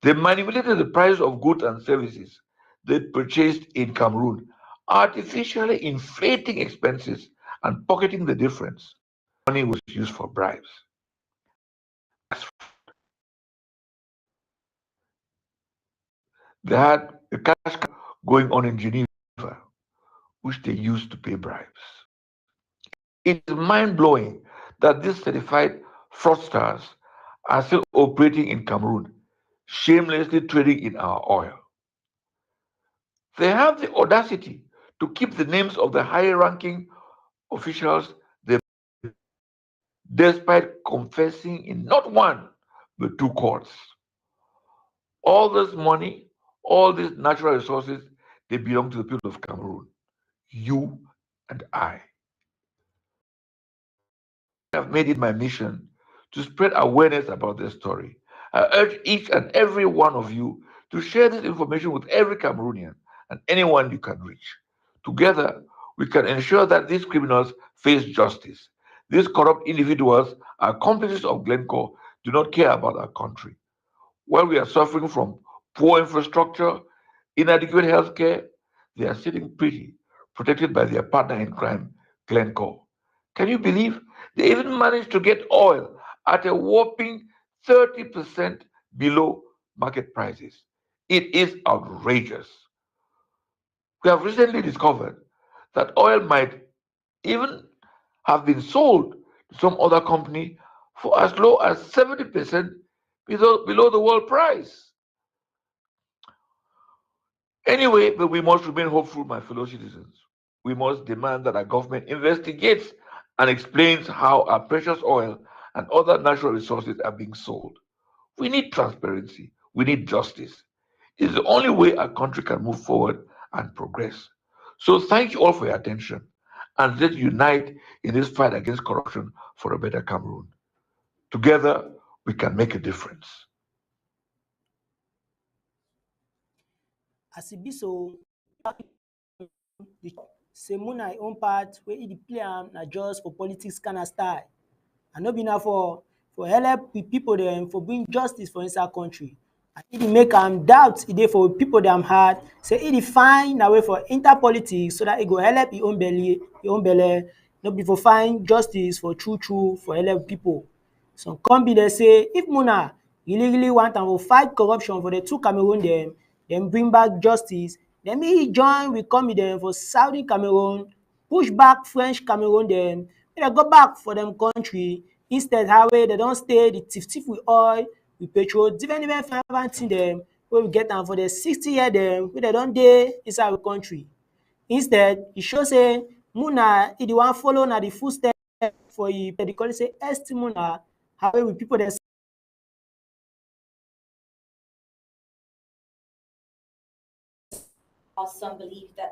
they manipulated the price of goods and services they purchased in Cameroon, artificially inflating expenses and pocketing the difference. Money was used for bribes. They had a cash going on in Geneva, which they used to pay bribes. It is mind-blowing that these certified fraudsters are still operating in Cameroon, shamelessly trading in our oil. They have the audacity to keep the names of the high-ranking officials they, despite confessing in not one but two courts. All this money, all these natural resources, they belong to the people of Cameroon, you and I. I have made it my mission to spread awareness about this story. I urge each and every one of you to share this information with every Cameroonian and anyone you can reach. Together, we can ensure that these criminals face justice. These corrupt individuals, accomplices of Glencore, do not care about our country. While we are suffering from poor infrastructure, inadequate healthcare, they are sitting pretty, protected by their partner in crime, Glencore. Can you believe they even managed to get oil at a whopping 30% below market prices? It is outrageous. We have recently discovered that oil might even have been sold to some other company for as low as 70% below the world price. Anyway, but we must remain hopeful, my fellow citizens. We must demand that our government investigates and explains how our precious oil and other natural resources are being sold. We need transparency. We need justice. It's the only way our country can move forward and progress. So thank you all for your attention, and let's unite in this fight against corruption for a better Cameroon. Together, we can make a difference. As e be so, say Muna own part wey e dey play am na just for politics kind of style, and no be na for help the people dem for bring justice for inside country. And e dey make am doubt e dey for people dem heart, say e dey find na way for enter politics so that e go help e own belle, no be for find justice for true for help people. Some come be dey say if Muna really want am to fight corruption for the two Cameroon dem bring back justice, den make e join with come dem for Saudi Cameroon, push back French Cameroon dem, make dem go back for dem country. Instead how wey dem don stay dey thief with oil, with petrol, different fine thing dem wey we get am for the 60 year dem wey dem don dey inside we country. Instead, e show say Muna e dey wan follow na the footstep for dey call it say Est Muna, how wey we people dem some believe that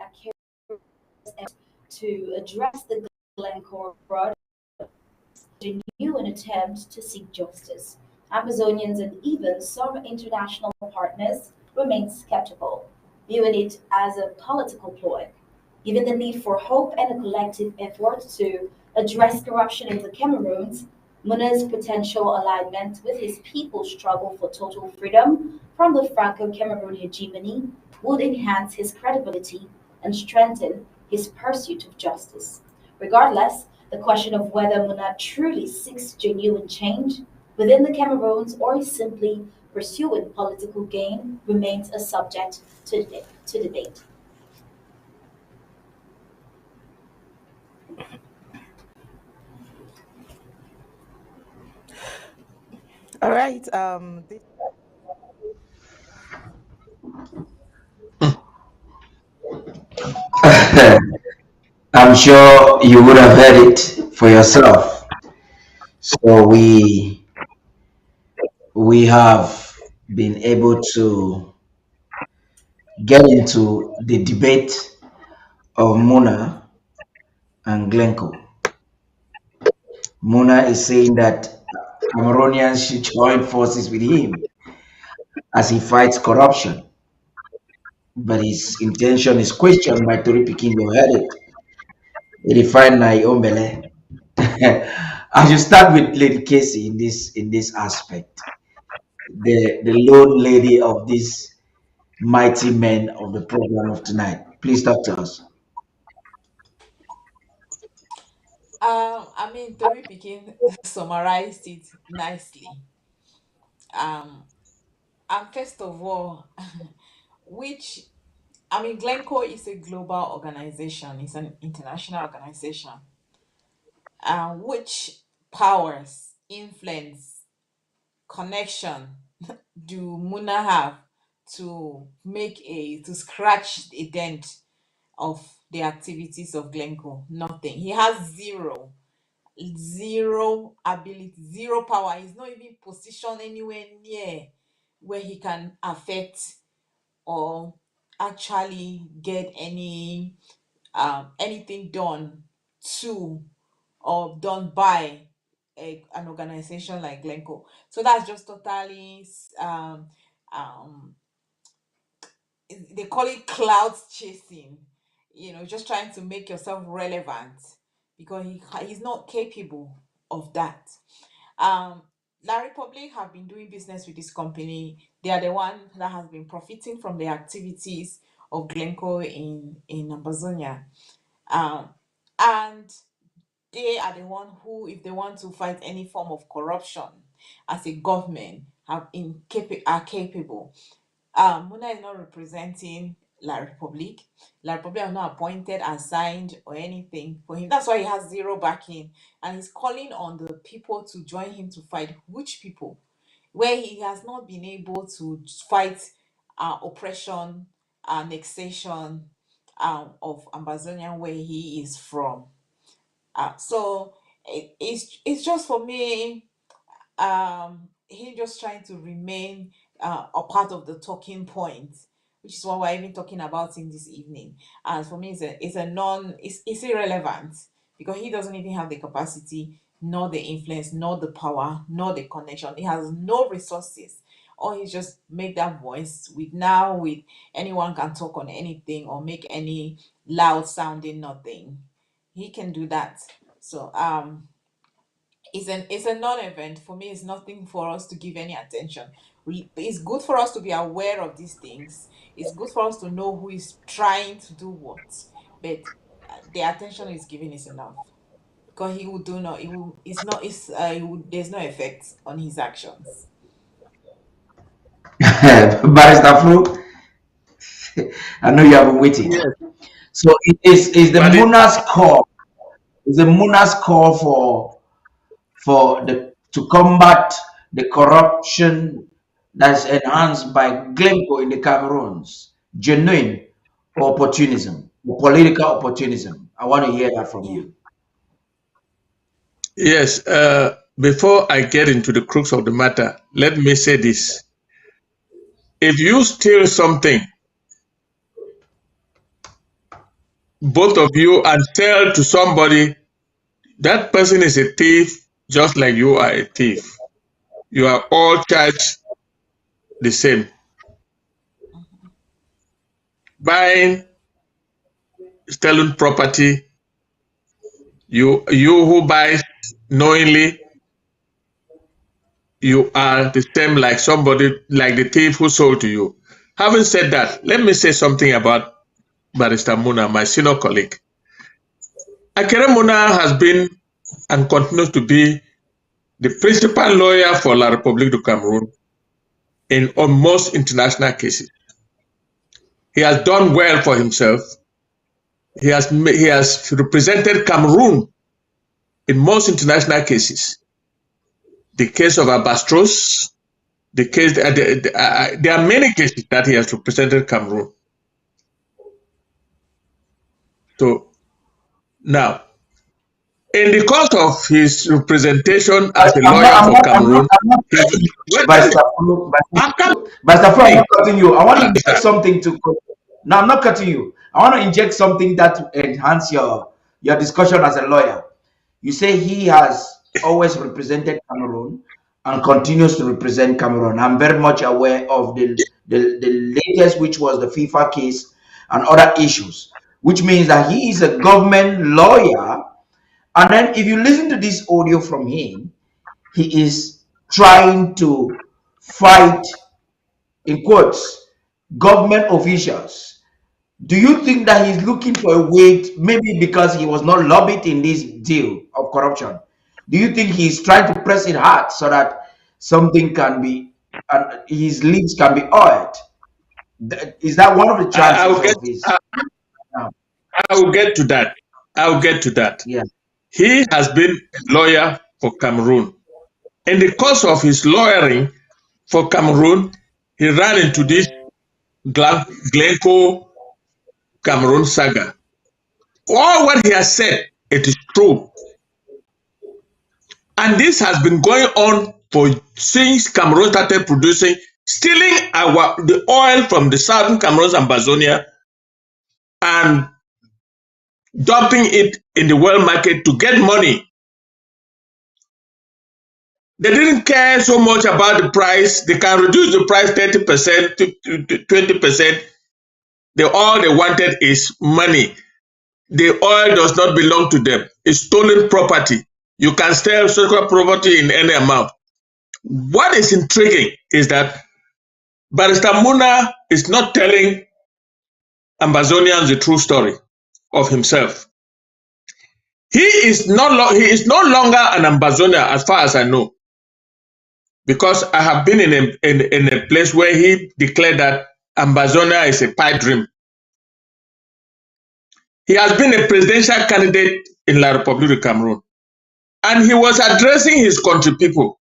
to address the Glencore fraud, a new attempt to seek justice. Ambazonians and even some international partners remain skeptical, viewing it as a political ploy. Given the need for hope and a collective effort to address corruption in the Cameroons, Muna's potential alignment with his people's struggle for total freedom from the Franco-Cameroon hegemony would enhance his credibility and strengthen his pursuit of justice. Regardless, the question of whether Muna truly seeks genuine change within the Cameroons or is simply pursuing political gain remains a subject to debate. All right. I'm sure you would have heard it for yourself. So we have been able to get into the debate of Muna and Glencore. Muna is saying that Cameroonians should join forces with him as he fights corruption, but his intention is questioned by Tori Pikin. You heard it. He defined Naombele. I should start with Lady Casey in this aspect, the lone lady of this mighty men of the program of tonight. Please talk to us. I mean, Tori Pikin summarized it nicely. Um, and first of all, which I mean, Glencore is a global organization. It's an international organization. Which powers, influence, connection do Muna have to scratch a dent of the activities of Glencore? Nothing. He has zero ability, zero power. He's not even positioned anywhere near where he can affect or actually get anything done to or done by an organization like Glencore. So that's just totally um they call it cloud chasing, just trying to make yourself relevant because he's not capable of that. La Republic have been doing business with this company. They are the one that has been profiting from the activities of Glencore in Ambazonia. And they are the one who, if they want to fight any form of corruption as a government, are capable. Muna is not representing La Republique. La Republique are not appointed, assigned, or anything for him. That's why he has zero backing. And he's calling on the people to join him to fight. Which people? Where he has not been able to fight oppression, annexation of Ambazonia, where he is from. So it's just for me, he just trying to remain a part of the talking point, which is what we're even talking about in this evening. And for me, it's irrelevant because he doesn't even have the capacity, nor the influence, nor the power, nor the connection. He has no resources or he just make that voice with anyone can talk on anything or make any loud sounding nothing. He can do that. So it's a non-event for me. It's nothing for us to give any attention. It's good for us to be aware of these things. It's good for us to know who is trying to do what, but the attention is given is enough, because he will do not. It will. It's not. It's. There's no effect on his actions. Barrister Fru, I know you have been waiting. Yes. So it is the Paddy, Muna's call. Is the Muna's call for the to combat the corruption that's enhanced by Glencore in the Cameroons genuine opportunism, political opportunism? I want to hear that from Yeah. you. yes. Before I get into the crux of the matter, let me say this. If you steal something, both of you, and sell to somebody, that person is a thief just like you are a thief. You are all charged the same. Buying stolen property, you who buys knowingly, you are the same like somebody, like the thief who sold to you. Having said that, let me say something about Barrister Muna, my senior colleague. Akere Muna has been and continues to be the principal lawyer for La République du Cameroun in almost international cases. He has done well for himself. He has represented Cameroon in most international cases. The case of Abastros, the case there are many cases that he has represented Cameroon. So now, in the course of his representation as a lawyer for Cameroon, Barrister Fru, I'm not cutting you. I want to inject something to. No, I'm not cutting you. I want to inject something that will enhance your discussion as a lawyer. You say he has always represented Cameroon and continues to represent Cameroon. I'm very much aware of the latest, which was the FIFA case and other issues, which means that he is a government lawyer. And then if you listen to this audio from him, he is trying to fight, in quotes, government officials. Do you think that he's looking for a way, maybe because he was not lobbied in this deal of corruption? Do you think he's trying to press it hard so that something can be, his lips can be oiled? Is that one of the chances of his? I will get to that. I will get to that. Yeah. He has been a lawyer for Cameroon. In the course of his lawyering for Cameroon, he ran into this Glencore Cameroon saga. All what he has said, it is true. And this has been going on since Cameroon started producing, stealing the oil from the southern Cameroon's Ambazonia and dumping it in the world market to get money. They didn't care so much about the price. They can reduce the price 30% to 20%. All they wanted is money. The oil does not belong to them. It's stolen property. You can steal stolen property in any amount. What is intriguing is that Barrister Muna is not telling Ambazonians the true story of himself. He is no longer an Ambazonia, as far as I know, because I have been in a place where he declared that Ambazonia is a pipe dream. He has been a presidential candidate in La République du Cameroun, and he was addressing his country people,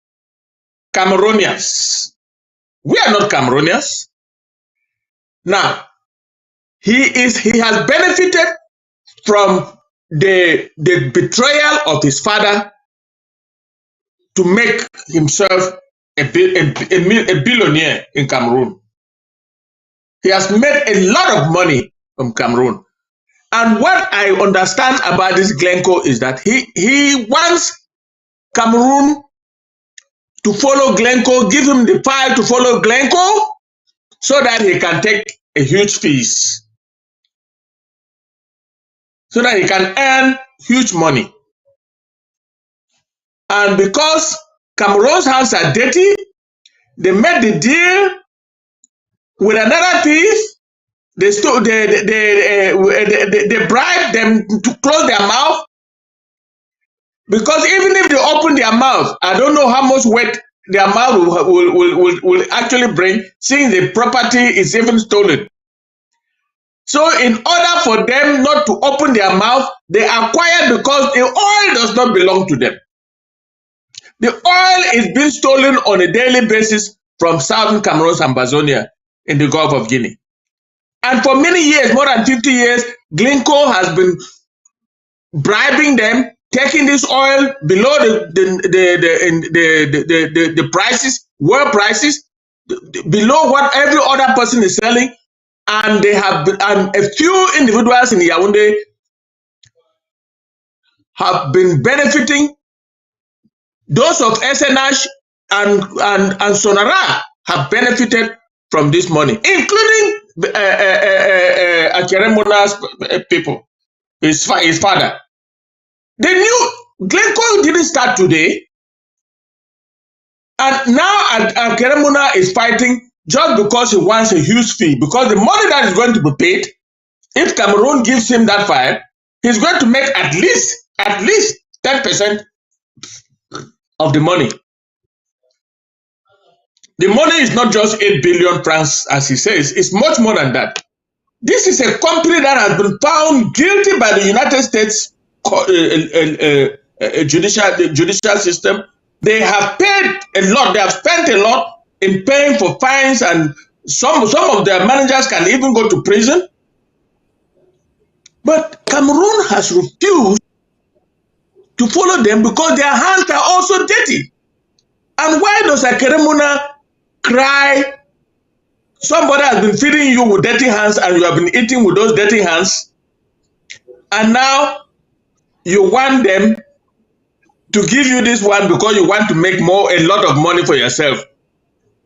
Cameroonians. We are not Cameroonians. Now, he has benefited from the betrayal of his father to make himself a billionaire in Cameroon. He has made a lot of money from Cameroon. And what I understand about this Glencore is that he wants Cameroon to follow Glencore, give him the file to follow Glencore so that he can take a huge fees, so that he can earn huge money. And because Cameroon's hands are dirty, they made the deal with another thief. They bribed them to close their mouth, because even if they open their mouth, I don't know how much weight their mouth will actually bring, seeing the property is even stolen. So in order for them not to open their mouth, they acquired, because the oil does not belong to them. The oil is being stolen on a daily basis from southern Cameroon's Ambazonia in the Gulf of Guinea. And for many years, more than 50 years, Glencore has been bribing them, taking this oil below the prices, world prices, below what every other person is selling. And they have and a few individuals in Yaoundé have been benefiting. Those of SNH and Sonara have benefited from this money, including Akeremona's people, his father. They knew Glencore didn't start today, and now Akeremona is fighting just because he wants a huge fee, because the money that is going to be paid, if Cameroon gives him that file, he's going to make at least 10% of the money. The money is not just 8 billion francs, as he says, it's much more than that. This is a company that has been found guilty by the United States judicial system. They have paid a lot, they have spent a lot in paying for fines, and some of their managers can even go to prison. But Cameroon has refused to follow them because their hands are also dirty. And why does Akeremona cry? Somebody has been feeding you with dirty hands and you have been eating with those dirty hands. And now you want them to give you this one because you want to make a lot of money for yourself.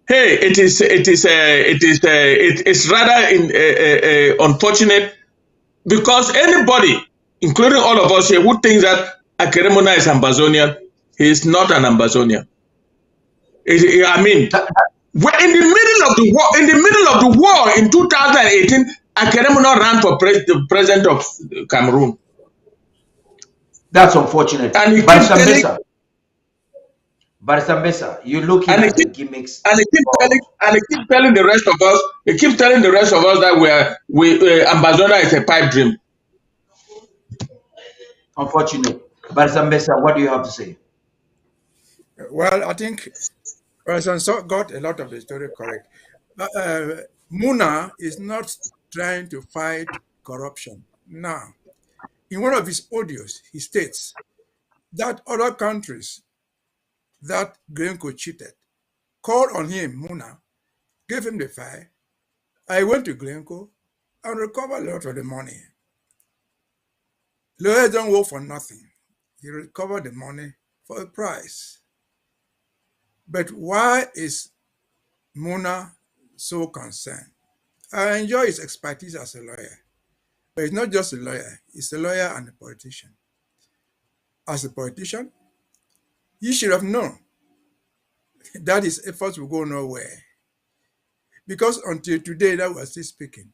Hey, it's rather unfortunate, because anybody, including all of us here, who thinks that Akeremona is Ambazonian, he is not an Ambazonian. I mean, we're in the middle of the war. In the middle of the war in 2018, Akeremona ran for president of Cameroon. That's unfortunate. And he Barisa, you're looking at the gimmicks. And he keeps telling the rest of us. He keeps telling the rest of us that Ambazonia is a pipe dream. Unfortunate. Barisa, what do you have to say? Well, I think Barisa got a lot of the story correct. Muna is not trying to fight corruption. Now, in one of his audios, he states that other countries that Glencore cheated called on him, Muna, gave him the file. I went to Glencore and recovered a lot of the money. Lawyers don't work for nothing. He recovered the money for a price. But why is Muna so concerned? I enjoy his expertise as a lawyer, but he's not just a lawyer, he's a lawyer and a politician. As a politician, he should have known that his efforts will go nowhere. Because until today that we're still speaking,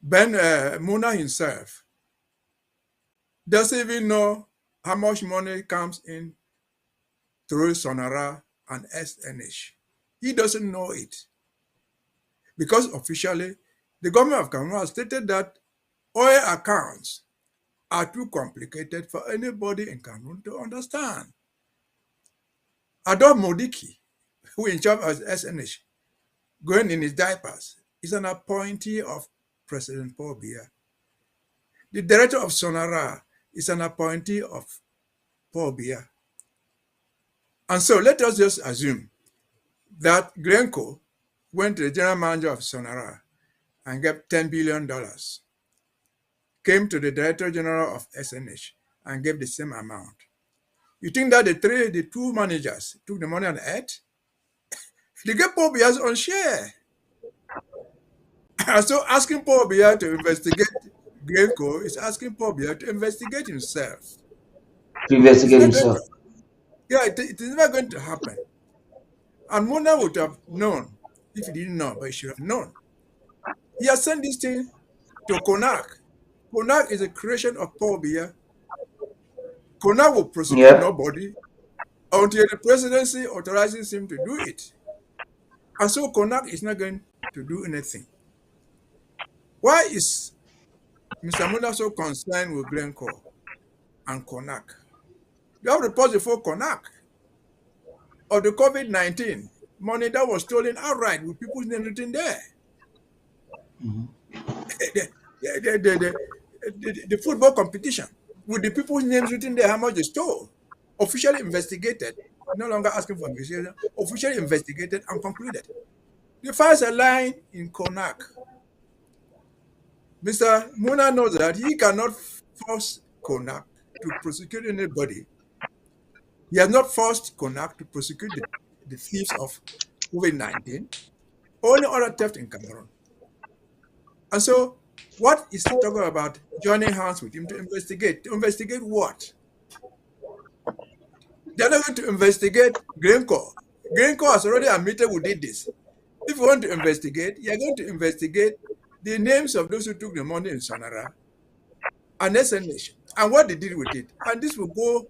Muna himself doesn't even know how much money comes in through Sonara and SNH. He doesn't know it. Because officially, the government of Cameroon has stated that oil accounts are too complicated for anybody in Cameroon to understand. Adolphe Modiki, who in charge of SNH, going in his diapers, is an appointee of President Paul Biya. The director of Sonara is an appointee of Paul Biya. And so let us just assume that Glencore went to the general manager of Sonara and gave $10 billion, came to the director general of SNH and gave the same amount. You think that the two managers took the money on earth? They get Paul Biya's own share. And so asking Paul Biya to investigate Glencore is asking Paul Biya to investigate himself. To It's investigate not going himself. to, yeah, it is never going to happen. And Mona would have known, if he didn't know, but he should have known. He has sent this thing to Konak. Konak is a creation of Paul Biya. Konak will prosecute nobody until the presidency authorizes him to do it. And so Konak is not going to do anything. Why is Mr. Mona so concerned with Glencore and Konak? They have reports before Konak of the COVID-19 money that was stolen outright with people's names written there. The football competition with the people's names written there, how much they stole, officially investigated, no longer asking for investigation, officially investigated and concluded. The files are lying in Konak. Mr. Mona knows that he cannot force Konak to prosecute anybody. He has not forced Konak to prosecute the thieves of COVID-19 or any other theft in Cameroon. And so, what is he talking about joining hands with him to investigate? To investigate what? They're not going to investigate Glencore. Glencore has already admitted we did this. If you want to investigate, you're going to investigate the names of those who took the money in Sonara and SNH and what they did with it. And this will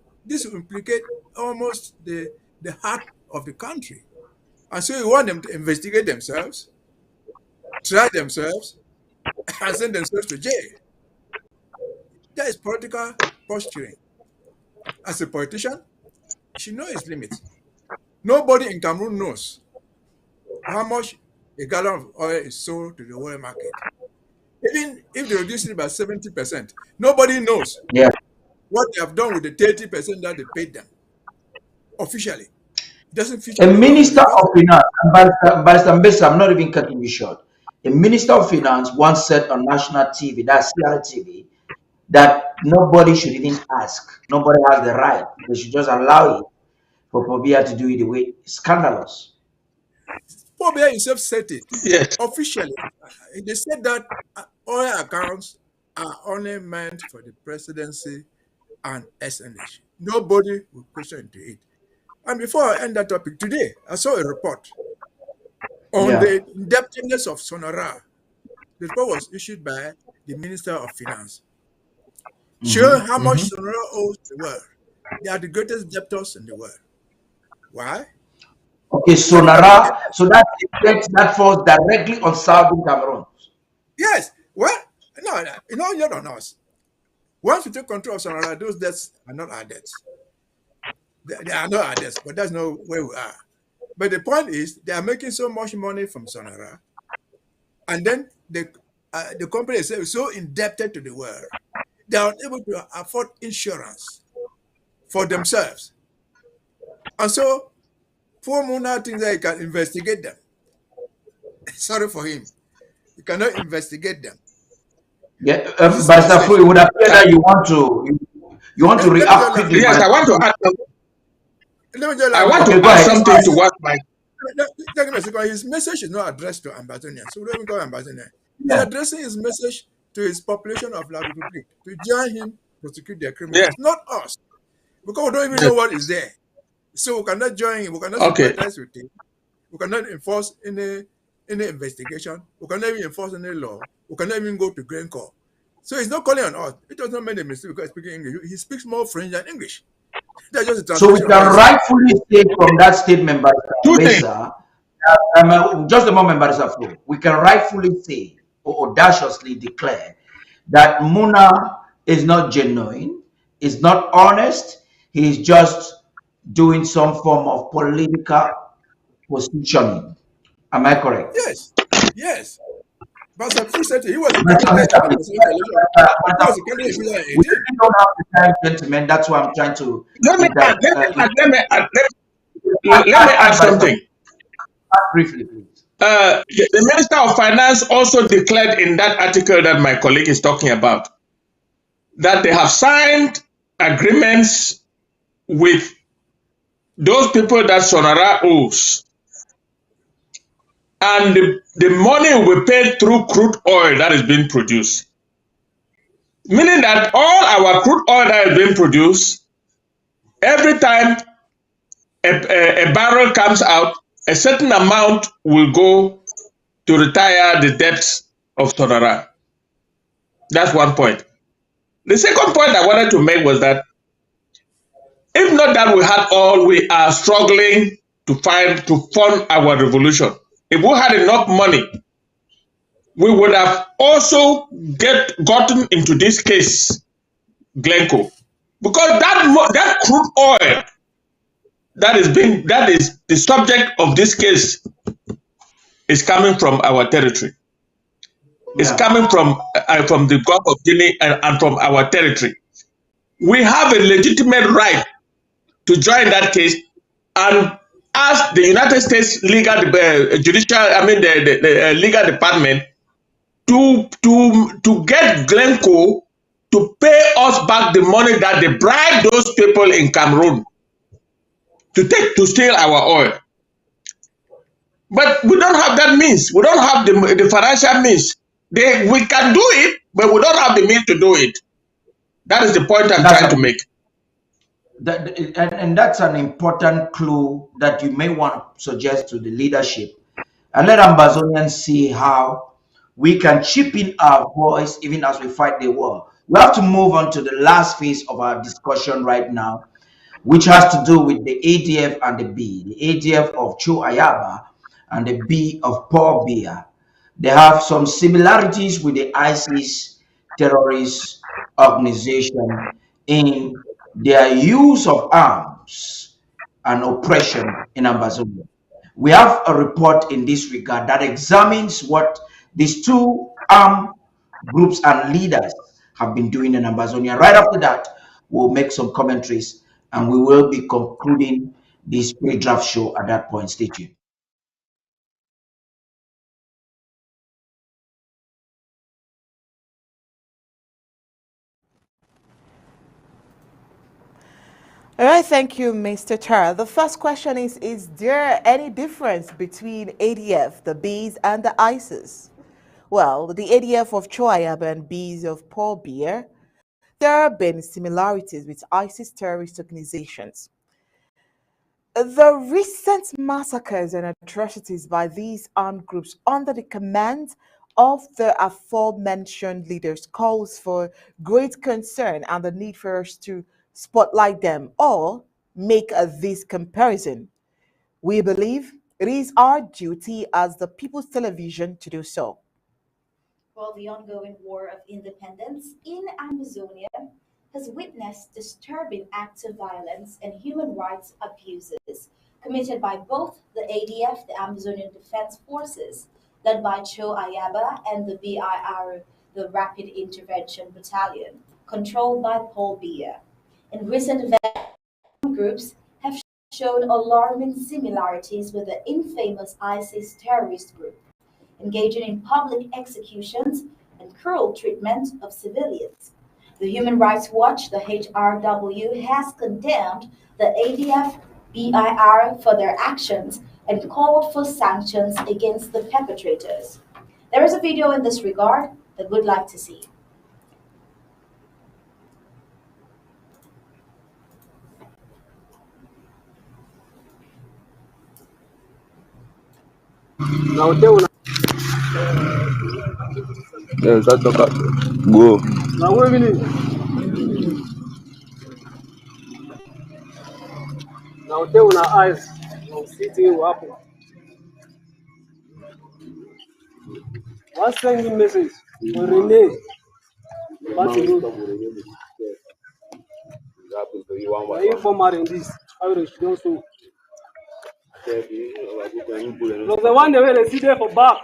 implicate almost the heart of the country. And so you want them to investigate themselves, try themselves, and send themselves to jail. That is political posturing. As a politician, you should know its limits. Nobody in Cameroon knows how much a gallon of oil is sold to the world market. Even if they reduce it by 70%, nobody knows what they have done with the 30% that they paid them officially. It doesn't feature. A minister of finance, Barrister Mbesa, I'm not even cutting you short. A minister of finance once said on national TV, that's CRTV, that nobody should even ask. Nobody has the right. They should just allow it for Pobia to do it the way it's scandalous. Pobia himself said it officially. They said that oil accounts are only meant for the presidency and SNH. Nobody will question into it. And before I end that topic, today I saw a report on the indebtedness of Sonara. The report was issued by the Minister of Finance, showing how much Sonara owes the world. They are the greatest debtors in the world. Why? Okay, Sonara, so that debt that falls directly on Southern Cameroon. Yes. Well, no, you're not us. Once we take control of Sonara, those debts are not our debts. They are not our debts, but that's not where we are. But the point is, they are making so much money from Sonara, and then the company is so indebted to the world, they are unable to afford insurance for themselves. And so, poor Mona thinks that he can investigate them. Sorry for him. You cannot investigate them. Yeah, Barrister Fu, it would appear that you want to react quickly. Yes, I want to add. I want to add something to what my. His message is not addressed to Ambazonia, so we don't even call Ambazonia. He's addressing his message to his population of La Republic to join him prosecute their criminals, not us, because we don't even know what is there. So we cannot join him. We cannot sympathize with him. We cannot enforce any investigation. We cannot even enforce any law. We cannot even go to Glencore. So he's not calling on us. It does not make a mistake because speaking English. He speaks more French than English. That's just a so we can rightfully say from that statement by Mesa, just a moment, Barrister Fu, we can rightfully say or audaciously declare that Muna is not genuine, is not honest, he is just doing some form of political positioning. Am I correct? Yes. Yes. Barrister Fu said he was a candidate to the presidential election. We really don't have the time, gentlemen. That's why I'm trying to. Let me add something. Briefly, please. The Minister of Finance also declared in that article that my colleague is talking about that they have signed agreements with those people that Sonara owes, and the money will be paid through crude oil that is being produced. Meaning that all our crude oil that is being produced, every time a barrel comes out, a certain amount will go to retire the debts of Sonara. That's one point. The second point I wanted to make was that if not that we had all, we are struggling to fund our revolution. If we had enough money, we would have also gotten into this case, Glencore, because that crude oil that is the subject of this case is coming from our territory. It's coming from the Gulf of Guinea and from our territory. We have a legitimate right to join that case and ask the United States legal the legal department to get Glencore to pay us back the money that they bribed those people in Cameroon to steal our oil. But we don't have that means. We don't have the financial means. We can do it, but we don't have the means to do it. That is the point I'm trying to make. And that's an important clue that you may want to suggest to the leadership, and let Ambazonians see how we can chip in our voice even as we fight the war. We have to move on to the last phase of our discussion right now, which has to do with the ADF and the B. The ADF of Cho Ayaba and the B of Paul Biya. They have some similarities with the ISIS terrorist organization in their use of arms and oppression in Ambazonia. We have a report in this regard that examines what these two armed groups and leaders have been doing in Ambazonia. Right after that, we'll make some commentaries and we will be concluding this pre-draft show at that point. Stay tuned. All right, thank you, Mr. Tarh. The first question is there any difference between ADF, the Bees, and the ISIS? Well, the ADF of Cho Ayaba and Bees of Paul Biya, there have been similarities with ISIS terrorist organizations. The recent massacres and atrocities by these armed groups under the command of the aforementioned leaders calls for great concern and the need for us to spotlight them or make this comparison. We believe it is our duty as the People's Television to do so. Well, the ongoing war of independence in Amazonia has witnessed disturbing acts of violence and human rights abuses committed by both the ADF, the Amazonian Defense Forces, led by Cho Ayaba, and the BIR, the Rapid Intervention Battalion, controlled by Paul Biya. In recent events, groups have shown alarming similarities with the infamous ISIS terrorist group, engaging in public executions and cruel treatment of civilians. The Human Rights Watch, the HRW, has condemned the ADF BIR for their actions and called for sanctions against the perpetrators. There is a video in this regard that we'd like to see. Now tell una. Yes, that's okay. Go. Now wait a minute. Now tell una eyes. Now see thing will happen. One send me message for Renee. But you informal in this. How they don't so. Plus the one where they sit there for back.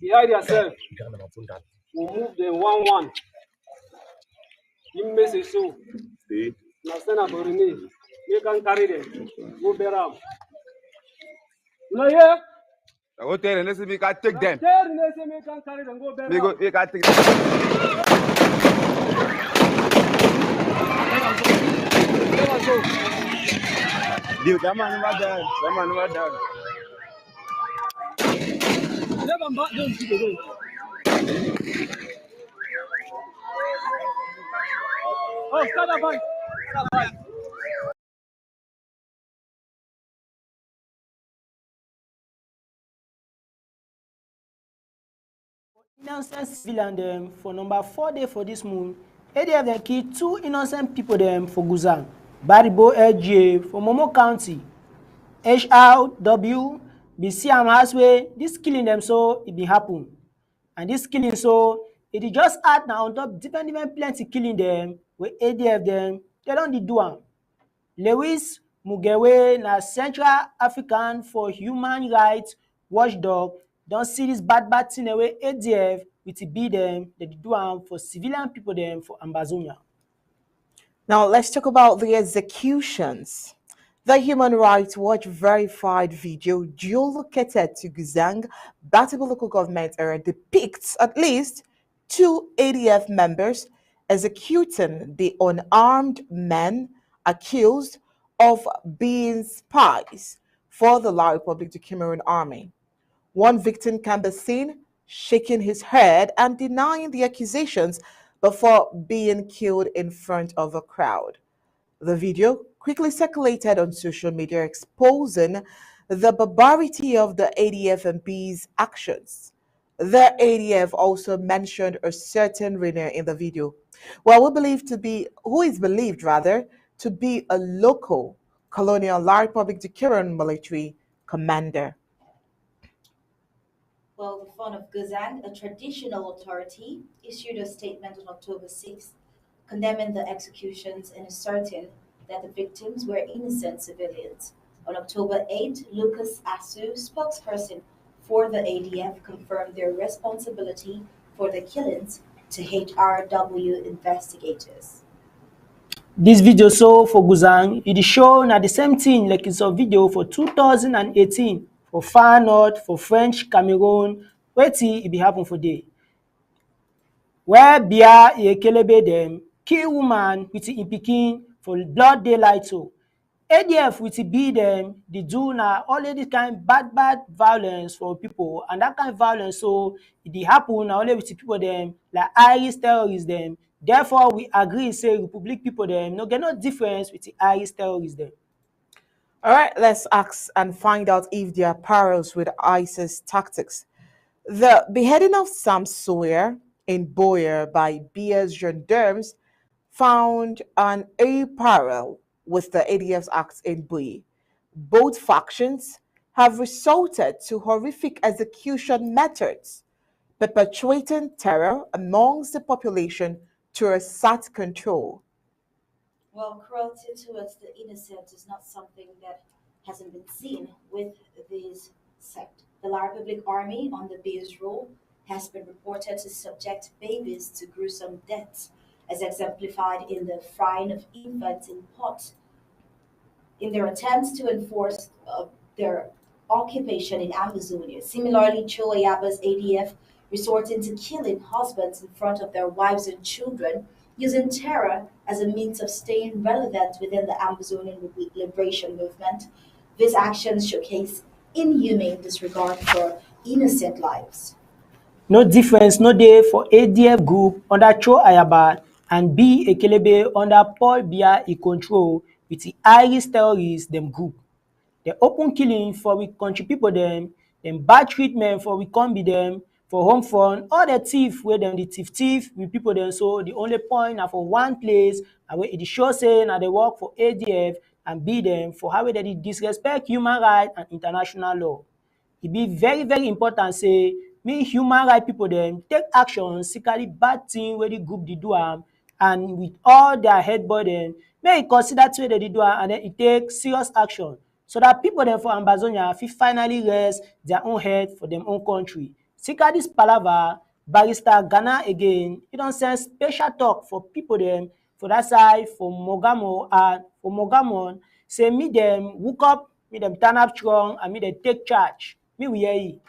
Behind yourself. We'll move them 1-1. Give me message so. Now send up for Renee. You can carry them. Go bear up. You know here? I go tell Renee, we can take them. Tell Renee, we can carry them. Go bear up. We can take them. Dude, that man never done. That man never done. Oh, start up, boy. Innocent civilian dem for number 4 day for this month. ADF dem kill 2 innocent people dem for Guzan, Baribo LGA for Momo County. HRW be see am as way this killing dem so it be happen. And this killing so it is just add na on top different plenty killing dem wey ADF dem they don dey do am. Lewis Mugewe na Central African for Human Rights watchdog don see this bad thing wey ADF with the be dem dey do am for civilian people dem for Ambazonia. Now let's talk about the executions. The Human Rights Watch verified video geolocated to Guzang, Batiba local government area depicts at least 2 ADF members executing the unarmed men accused of being spies for the La Republic du Cameroon army. One victim can be seen shaking his head and denying the accusations before being killed in front of a crowd. The video quickly circulated on social media exposing the barbarity of the ADF MP's actions. The ADF also mentioned a certain Rainier in the video, who is believed rather to be a local colonial La Republic du Cameroon military commander. Well, the Fund of Guzang, a traditional authority, issued a statement on October 6th condemning the executions and asserting that the victims were innocent civilians. On October 8th, Lucas Asu, spokesperson for the ADF, confirmed their responsibility for the killings to HRW investigators. This video so for Guzang, it is shown at the same thing like it's a video for 2018 for far north for French Cameroon, wetin it be happen for there. Where Bia Ekelebe dem kill woman with im pikin for blood daylight so. ADF with be dem dey do na only this kind bad violence for people, and that kind of violence so it dey happen na only with the people dem like Irish terrorists dem. Therefore we agree say Republic people dem no get no difference with the Irish terrorists dem. All right, let's ask and find out if there are parallels with ISIS tactics. The beheading of Sam Sawyer in Boyer by BS gendarmes found a parallel with the ADF's acts in Bui. Both factions have resorted to horrific execution methods, perpetuating terror amongst the population to assert control. Well, cruelty towards the innocent is not something that hasn't been seen with this sect. The La Republic Army, under Bill's rule, has been reported to subject babies to gruesome deaths, as exemplified in the frying of infants in pots in their attempts to enforce their occupation in Ambazonia. Similarly, Choayaba's ADF resorting to killing husbands in front of their wives and children, using terror as a means of staying relevant within the Amazonian liberation movement. These actions showcase inhumane disregard for innocent lives. No difference no dey for ADF group under Cho Ayaba and B Ekelebe under Paul Biya e control with the Irish terrorists dem group. The open killing for we country people dem bad treatment for we come be dem for home front, all the thief wey dem the thief with people dem so the only point na for one place and wey e dey show say na dey work for ADF and be dem for how they dey disrespect human rights and international law. E be very important say me human rights people dem take action see carry bad thing wey the group dey do am, and with all their head burden make e consider thing wey dem dey do am and then e take serious action so that people dem for Ambazonia fit finally rest their own head for dem own country. See carry this palava, Barrister Ghana again, e don send special talk for people dem for that side for Mogamo and for Mogamon say me dem hook up, me dem turn up strong and me dem take charge. Me we hear you.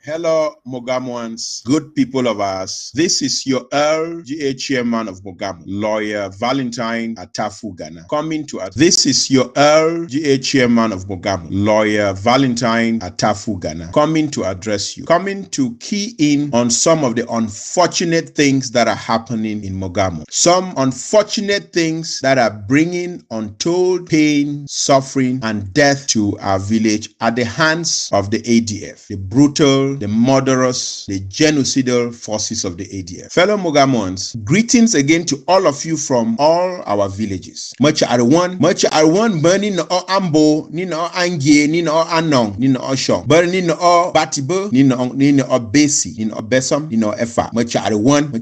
Hello, Mogamoans, good people of ours. This is your LGA chairman of Mogamo, lawyer Valentine Atafu Ghana, coming to us. This is your LGA chairman of Mogamo, lawyer Valentine Atafu Ghana, coming to address you, coming to key in on some of the unfortunate things that are happening in Mogamo. Some unfortunate things that are bringing untold pain, suffering, and death to our village at the hands of the ADF, the brutal, the murderous, the genocidal forces of the ADF. Fellow Mogamons, greetings again to all of you from all our villages. Much Arwan burning no Ambo, ni no Angie, ni no Anong, ni no Oshong, burning no Batibo, ni no Besi, ni no Besom, ni no Efa. Much Arwan,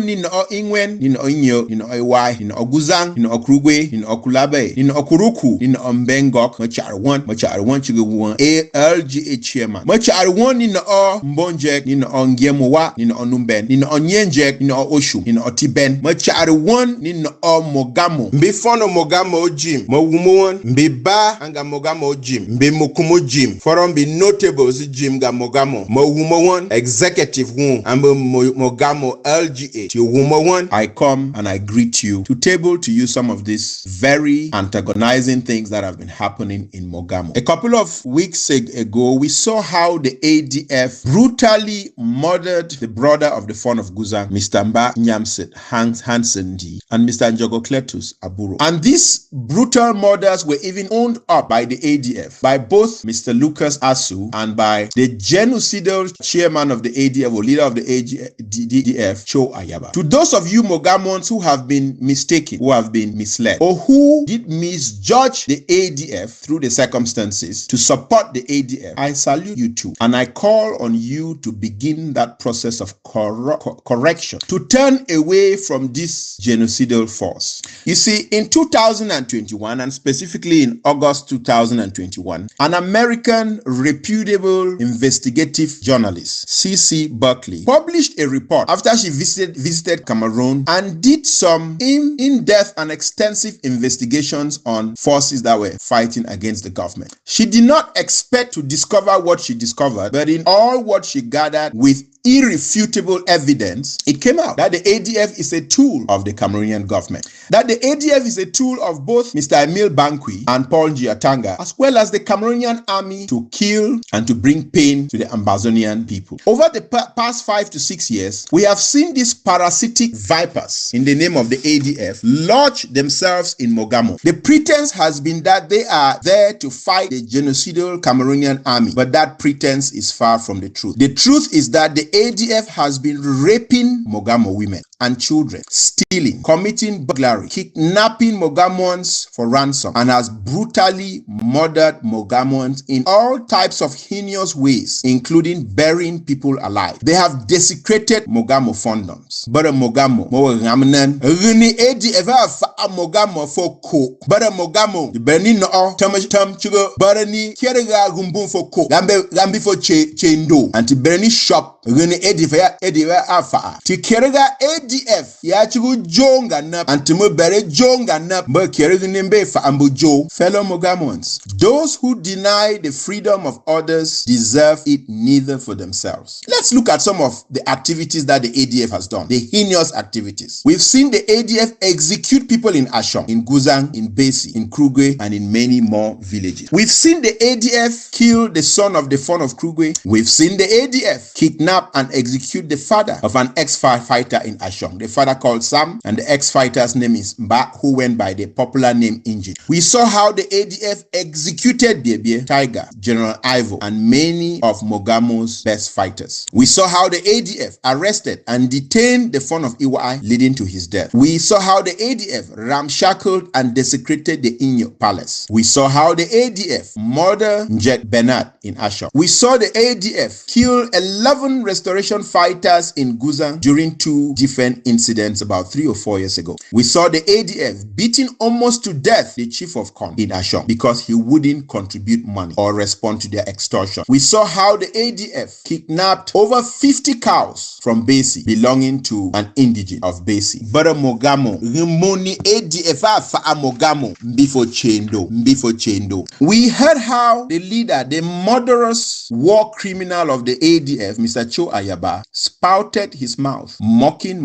ni no Ingwen, ni no Inyo, ni no Iwai, ni no Oguzang, ni no Okrugwe, ni no Okulabe, ni no Okuruku, ni no Mbengok. Much Arwan, Chugu ALGA chairman. Much Arwan ni no Mbonjek, ni no Ongemowa, ni no Onumben, ni no Onyenjek, ni no Oshum, ni no Otiben. Much Arwan ni no Mogamo. Mbefono Mogamo Jim, Mowumon, Mbeba anga Mogamo Jim, Mbemokumo Jim, forum be notables Jim ga Mogamo, Mowumon, executive won, and Mogamo LGA. To Wumon, I come and I greet you to table to you some of these very antagonizing things that have been happening in Mogamo. A couple of weeks ago, we saw how the ADF brutally murdered the brother of the son of Guzang, Mr. Mba Nyamset Hansen D, and Mr. Njogo Cletus Aburo. And these brutal murders were even owned up by the ADF, by both Mr. Lucas Asu and by the genocidal chairman of the ADF or leader of the ADF, Cho Ayaba. To those of you Mogamons who have been mistaken, who have been misled, or who did misjudge the ADF through the circumstances to support the ADF, I salute you too. And I call on you to begin that process of correction, to turn away from this genocidal force. You see, in 2021, and specifically in August 2021, an American reputable investigative journalist, C.C. Buckley, published a report after she visited Cameroon and did some in-depth and extensive investigations on forces that were fighting against the government. She did not expect to discover what she discovered, but in all what she gathered with irrefutable evidence, it came out that the ADF is a tool of the Cameroonian government, that the ADF is a tool of both Mr. Emile Bankwi and Paul Njiatanga, as well as the Cameroonian army, to kill and to bring pain to the Ambazonian people. Over the past 5 to 6 years, we have seen these parasitic vipers in the name of the ADF lodge themselves in Mogamo. The pretense has been that they are there to fight the genocidal Cameroonian army, but that pretense is far from the truth. The truth is that the ADF has been raping Mogamo women and children, stealing, committing burglary, kidnapping Mogamoans for ransom, and has brutally murdered Mogamoans in all types of heinous ways, including burying people alive. They have desecrated Mogamo fondoms. But Mogamo, ADF Mogamo for coke. But Mogamo, the Benin or Tam Chugo, Barani, Kierga Gumbum for coke, Lambi for Chendo, and to Bernie shop, Runi Ediva Alpha, Tikerga ADF, Yachu Jonga Nap, and Timo Bere Jonga Nap, Merkerigimbe for Ambujo, fellow Mogamons. Those who deny the freedom of others deserve it neither for themselves. Let's look at some of the activities that the ADF has done, the heinous activities. We've seen the ADF execute people in Ashong, in Guzang, in Besi, in Krugwe, and in many more villages. We've seen the ADF kill the son of Krugwe. We've seen the ADF kidnap and execute the father of an ex-fighter in Ashong. The father called Sam, and the ex-fighter's name is Mba, who went by the popular name Inji. We saw how the ADF executed Bebe, Tiger, General Ivo, and many of Mogamo's best fighters. We saw how the ADF arrested and detained the son of Iwai, leading to his death. We saw how the ADF ramshackled and desecrated the Inyo Palace. We saw how the ADF murdered Njek Bernard in Ashong. We saw the ADF kill 11 restoration fighters in Guzan during two different incidents about 3 or 4 years ago. We saw the ADF beating almost to death the chief of CON in Ashong because he wouldn't contribute money or respond to their extortion. We saw how the ADF kidnapped over 50 cows from Besi belonging to an indigent of Besi. But Mogamo, Rimoni ADF fa Mogamo, before Chendo. We heard how the leader, the murderous war criminal of the ADF, Mr. Cho Ayaba, spouted his mouth, mocking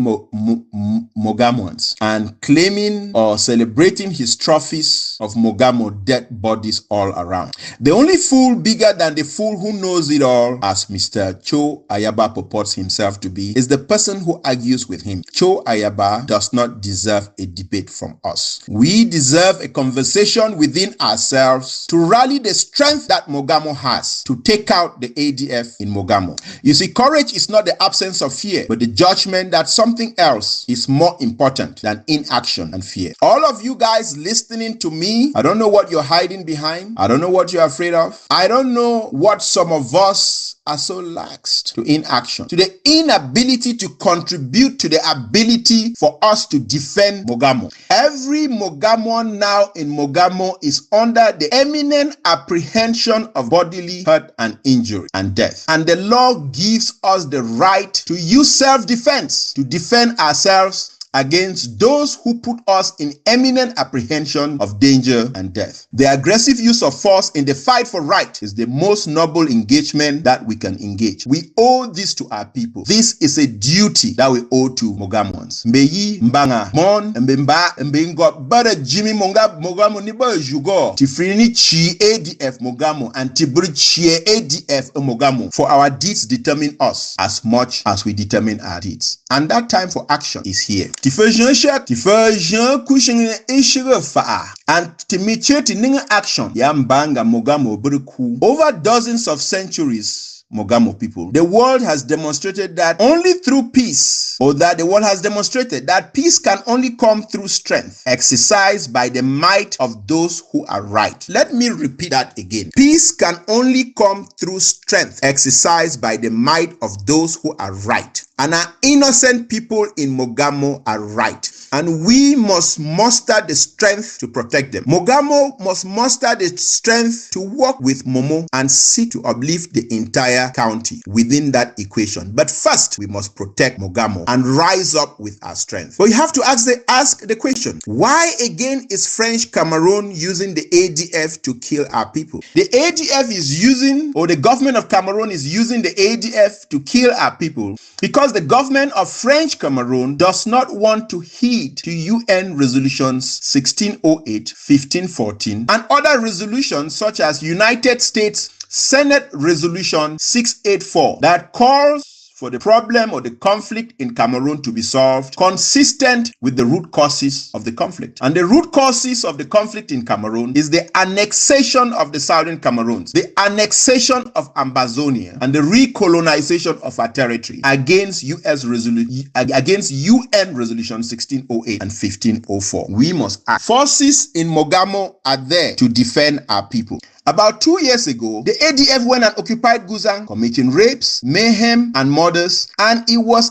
Mogamoans and claiming or celebrating his trophies of Mogamo dead bodies all around. The only fool bigger than the fool who knows it all, as Mr. Cho Ayaba purports himself to be, is the person who argues with him. Cho Ayaba does not deserve a debate from us. We deserve a conversation within ourselves to rally the strength that Mogamo has to take out the ADF in Mogamo. You see, courage is not the absence of fear, but the judgment that something else is more important than inaction and fear. All of you guys listening to me, I don't know what you're hiding behind. I don't know what you're afraid of. I don't know what some of us are so laxed to inaction, to the inability to contribute to the ability for us to defend Mogamo. Every Mogamoan now in Mogamo is under the imminent apprehension of bodily hurt and injury and death. And the law gives us the right to use self-defense, to defend ourselves against those who put us in imminent apprehension of danger and death. The aggressive use of force in the fight for right is the most noble engagement that we can engage. We owe this to our people. This is a duty that we owe to Mogamoans. Mbeyi mbanga mon mbemba mbengot bada Jimmy Mogamo niba jugo tifrini chi ADF Mogamo and tibri chi ADF Mogamo, for our deeds determine us as much as we determine our deeds. And that time for action is here. And timicheti ninga action yambanga Mogamo bruku. Over dozens of centuries, Mogamo people, the world has demonstrated that only through peace, or that the world has demonstrated that peace can only come through strength, exercised by the might of those who are right. Let me repeat that again. Peace can only come through strength, exercised by the might of those who are right. And our innocent people in Mogamo are right. And we must muster the strength to protect them. Mogamo must muster the strength to work with Momo and seek to uplift the entire county within that equation. But first, we must protect Mogamo and rise up with our strength. But you have to ask the question, why again is French Cameroon using the ADF to kill our people? The ADF is using, or the government of Cameroon is using the ADF to kill our people because the government of French Cameroon does not want to heed to UN resolutions 1608, 1514, and other resolutions such as United States Senate Resolution 684 that calls for the problem or the conflict in Cameroon to be solved consistent with the root causes of the conflict. And the root causes of the conflict in Cameroon is the annexation of the southern Cameroons, the annexation of Ambazonia, and the recolonization of our territory against UN Resolution 1608 and 1504. We must act. Forces in Mogamo are there to defend our people. About 2 years ago, the ADF went and occupied Guzan, committing rapes, mayhem, and murders, and it was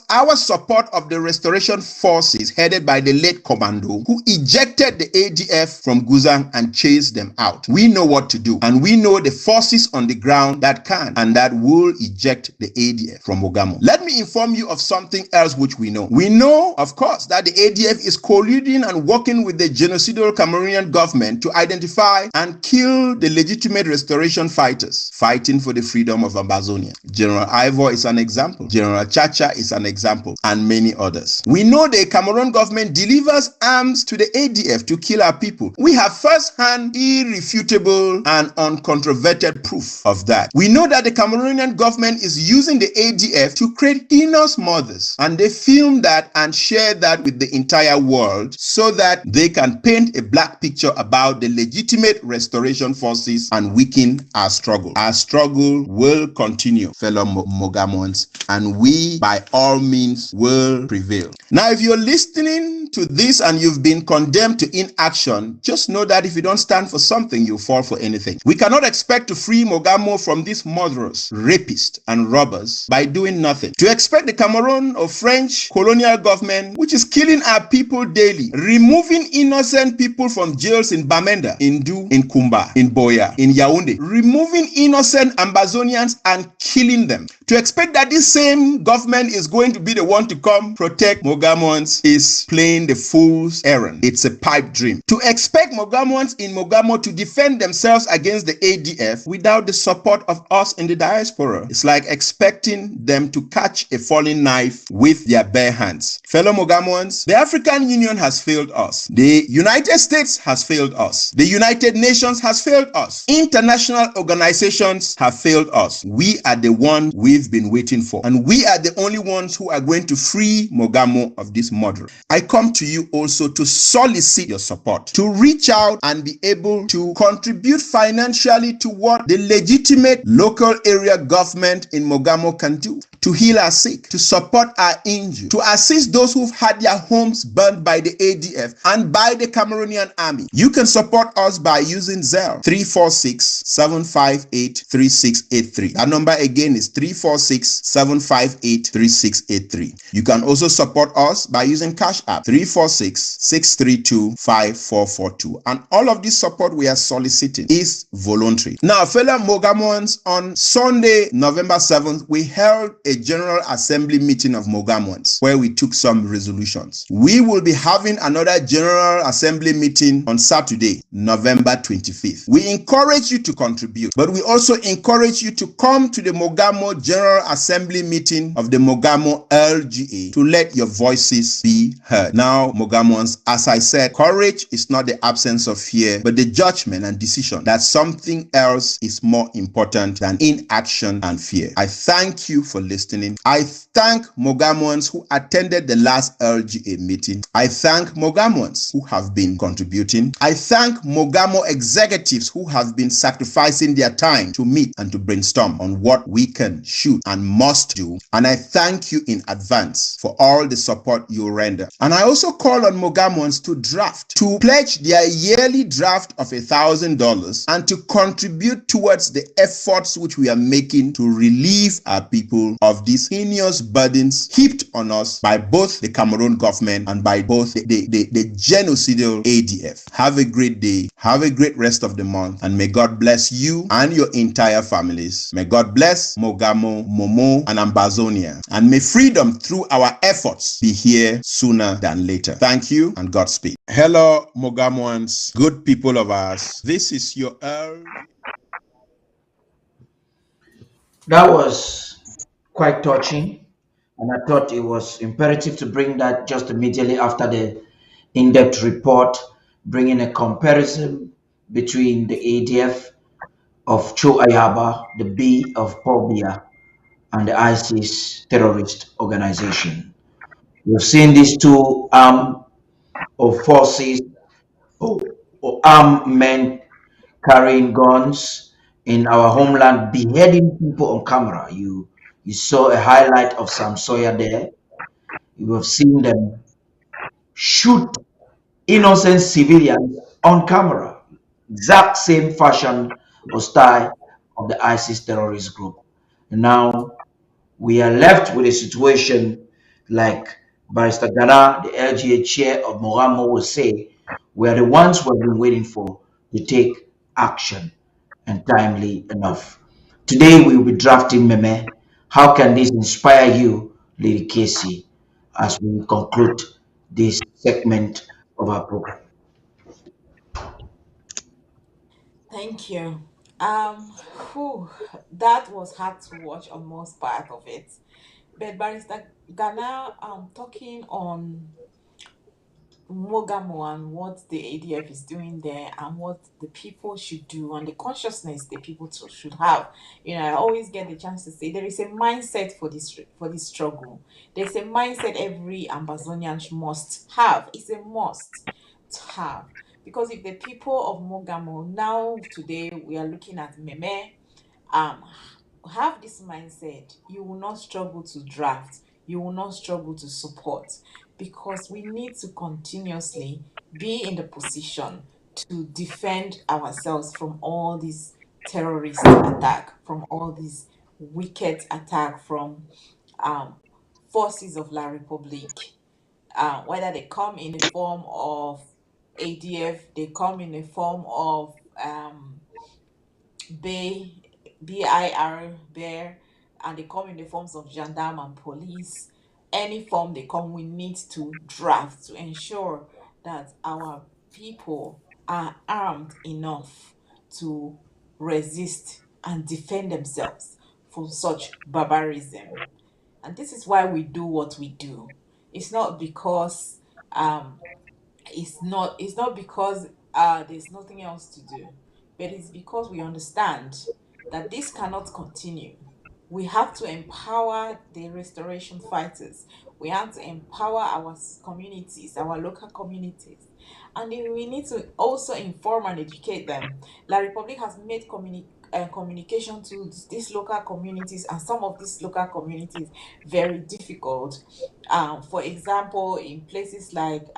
our support of the restoration forces headed by the late commando who ejected the ADF from Guzan and chased them out. We know what to do, and we know the forces on the ground that can and that will eject the ADF from Mogamo. Let me inform you of something else which we know. We know, of course, that the ADF is colluding and working with the genocidal Cameroonian government to identify and kill the legitimate restoration fighters fighting for the freedom of Ambazonia. General Ivor is an example. General Chacha is an example, and many others. We know the Cameroon government delivers arms to the ADF to kill our people. We have first-hand, irrefutable, and uncontroverted proof of that. We know that the Cameroonian government is using the ADF to create heinous murders, and they film that and share that with the entire world so that they can paint a black picture about the legitimate restoration forces and weaken our struggle. Our struggle will continue, fellow Mogamoans, and we by all means will prevail. Now, if you're listening listen to this and you've been condemned to inaction, just know that if you don't stand for something, you fall for anything. We cannot expect to free Mogamo from these murderers, rapists, and robbers by doing nothing. To expect the Cameroon or French colonial government, which is killing our people daily, removing innocent people from jails in Bamenda, in Du, in Kumba, in Boya, in Yaoundé, removing innocent Ambazonians and killing them. To expect that this same government is going to be the one to come protect Mogamoans is playing the fool's errand. It's a pipe dream. To expect Mogamoans in Mogamo to defend themselves against the ADF without the support of us in the diaspora, it's like expecting them to catch a falling knife with their bare hands. Fellow Mogamoans, the African Union has failed us. The United States has failed us. The United Nations has failed us. International organizations have failed us. We are the one we've been waiting for, and we are the only ones who are going to free Mogamo of this murder. I come to you also to solicit your support, to reach out and be able to contribute financially to what the legitimate local area government in Mogamo can do, to heal our sick, to support our injured, to assist those who've had their homes burned by the ADF and by the Cameroonian army. You can support us by using Zelle 346-758-3683. Our number again is 346-758-3683. You can also support us by using Cash App 346-632-5442. And all of this support we are soliciting is voluntary. Now, fellow Mogamoans, on Sunday, November 7th, we held a General Assembly meeting of Mogamoans where we took some resolutions. We will be having another General Assembly meeting on Saturday, November 25th. We encourage you to contribute, but we also encourage you to come to the Mogamo General Assembly meeting of the Mogamo LGA to let your voices be heard. Now, Mogamoans, as I said, courage is not the absence of fear, but the judgment and decision that something else is more important than inaction and fear. I thank you for listening. I thank Mogamoans who attended the last LGA meeting. I thank Mogamoans who have been contributing. I thank Mogamo executives who have been sacrificing their time to meet and to brainstorm on what we can, should, and must do. And I thank you in advance for all the support you render. And I also call on Mogamoans to pledge their yearly draft of $1,000 and to contribute towards the efforts which we are making to relieve our people of these heinous burdens heaped on us by both the Cameroon government and by both the genocidal ADF. Have a great day. Have a great rest of the month. And may God bless you and your entire families. May God bless Mogamo, Momo, and Ambazonia. And may freedom through our efforts be here sooner than later. Thank you and Godspeed. Hello, Mogamoans, good people of ours. This is your Earl. That was quite touching, and I thought it was imperative to bring that just immediately after the in-depth report, bringing a comparison between the ADF of Cho Ayaba, the B of Paul Biya, and the ISIS terrorist organization. We've seen these two armed or forces or armed men carrying guns in our homeland, beheading people on camera. You saw a highlight of Sam Sawyer there. You have seen them shoot innocent civilians on camera. Exact same fashion or style of the ISIS terrorist group. And now we are left with a situation like Barrister Ghana, the LGA chair of Moramo, will say, we are the ones who have been waiting for to take action and timely enough. Today we will be drafting Meme. How can this inspire you, Lady Casey, as we conclude this segment of our program? Thank you. Whew, that was hard to watch on most part of it. But Barrister Ghana, talking on Mogamo and what the ADF is doing there and what the people should do and the consciousness the people should have. I always get the chance to say there is a mindset for this struggle. There's a mindset every Ambazonian must have. It's a must to have. Because if the people of Mogamo now today we are looking at Meme, um have this mindset, you will not struggle to draft, you will not struggle to support. because we need to continuously be in the position to defend ourselves from all these terrorist attack, from all these wicked attack from um, forces of La Republique, whether they come in the form of ADF, they come in the form of Bay, BIR, Bear, and they come in the forms of gendarme and police. Any form they come, we need to draft to ensure that our people are armed enough to resist and defend themselves from such barbarism. And this is why we do what we do. It's not because it's not because there's nothing else to do, but it's because we understand that this cannot continue. We have to empower the restoration fighters. We have to empower our communities, our local communities, and then we need to also inform and educate them. La Republic has made communication to these local communities and some of these local communities very difficult. For example, in places like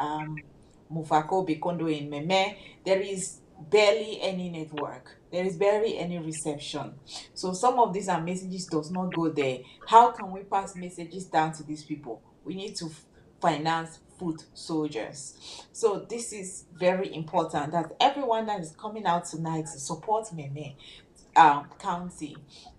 Mufako, Bekondo, in Meme, there is barely any network. There is barely any reception. So some of these messages does not go there. How can we pass messages down to these people? We need to finance foot soldiers. So this is very important that everyone that is coming out tonight to support Meme county,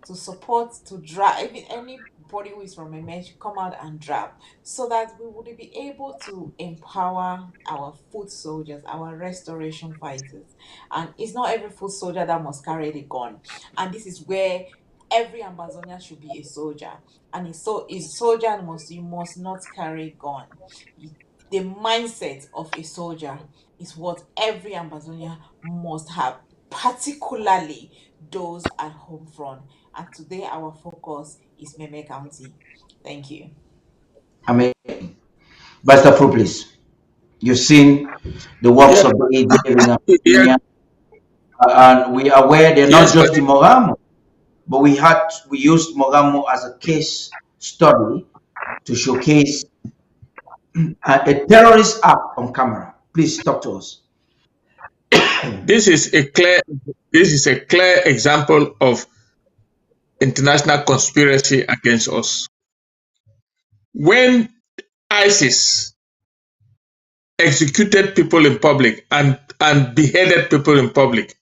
to support, to drive, even anybody who is from Meme should come out and drive, so that we would be able to empower our foot soldiers, our restoration fighters. And it's not every foot soldier that must carry the gun. And this is where every Ambazonia should be a soldier. And a soldier you must not carry gun. The mindset of a soldier is what every Ambazonia must have, particularly those at home front. And today our focus is Meme County. Thank you. Amazing. Pastor Pro, please. You've seen the works Yeah, of the ADF in yeah, Ambazonia, and we are aware they're not yes, just in Paddy. Mogamo, but we used Mogamo as a case study to showcase a terrorist act on camera. Please talk to us. This is a clear this is a clear example of international conspiracy against us. When ISIS executed people in public and beheaded people in public,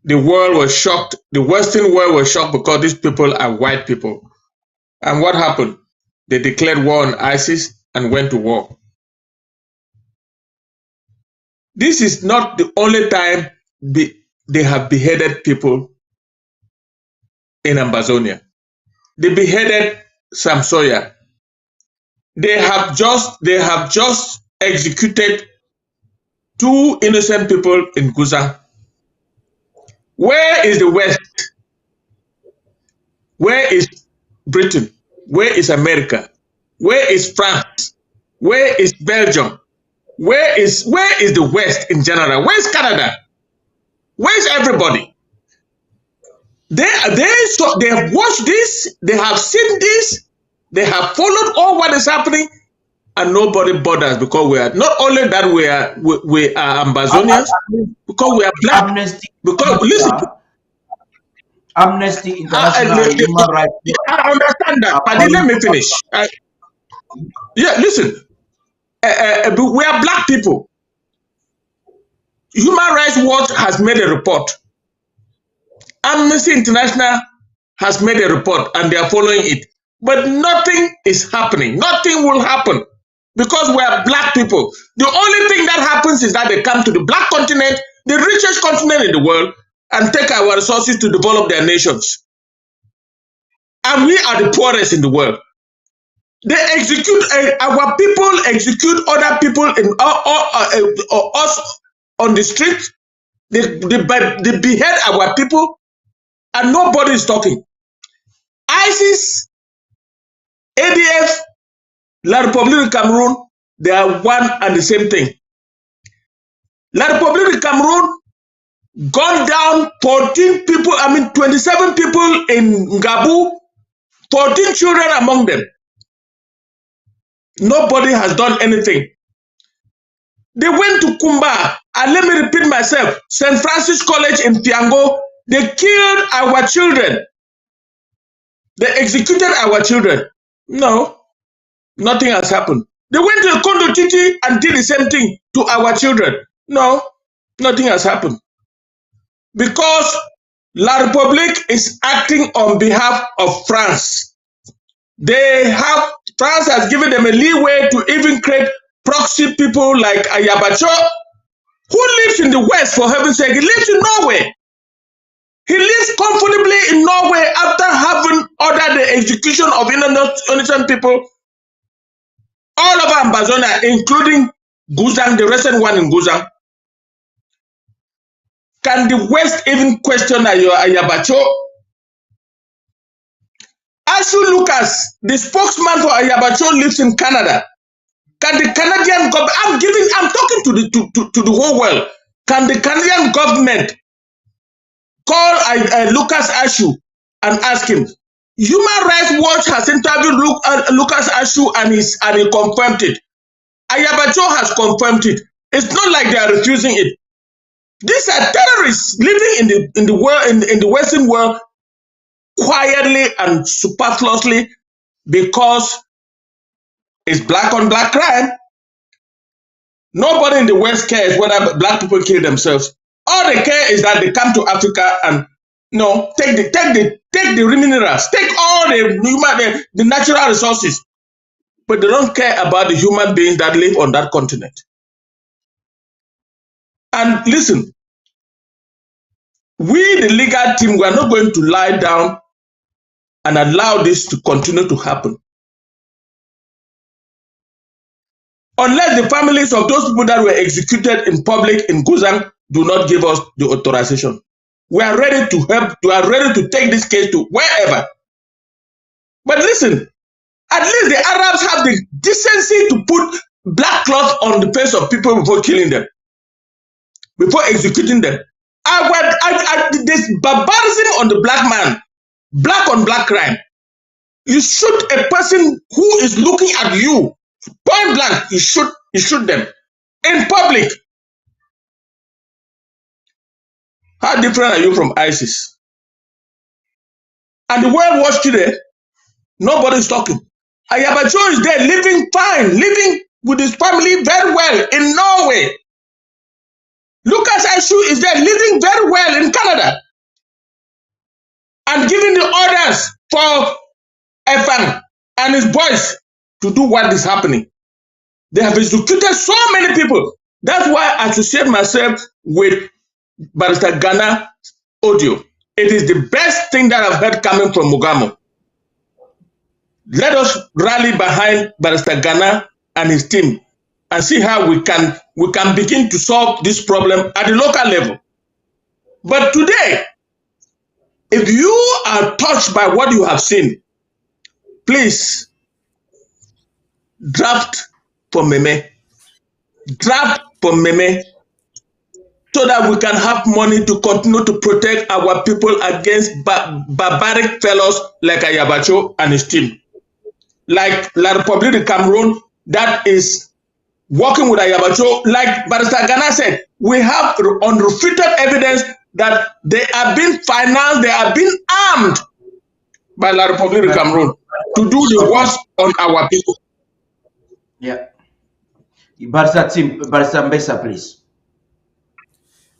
the world was shocked. The Western world was shocked because these people are white people. And what happened? They declared war on ISIS and went to war. This is not the only time they have beheaded people in Ambazonia. They beheaded Sam Sawyer. They have just executed 2 innocent people in Guzan. Where is the West? Where is Britain? Where is America? Where is France? Where is Belgium? Where is the West in general? Where's Canada? Where's everybody? They have watched this, they have seen this, they have followed all what is happening, and nobody bothers, because we are not only that we are Ambazonians, because we are black. Amnesty Because listen, Amnesty International, Human Rights Watch. I understand that, but let me finish. Yeah, listen, we are black people. Human Rights Watch has made a report. Amnesty International has made a report, and they are following it. But nothing is happening. Nothing will happen because we are black people. The only thing that happens is that they come to the black continent, the richest continent in the world, and take our resources to develop their nations. And we are the poorest in the world. They execute, our people execute other people in us on the street. They behead our people, and nobody is talking. ISIS, ADF, La République du Cameroon, they are one and the same thing. La République du Cameroon gunned down 14 people, 27 people in Ngabu, 14 children among them. Nobody has done anything. They went to Kumba, and let me repeat myself, St. Francis College in Piango, they killed our children. They executed our children. No, nothing has happened. They went to Kondo Titi and did the same thing to our children. No, nothing has happened. Because La République is acting on behalf of France. France has given them a leeway to even create proxy people like Ayabacho, who lives in the West, for heaven's sake. He lives in Norway. He lives comfortably in Norway after having ordered the execution of innocent people all over Ambazonia, including Guzang, the recent one in Guzang. Can the West even question Ayabacho? Ashu Lucas, the spokesman for Ayabacho, lives in Canada. Can the Canadian government, I'm talking to the whole world. Can the Canadian government call Lucas Ashu and ask him? Human Rights Watch has interviewed Lucas Ashu and he confirmed it. Ayabacho has confirmed it. It's not like they are refusing it. These are terrorists living in the world, in the Western world, quietly and superfluously, because it's black on black crime. Nobody in the West cares whether black people kill themselves. All they care is that they come to Africa and take the minerals, take all the natural resources, but they don't care about the human beings that live on that continent. And listen, we, the legal team, we are not going to lie down and allow this to continue to happen unless the families of those people that were executed in public in Guzang do not give us the authorization. We are ready to help. We are ready to take this case to wherever. But listen, at least the Arabs have the decency to put black cloth on the face of people before killing them, before executing them. This barbarism on the black man, black on black crime. You shoot a person who is looking at you, point blank. You shoot them in public. How different are you from ISIS? And the world watch today. Nobody's talking. Ayabacho is there, living fine, living with his family very well in Norway. Lucas Ashu is there, living very well in Canada, and giving the orders for Efan and his boys to do what is happening. They have executed so many people. That's why I associate myself with Barrister Ghana audio. It is the best thing that I've heard coming from Mugamo. Let us rally behind Barrister Ghana and his team and see how we can begin to solve this problem at the local level. But today, if you are touched by what you have seen, please draft for Meme. Draft for Meme so that we can have money to continue to protect our people against barbaric fellows like Ayabacho and his team. Like La République de Cameroon, that is working with Ayabacho. Like Barrister Ghana said, we have unrefuted evidence that they are being financed, they are being armed by La République de Cameroon to do the worst on our people. Yeah. Barrister Mbesa, please.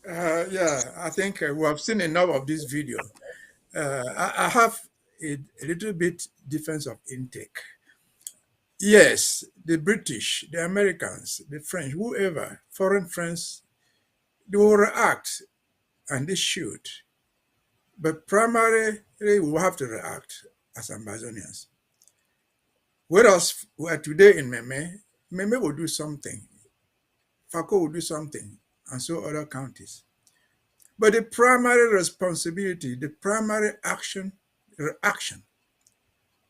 Yeah, I think we have seen enough of this video. I have a little bit difference of intake. Yes, the British, the Americans, the French, whoever, foreign friends, they will react, and they should. But primarily, we will have to react as Ambazonians. Whereas we are today in Meme will do something, Fako will do something, and so other counties. But the primary responsibility, the primary reaction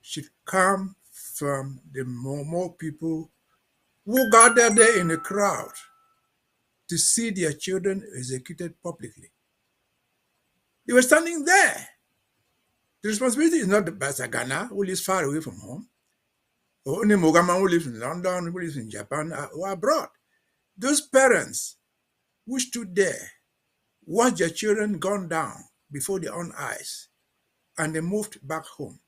should come from the more people who gathered there in the crowd to see their children executed publicly. They were standing there. The responsibility is not the Barrister Ghana, who lives far away from home. Only Mogama who lives in London, who lives in Japan, or abroad. Those parents who stood there, watched their children gone down before their own eyes, and they moved back home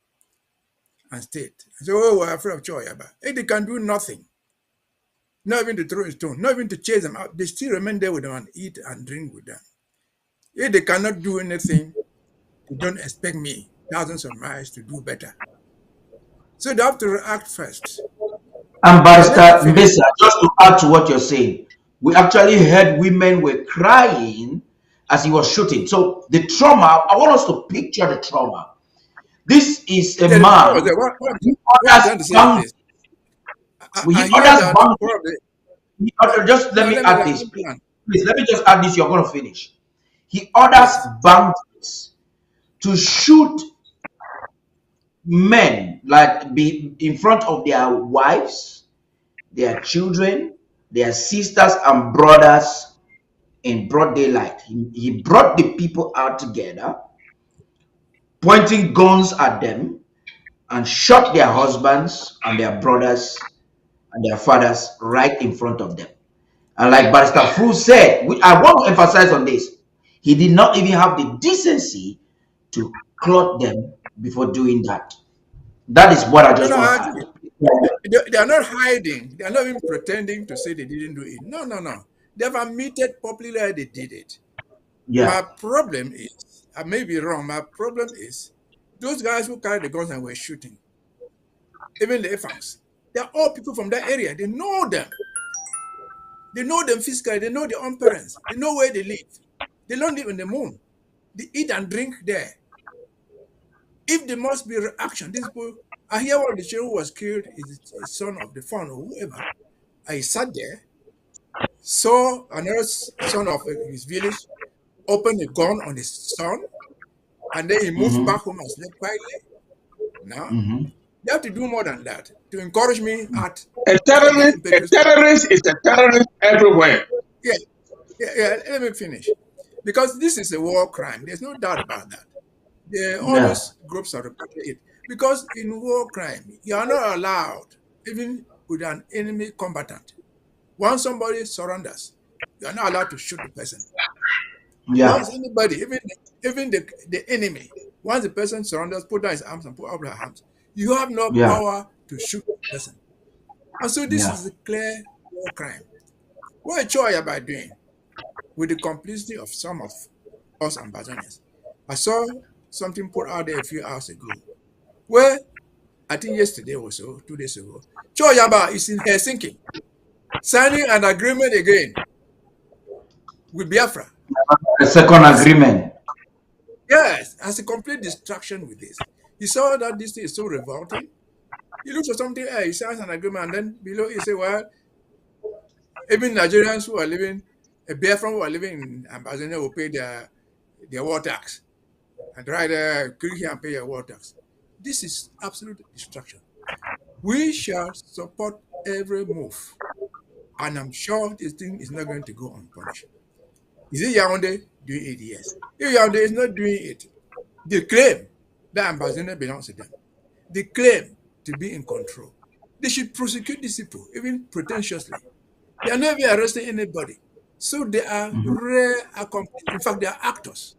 and stayed. So, oh, we're afraid of Choyaba. If they can do nothing, not even to throw a stone, not even to chase them out, they still remain there with them and eat and drink with them. If they cannot do anything, they don't expect me, thousands of miles, to do better. So they have to react first. And But let me Barrister finish. Mbesa, just to add to what you're saying, we actually heard women were crying as he was shooting. So the trauma, I want us to picture the trauma. This is a Yeah, the trauma was man there. who What I'm orders trying to say is boundaries. this. He I hear orders that boundaries. probably. Just let No, me let me add let this, me please. plan. Please, let me just add this. You're going to finish. He orders Yes. boundaries to shoot men, like be in front of their wives, their children, their sisters and brothers in broad daylight. He brought the people out together, pointing guns at them, and shot their husbands and their brothers and their fathers right in front of them. And like Barrister Fu said, I want to emphasize on this, he did not even have the decency to clothe them before doing that. That is what I No, just no, want to actually, add. they are not hiding. They are not even pretending to say they didn't do it. No, no, no. They have admitted publicly they did it. Yeah, My problem is, I may be wrong, my problem is those guys who carried the guns and were shooting, even the Efangs, they're all people from that area. They know them. They know them physically. They know their own parents. They know where they live. They don't live in the moon. They eat and drink there. If there must be reaction, these people, I hear one of the children who was killed is a son of the father or whoever. I sat there, saw another son of his village open a gun on his son, and then he moved mm-hmm, back home and slept quietly. Now, mm-hmm, they have to do more than that to encourage me A at the impetus. terrorist is a terrorist everywhere. Yeah, yeah, let me finish. Because this is a war crime. There's no doubt about that. All yeah, those groups are reporting it. Because in war crime, you are not allowed, even with an enemy combatant. Once somebody surrenders, you are not allowed to shoot the person. yeah, Once anybody, even the enemy, once the person surrenders, put down his arms and put up their hands, you have no yeah, power to shoot the person. And so this yeah, is a clear war crime. What a choice am I doing with the complicity of some of us Ambazonians? I saw something put out there a few hours ago where I think yesterday or so, 2 days ago, Choyaba is in Helsinki signing an agreement again with Biafra. a second As agreement. yes, as a complete distraction with this. He saw that this thing is so revolting. He looks at something else, he signs an agreement, and then below he say, well, even Nigerians who are living, Biafran who are living in Ambazonia will pay their war tax. And right there, click here and pay your war tax. This is absolute distraction. We shall support every move. And I'm sure this thing is not going to go unpunished. Is it Yaoundé doing it? Yes. If Yaoundé is not doing it, they claim that Ambazonia belongs to them. They claim to be in control. They should prosecute these people, even pretentiously. They are not even arresting anybody. So they are Mhm. rare accomplices. In fact, they are actors.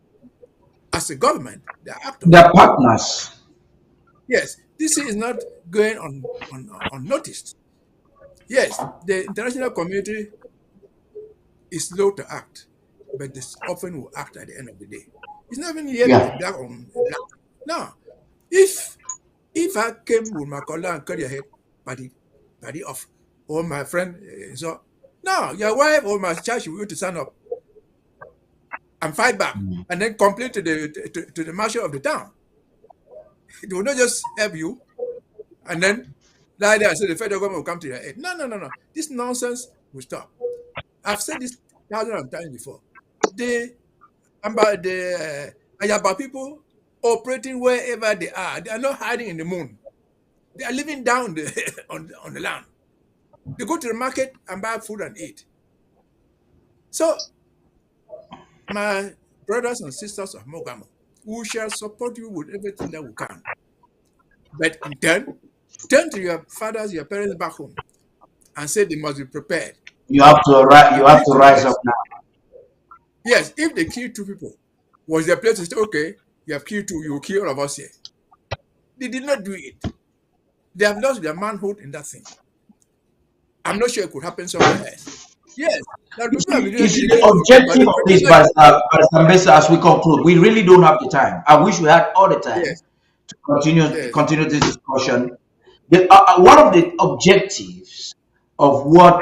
As a government, they are actors. They're partners. Yes, this is not going unnoticed. Yes, the international community is slow to act, but this often will act at the end of the day. It's not even yet a Yeah, black on a black. No, if I came with my collar and cut your head, Paddy off, or my friend, so no, your wife or my child should be able to stand up and fight back, and then complain to the marshal of the town. It will not just help you, and then lie there and say the federal government will come to your aid. No, no, no, no. This nonsense will stop. I've said this thousands of times before. The Ayaba people operating wherever they are not hiding in the moon. They are living down on the land. They go to the market and buy food and eat. So, my brothers and sisters of Mogamo, we shall support you with everything that we can. But in turn, Turn to your fathers, your parents back home, and say they must be prepared. You have to To you have kill to two rise up yes. now. Yes, if they kill two people, was their place to say, okay, you have killed two, you will kill all of us here. They did not do it. They have lost their manhood in that thing. I'm not sure it could happen somewhere else. Yes, there are people who have been doing You it. see, They the say, okay, objective of but this, Mbesa, as we conclude, we really don't have the time. I wish we had all the time yes, to continue yes. this discussion. One of the objectives of what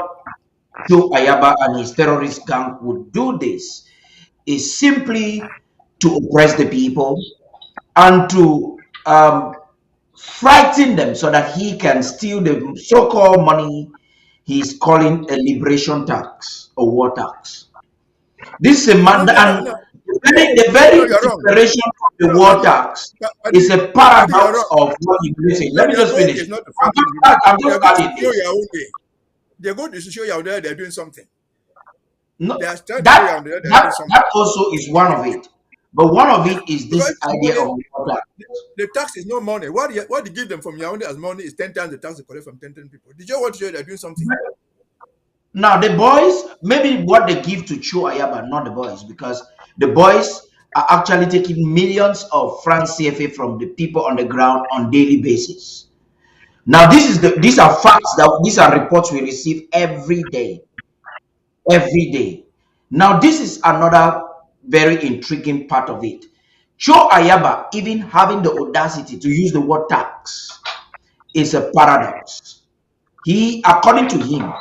Joe Ayaba and his terrorist gang would do this is simply to oppress the people and to frighten them so that he can steal the so-called money he's calling a liberation tax or war tax. This is a No, man, no, no, and no. the No, very you're wrong. declaration of the No, war tax is a Paddy, you're paradox wrong. of what he believes in. No, Let me their just goal finish. is not to frighten people. I'm Their just goal is adding to show this. your own way. Their goal is to show you out there they're doing something. No, They are trying to show you that out there they're doing something. also is one of it. But one of Yeah, it is because this idea of war tax. the tax is no money. What you give them from Yaoundé as money is 10 times the tax they collect from 10 people. Did you want to show you they're doing something? Now the boys, maybe what they give to Cho Ayaba, not the boys, because the boys are actually taking millions of francs CFA from the people on the ground on daily basis. Now these are facts, that these are reports we receive every day. Every day. Now this is another very intriguing part of it. Cho Ayaba even having the audacity to use the word tax is a paradox. He, according to him,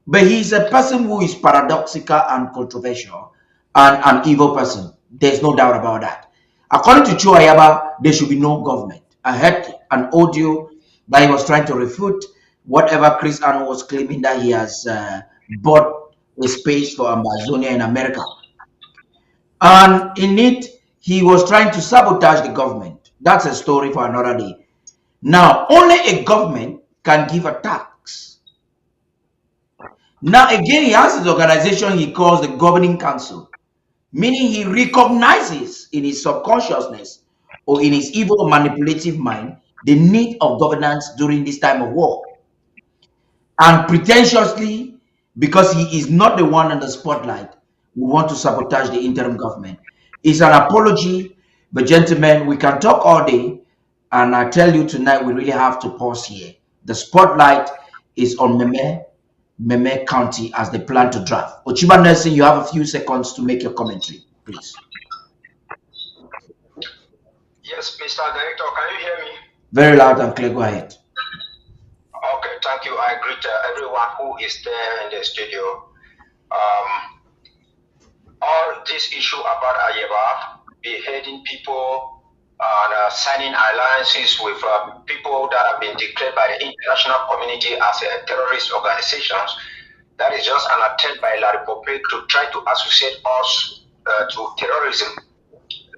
but he is a person who is paradoxical and controversial and an evil person. There's no doubt about that. According to Cho Ayaba, there should be no government. I heard an audio that he was trying to refute whatever Chris Anno was claiming, that he has bought a space for Ambazonia in America. And in it, he was trying to sabotage the government. That's a story for another day. Now, only a government can give a tax. Now, again, he has his organization he calls the Governing Council, meaning he recognizes in his subconsciousness or in his evil manipulative mind the need of governance during this time of war. And pretentiously, because he is not the one in the spotlight, we want to sabotage the interim government. It's an apology, but gentlemen, we can talk all day. And I tell you tonight, we really have to pause here. The spotlight is on Meme County as they plan to draft. Ochiba Nelson, you have a few seconds to make your commentary, please. Yes, Mr. Director, can you hear me? Very loud and clear. Go ahead. Okay, thank you. I greet everyone who is there in the studio. All this issue about Ayeba beheading people and signing alliances with people that have been declared by the international community as terrorist organizations, that is just an attempt by La Republique to try to associate us to terrorism,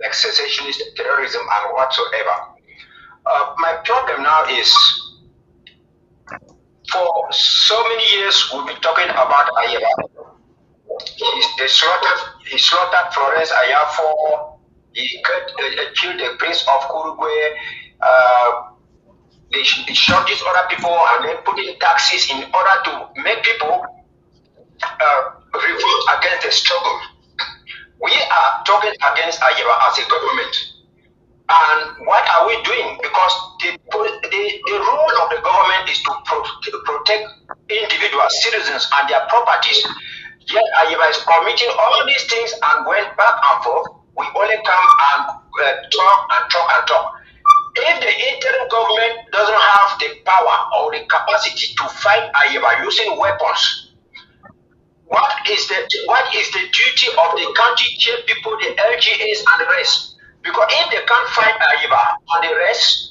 like cessationist terrorism and whatsoever. My problem now is, for so many years we've been talking about Ayeba. He slaughtered Florence Ayafo. He killed the Prince of Kurugwe. They shot these other people and then put in taxes in order to make people revolt against the struggle. We are talking against Ayeba as a government. And what are we doing? Because the role of the government is to protect individuals, citizens, and their properties. Yet Ayeba is committing all these things and going back and forth. We only come and talk. If the interim government doesn't have the power or the capacity to fight Ayeba using weapons, what is the duty of the county chief people, the LGAs and the rest? Because if they can't fight Ayeba and the rest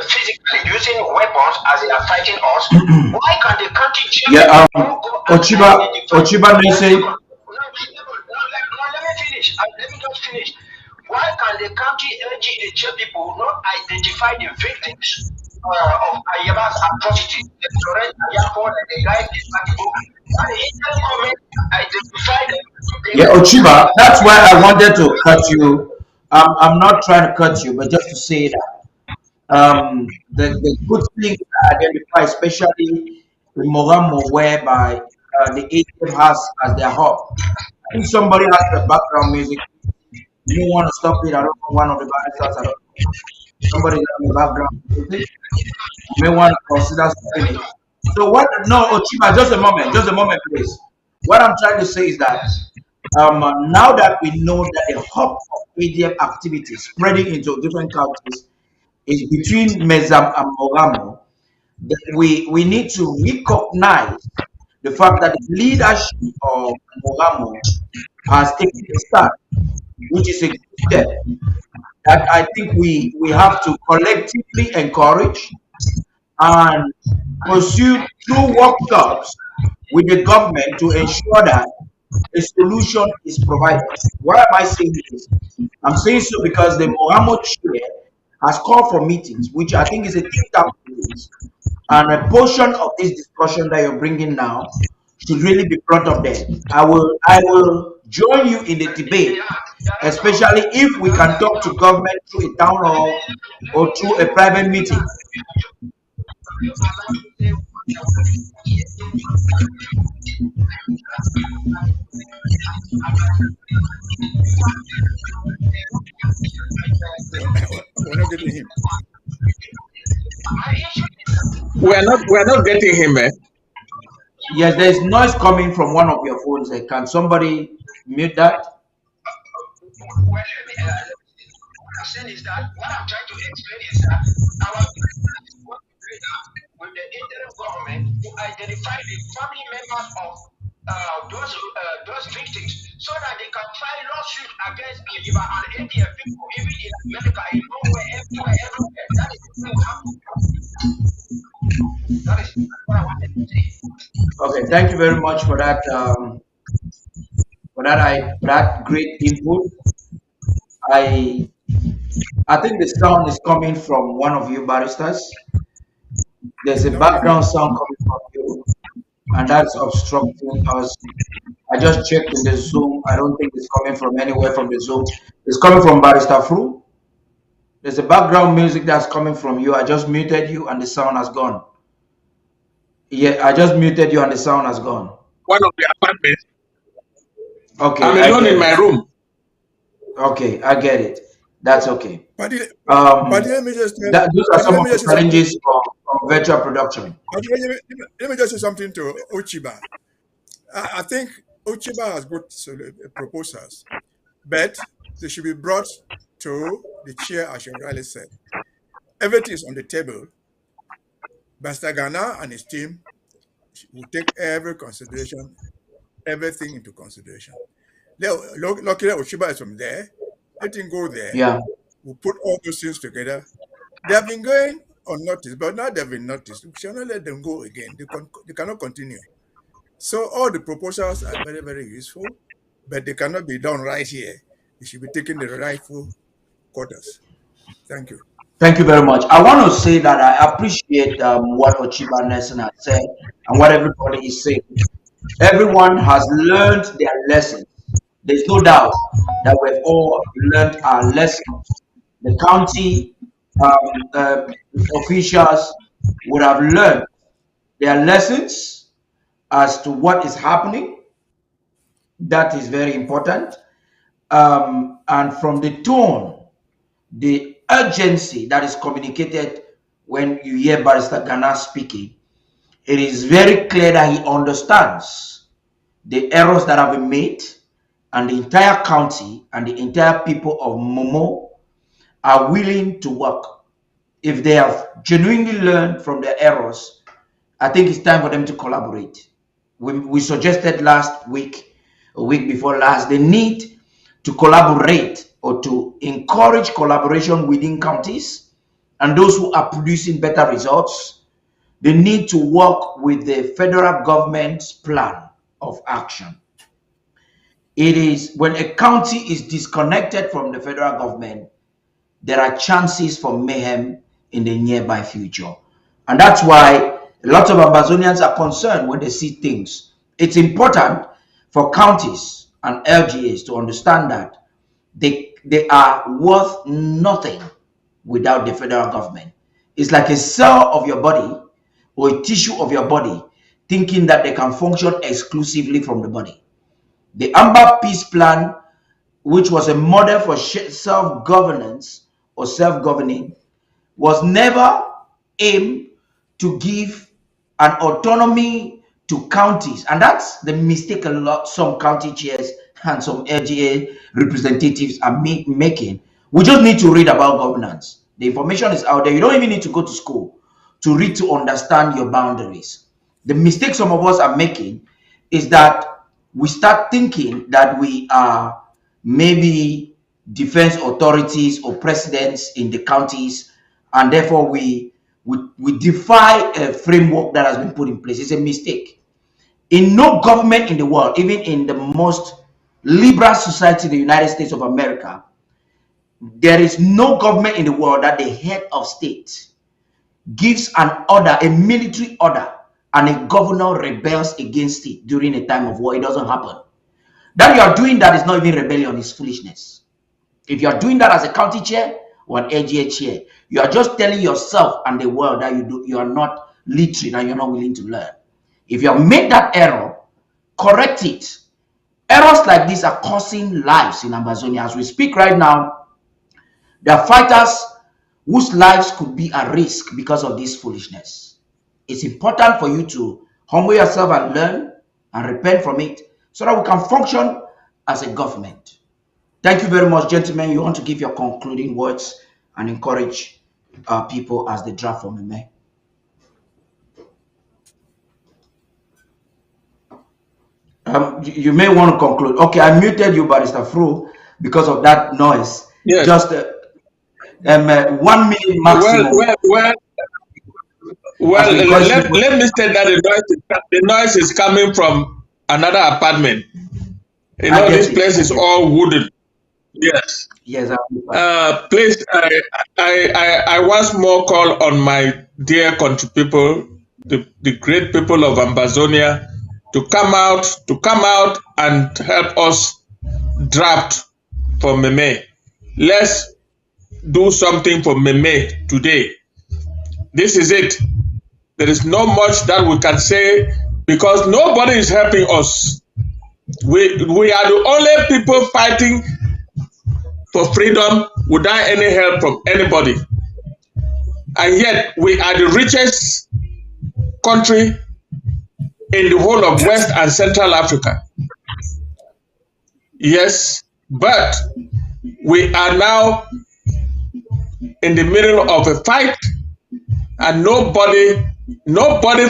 physically using weapons as they are fighting us, why can the county chief Ochiba may say. Let me finish. Let me just finish. Why can the county LGA people not identify the victims of Ayeba's atrocity? The Florence Ayafo and the guys in Matibu, and the interim government identify them. Yeah, Ochiba, that's why I wanted to cut you. I'm not trying to cut you, but just to say that The good things are identified, especially in Mogamo, whereby the ATM has as their hub. If somebody has the background music, you may want to stop it. I don't know, one of the barristers, I don't know. Somebody has the background music, you may want to consider stopping it. So what? No, Ochiba, just a moment, please. What I'm trying to say is that now that we know that the hub of ADF activities spreading into different counties is between Mezam and Mogamo, that we need to recognize the fact that the leadership of Mogamo has taken a stand, which is a good step that I think we have to collectively encourage and pursue through workshops with the government to ensure that a solution is provided. Why am I saying this? I'm saying so because the Mohammed chair has called for meetings, which I think is a think tank meetings, and a portion of this discussion that you're bringing now should really be brought up there. I will join you in the debate, especially if we can talk to government through a town hall or through a private meeting. We're not getting him. We're not getting him, eh? Yes, there's noise coming from one of your phones. Can somebody mute that? Well, what I'm saying is that what I'm trying to explain is that our work with the interim government to identify the family members of those victims so that they can file lawsuit against Aliba and ATF people, even in America, in nowhere, everywhere. That is what happened. That is what I wanted to say. Okay, thank you very much for that. That great input. I think the sound is coming from one of you barristers. There's a background sound coming from you, and that's obstructing us. I just checked in the Zoom. I don't think it's coming from anywhere from the Zoom. It's coming from Barrister Fru. There's a background music that's coming from you. I just muted you, and the sound has gone. Yeah, I just muted you, and the sound has gone. One of the apartments. Okay, I'm alone in my room. Okay, I get it. That's okay. Paddy, let me just tell those are some of the challenges for virtual production. Let me just say something to Ochiba. I think Ochiba has good proposals, but they should be brought to the chair, as you rightly said. Everything is on the table. Basta Ghana and his team will take everything into consideration. Luckily, Ochiba is from there. Let him go there. Yeah. We'll put all those things together. They have been going unnoticed, but now they've been noticed. We shall not let them go again. They cannot continue. So all the proposals are very, very useful, but they cannot be done right here. They should be taken the rightful quarters. Thank you. Thank you very much. I want to say that I appreciate what Ochiba Nelson has said and what everybody is saying. Everyone has learned their lessons. There's no doubt that we've all learned our lessons. The county officials would have learned their lessons as to what is happening. That is very important. And from the tone, the urgency that is communicated when you hear Barrister Ghana speaking, it is very clear that he understands the errors that have been made, and the entire county and the entire people of Momo are willing to work. If they have genuinely learned from their errors, I think it's time for them to collaborate. We suggested last week, a week before last, the need to collaborate or to encourage collaboration within counties, and those who are producing better results, they need to work with the federal government's plan of action. It is when a county is disconnected from the federal government, there are chances for mayhem in the nearby future. And that's why a lot of Ambazonians are concerned when they see things. It's important for counties and LGAs to understand that they are worth nothing without the federal government. It's like a cell of your body or a tissue of your body thinking that they can function exclusively from the body. The Amber Peace Plan, which was a model for self-governance or self-governing, was never aimed to give an autonomy to counties. And that's the mistake some county chairs and some LGA representatives are making. We just need to read about governance. The information is out there. You don't even need to go to school to read to understand your boundaries. The mistake some of us are making is that we start thinking that we are maybe defense authorities or presidents in the counties, and therefore we defy a framework that has been put in place. It's a mistake. In no government in the world, even in the most liberal society, the United States of America, there is no government in the world that the head of state gives an order, a military order, and a governor rebels against it during a time of war. It doesn't happen. That you are doing that is not even rebellion, it's foolishness. If you are doing that as a county chair or an AGA chair, you are just telling yourself and the world that you are not literate and you're not willing to learn. If you have made that error, correct it. Errors like this are costing lives in Ambazonia. As we speak right now, there are fighters whose lives could be at risk because of this foolishness. It's important for you to humble yourself and learn and repent from it so that we can function as a government. Thank you very much, gentlemen. You want to give your concluding words and encourage people as they draft from me. You may want to conclude. Okay, I muted you, Barrister Fru, because of that noise. Yes. Just 1 minute maximum. Well, let me say that the noise is coming from another apartment. You know, this place is all wooded. Yes. Yes. Please, I once more call on my dear country people, the great people of Ambazonia, to come out and help us draft for Meme. Let's do something for Meme today. This is it. There is not much that we can say because nobody is helping us. We are the only people fighting for freedom without any help from anybody. And yet we are the richest country in the whole of West and Central Africa. Yes, but we are now in the middle of a fight and nobody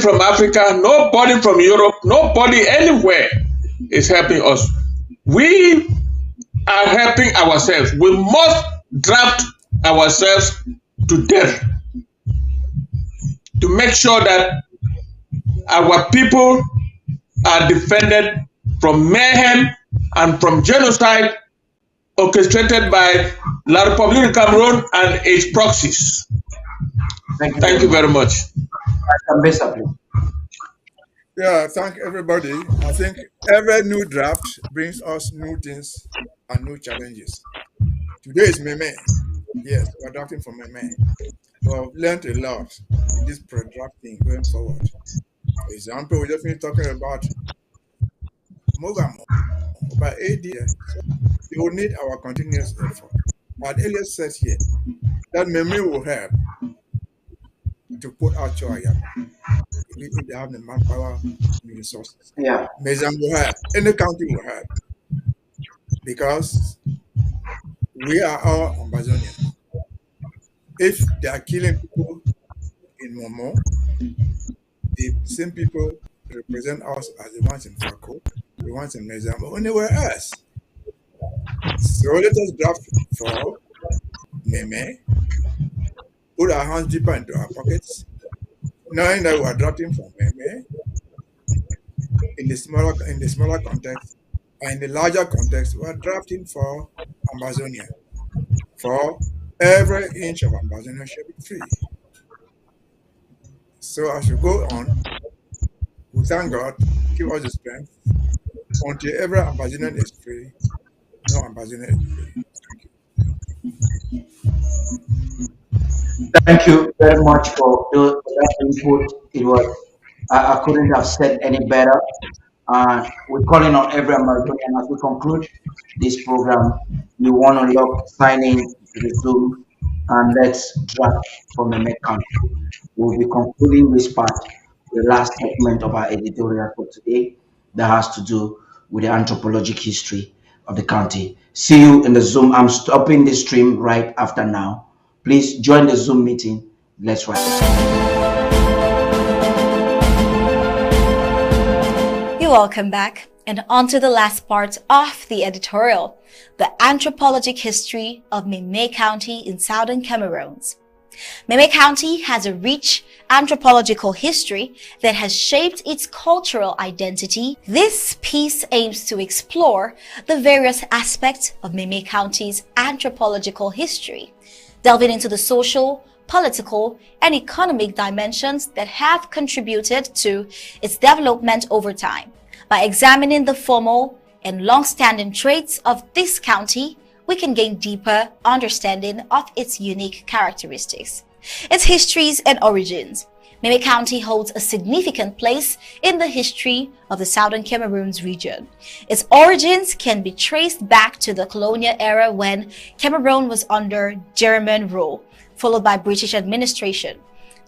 from Africa, nobody from Europe, nobody anywhere is helping us. We are helping ourselves. We must draft ourselves to death to make sure that our people are defended from mayhem and from genocide orchestrated by La République du Cameroon and its proxies. Thank you very much. Yeah, thank everybody. I think every new draft brings us new things and new challenges. Today is Meme. Yes, we're drafting for Meme. We've learned a lot in this pre-drafting going forward. For example, we're definitely talking about Moja Moja, about AD. So we will need our continuous effort. But earlier said here that Meme will help to put out Choya. If they have the manpower, the resources. Yeah. Mezam will help. Any county will help. Because we are all Ambazonians. If they are killing people in Momo, the same people represent us as the ones in Fako, the ones in Mezam, or anywhere else. So let us draft for Meme, put our hands deeper into our pockets, knowing that we are drafting for Meme in the smaller context, and in the larger context, we are drafting for Ambazonia. For every inch of Ambazonia should be free. So as we go on, we thank God, give us the strength. Until every Ambazonian is free, no Ambazonian is free. Thank you. Thank you very much for that input. It was I couldn't have said any better. We're calling on every Amazonian as we conclude this program. You want to log sign in to the Zoom and let's draft from the next country. We'll be concluding this part, the last segment of our editorial for today that has to do with the anthropological history of the county. See you in the Zoom. I'm stopping the stream right after now. Please join the Zoom meeting. Let's write. You're welcome back. And on to the last part of the editorial, the anthropologic history of Meme County in southern Cameroon. Meme County has a rich anthropological history that has shaped its cultural identity. This piece aims to explore the various aspects of Meme County's anthropological history, delving into the social, political, and economic dimensions that have contributed to its development over time. By examining the formal and long-standing traits of this county, we can gain deeper understanding of its unique characteristics. Its histories and origins. Meme County holds a significant place in the history of the southern Cameroon's region. Its origins can be traced back to the colonial era when Cameroon was under German rule, followed by British administration.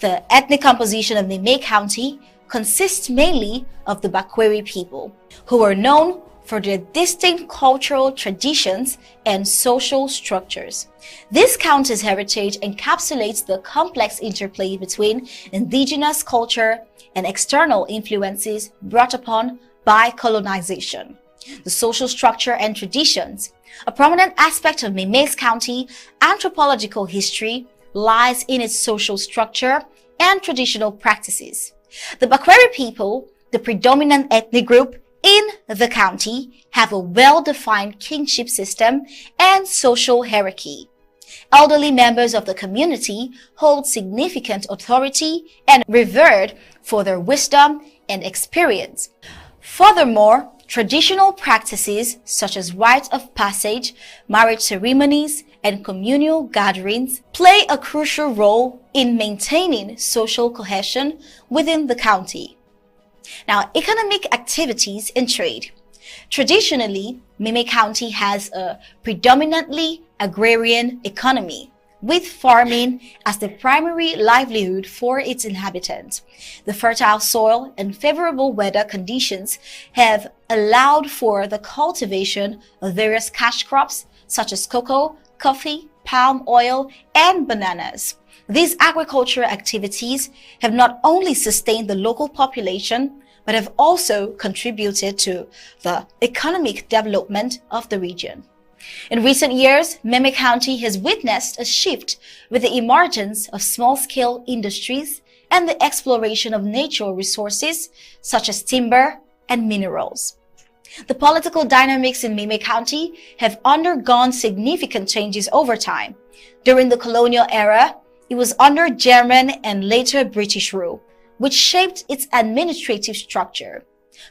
The ethnic composition of Meme County consists mainly of the Bakweri people, who were known for their distinct cultural traditions and social structures. This county's heritage encapsulates the complex interplay between indigenous culture and external influences brought upon by colonization. The social structure and traditions. A prominent aspect of Meme's County anthropological history lies in its social structure and traditional practices. The Bakweri people, the predominant ethnic group in the county, have a well-defined kingship system and social hierarchy. Elderly members of the community hold significant authority and revered for their wisdom and experience. Furthermore, traditional practices such as rites of passage, marriage ceremonies, and communal gatherings play a crucial role in maintaining social cohesion within the county. Now, economic activities and trade. Traditionally, Meme County has a predominantly agrarian economy, with farming as the primary livelihood for its inhabitants. The fertile soil and favorable weather conditions have allowed for the cultivation of various cash crops such as cocoa, coffee, palm oil, and bananas. These agricultural activities have not only sustained the local population, but have also contributed to the economic development of the region. In recent years, Meme County has witnessed a shift with the emergence of small-scale industries and the exploration of natural resources such as timber and minerals. The political dynamics in Meme County have undergone significant changes over time. During the colonial era, it was under German and later British rule, which shaped its administrative structure.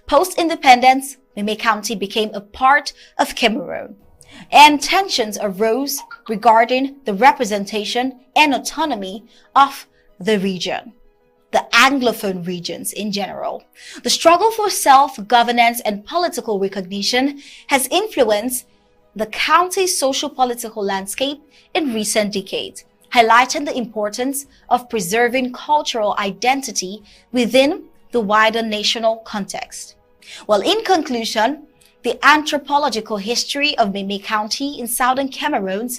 Post-independence, Meme County became a part of Cameroon, and tensions arose regarding the representation and autonomy of the region, the Anglophone regions in general. The struggle for self-governance and political recognition has influenced the county's social-political landscape in recent decades, highlighting the importance of preserving cultural identity within the wider national context. Well, in conclusion, the anthropological history of Meme County in southern Cameroon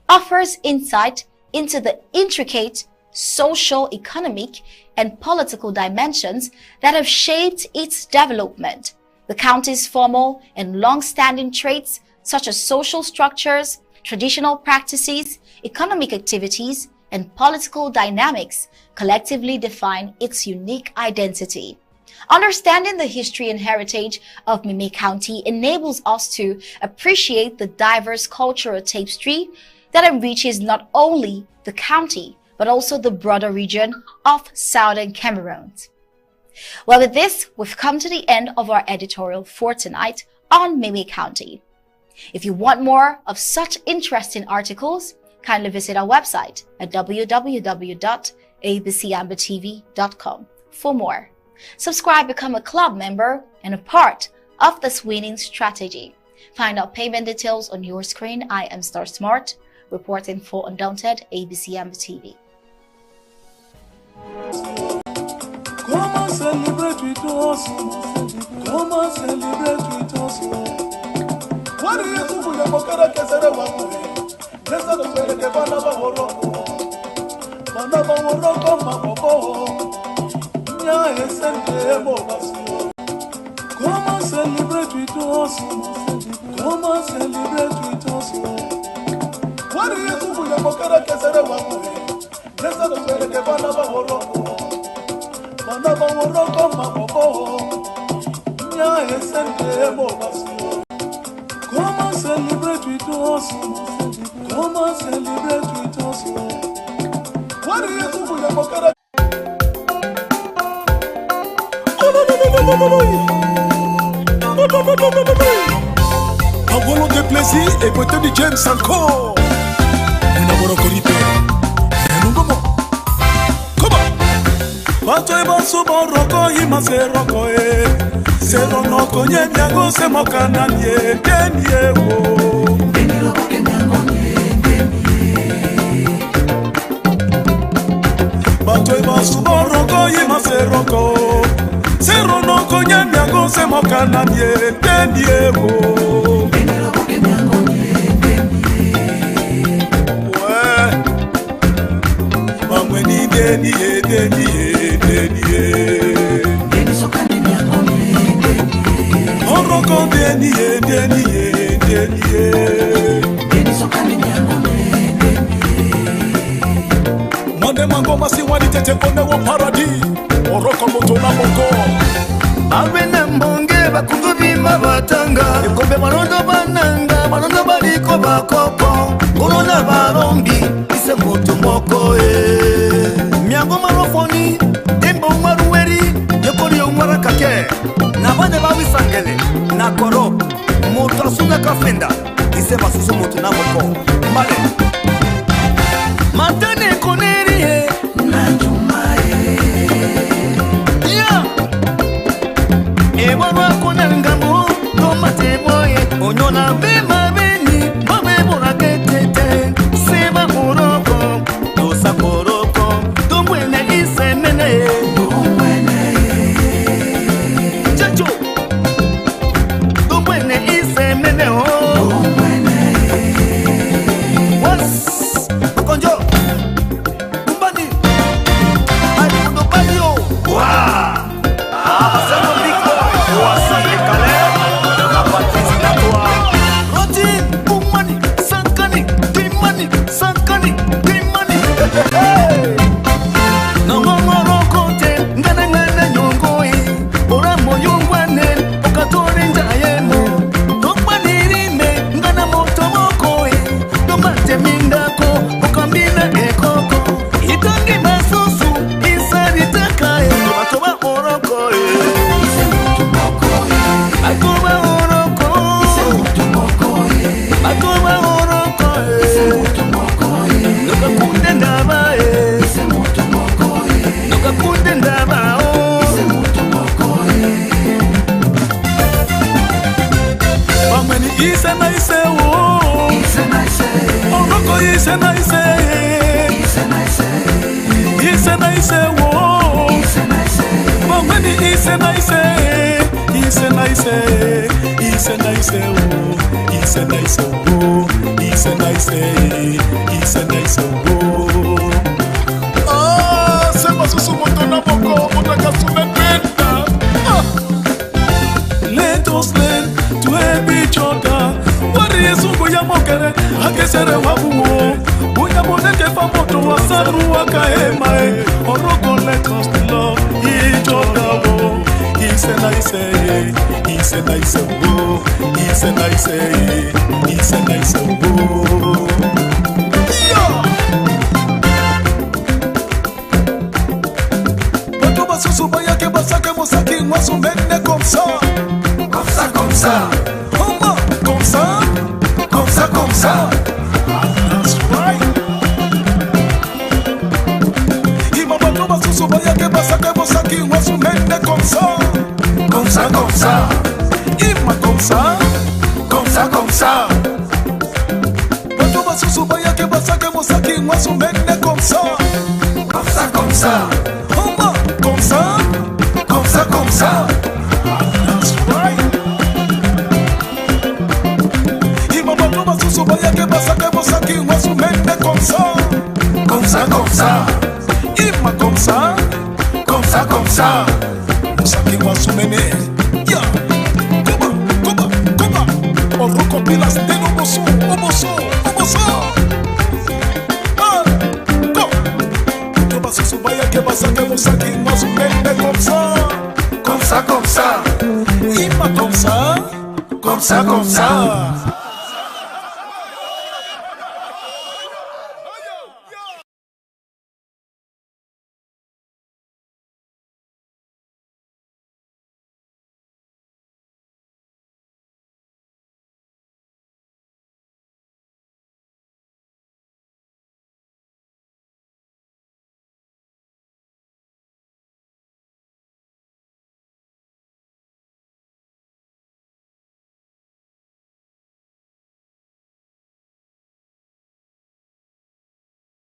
offers insight into the intricate social, economic, and political dimensions that have shaped its development. The county's formal and long-standing traits such as social structures, traditional practices, economic activities, and political dynamics collectively define its unique identity. Understanding the history and heritage of Meme County enables us to appreciate the diverse cultural tapestry that enriches not only the county, but also the broader region of southern Cameroon. Well, with this, we've come to the end of our editorial for tonight on Meme County. If you want more of such interesting articles, kindly visit our website at www.abcambertv.com for more. Subscribe, become a club member and a part of this winning strategy. Find out payment details on your screen. I am Star Smart, reporting for Undaunted ABC Amber TV. Come and celebrate with us. Come and celebrate with us. What do you do with your Mokara Kesere Wamure? Let's not play the Banaba Horoko. Banaba Horoko, Mabobo. Nya Esente Mobasio. Come and celebrate with us. Come and celebrate with us. What do you do with your Mokara Kesere Wamure? Let's not play the Banaba Horoko. Banaba Horoko, Mabobo. Nya Esente Mobasio. Come and celebrate with us. Come and celebrate with us. What do you do with your Mokara? Un volant de plaisir et beauté du James encore. Un amour corripé. Un moment. Comment? Bato e basu boroko ima se roko e. Se rono konye miago se mokana nye denye wo. Deniro ke miago nye denye. Bato e basu boroko ima se roko. Se rono konye miago se mokana nye denye wo. Deniro ke miago nye denye. Ouais. Mangwe ni denye denye. Oroko deniye Mande mango masi wani tete kone wo paradis. Oroko moto na moko. Abene mbonge bakungu bima batanga. Ekombe manondo bananga. Manondo baliko bakoko. Korona barombi. Ise moto moko Miango marofoni. Dembo marueri. Yokori umara kake. Na bane bawi sangele. Na koro. Moto asuna kafenda. Ise basusu moto na moko. Mbale. Matane koneri na jumae. Yeah. Ewa wakona ngambo. Tomate boye. Onyona bema beni. Mabe mora ketete. Seba moroko. Dosa koroko. Domwene ise mene. Domwene. Chacho. Domwene ise mene o. Domwene. Was. Konjo. Kumbani. Aimundo Bayo. Wow. Sano big boy. Wasane kale. Kapatisi na toa. Roti. Kumani. Sankani. Kimani. Sankani. Kimani. Hey. Nongomoro kote. Ngana ngana nyongoi. Ora moyongwane. Okatore njayemo. Nongmani rime. Ngana moto mokoi. Nomate mindako. Okambina ekoko. Itangi masusu. Isari takae. Matoba oroko. Ise moto mokoi. Atoba oroko. Ise moto mokoi. Atoba oroko. Ise moto mokoi. Nokakunde ndaba Ise moto mokoi. Nokakunde ndaba Ise moto mokoi. Bangmeni ise na ise wo. Ise na ise. Oroko ise na ise. Ise na ise. Ise na ise wo. Ise na ise. Bangmeni ise na ise. Ise na ise. Ise na ise wo. Ise na ise wo. Ise na ise. Ise na ise wo. Ah, c'est pas ce moto na moko. Motaka sumependa. Let us learn to help each other. Wari yesu kuya mokere. Akesere wabuo. Uya moneke fa moto wasaru wakahema. Oroko let us love each other. Ise na ise. Ise na ise wo. Ise na ise. Ise na ise wo. Susuba yake basake mosaki mwasumene comme ça. Comme ça, comme ça. Comme ça, comme ça, comme ça. That's right. ça, comme ça, comme ça. Bato basusu bayake basake mosaki ngwasu mende comme ça, comme ça, comme ça. Homa, comme ça, comme ça, comme ça. That's right. Ima bato basusu bayake basake mosaki ngwasu mende comme ça, comme ça, comme ça. Ima comme ça, comme ça, comme ça. Mosaki ngwasu mende. Yeah. On recopile la stèle au bosso, au bosso, au bosso. Go. Tu vas se souvenir que vas à que vous savez, moi je mets comme ça, comme ça, comme ça. Il m'a comme ça, comme ça, comme ça.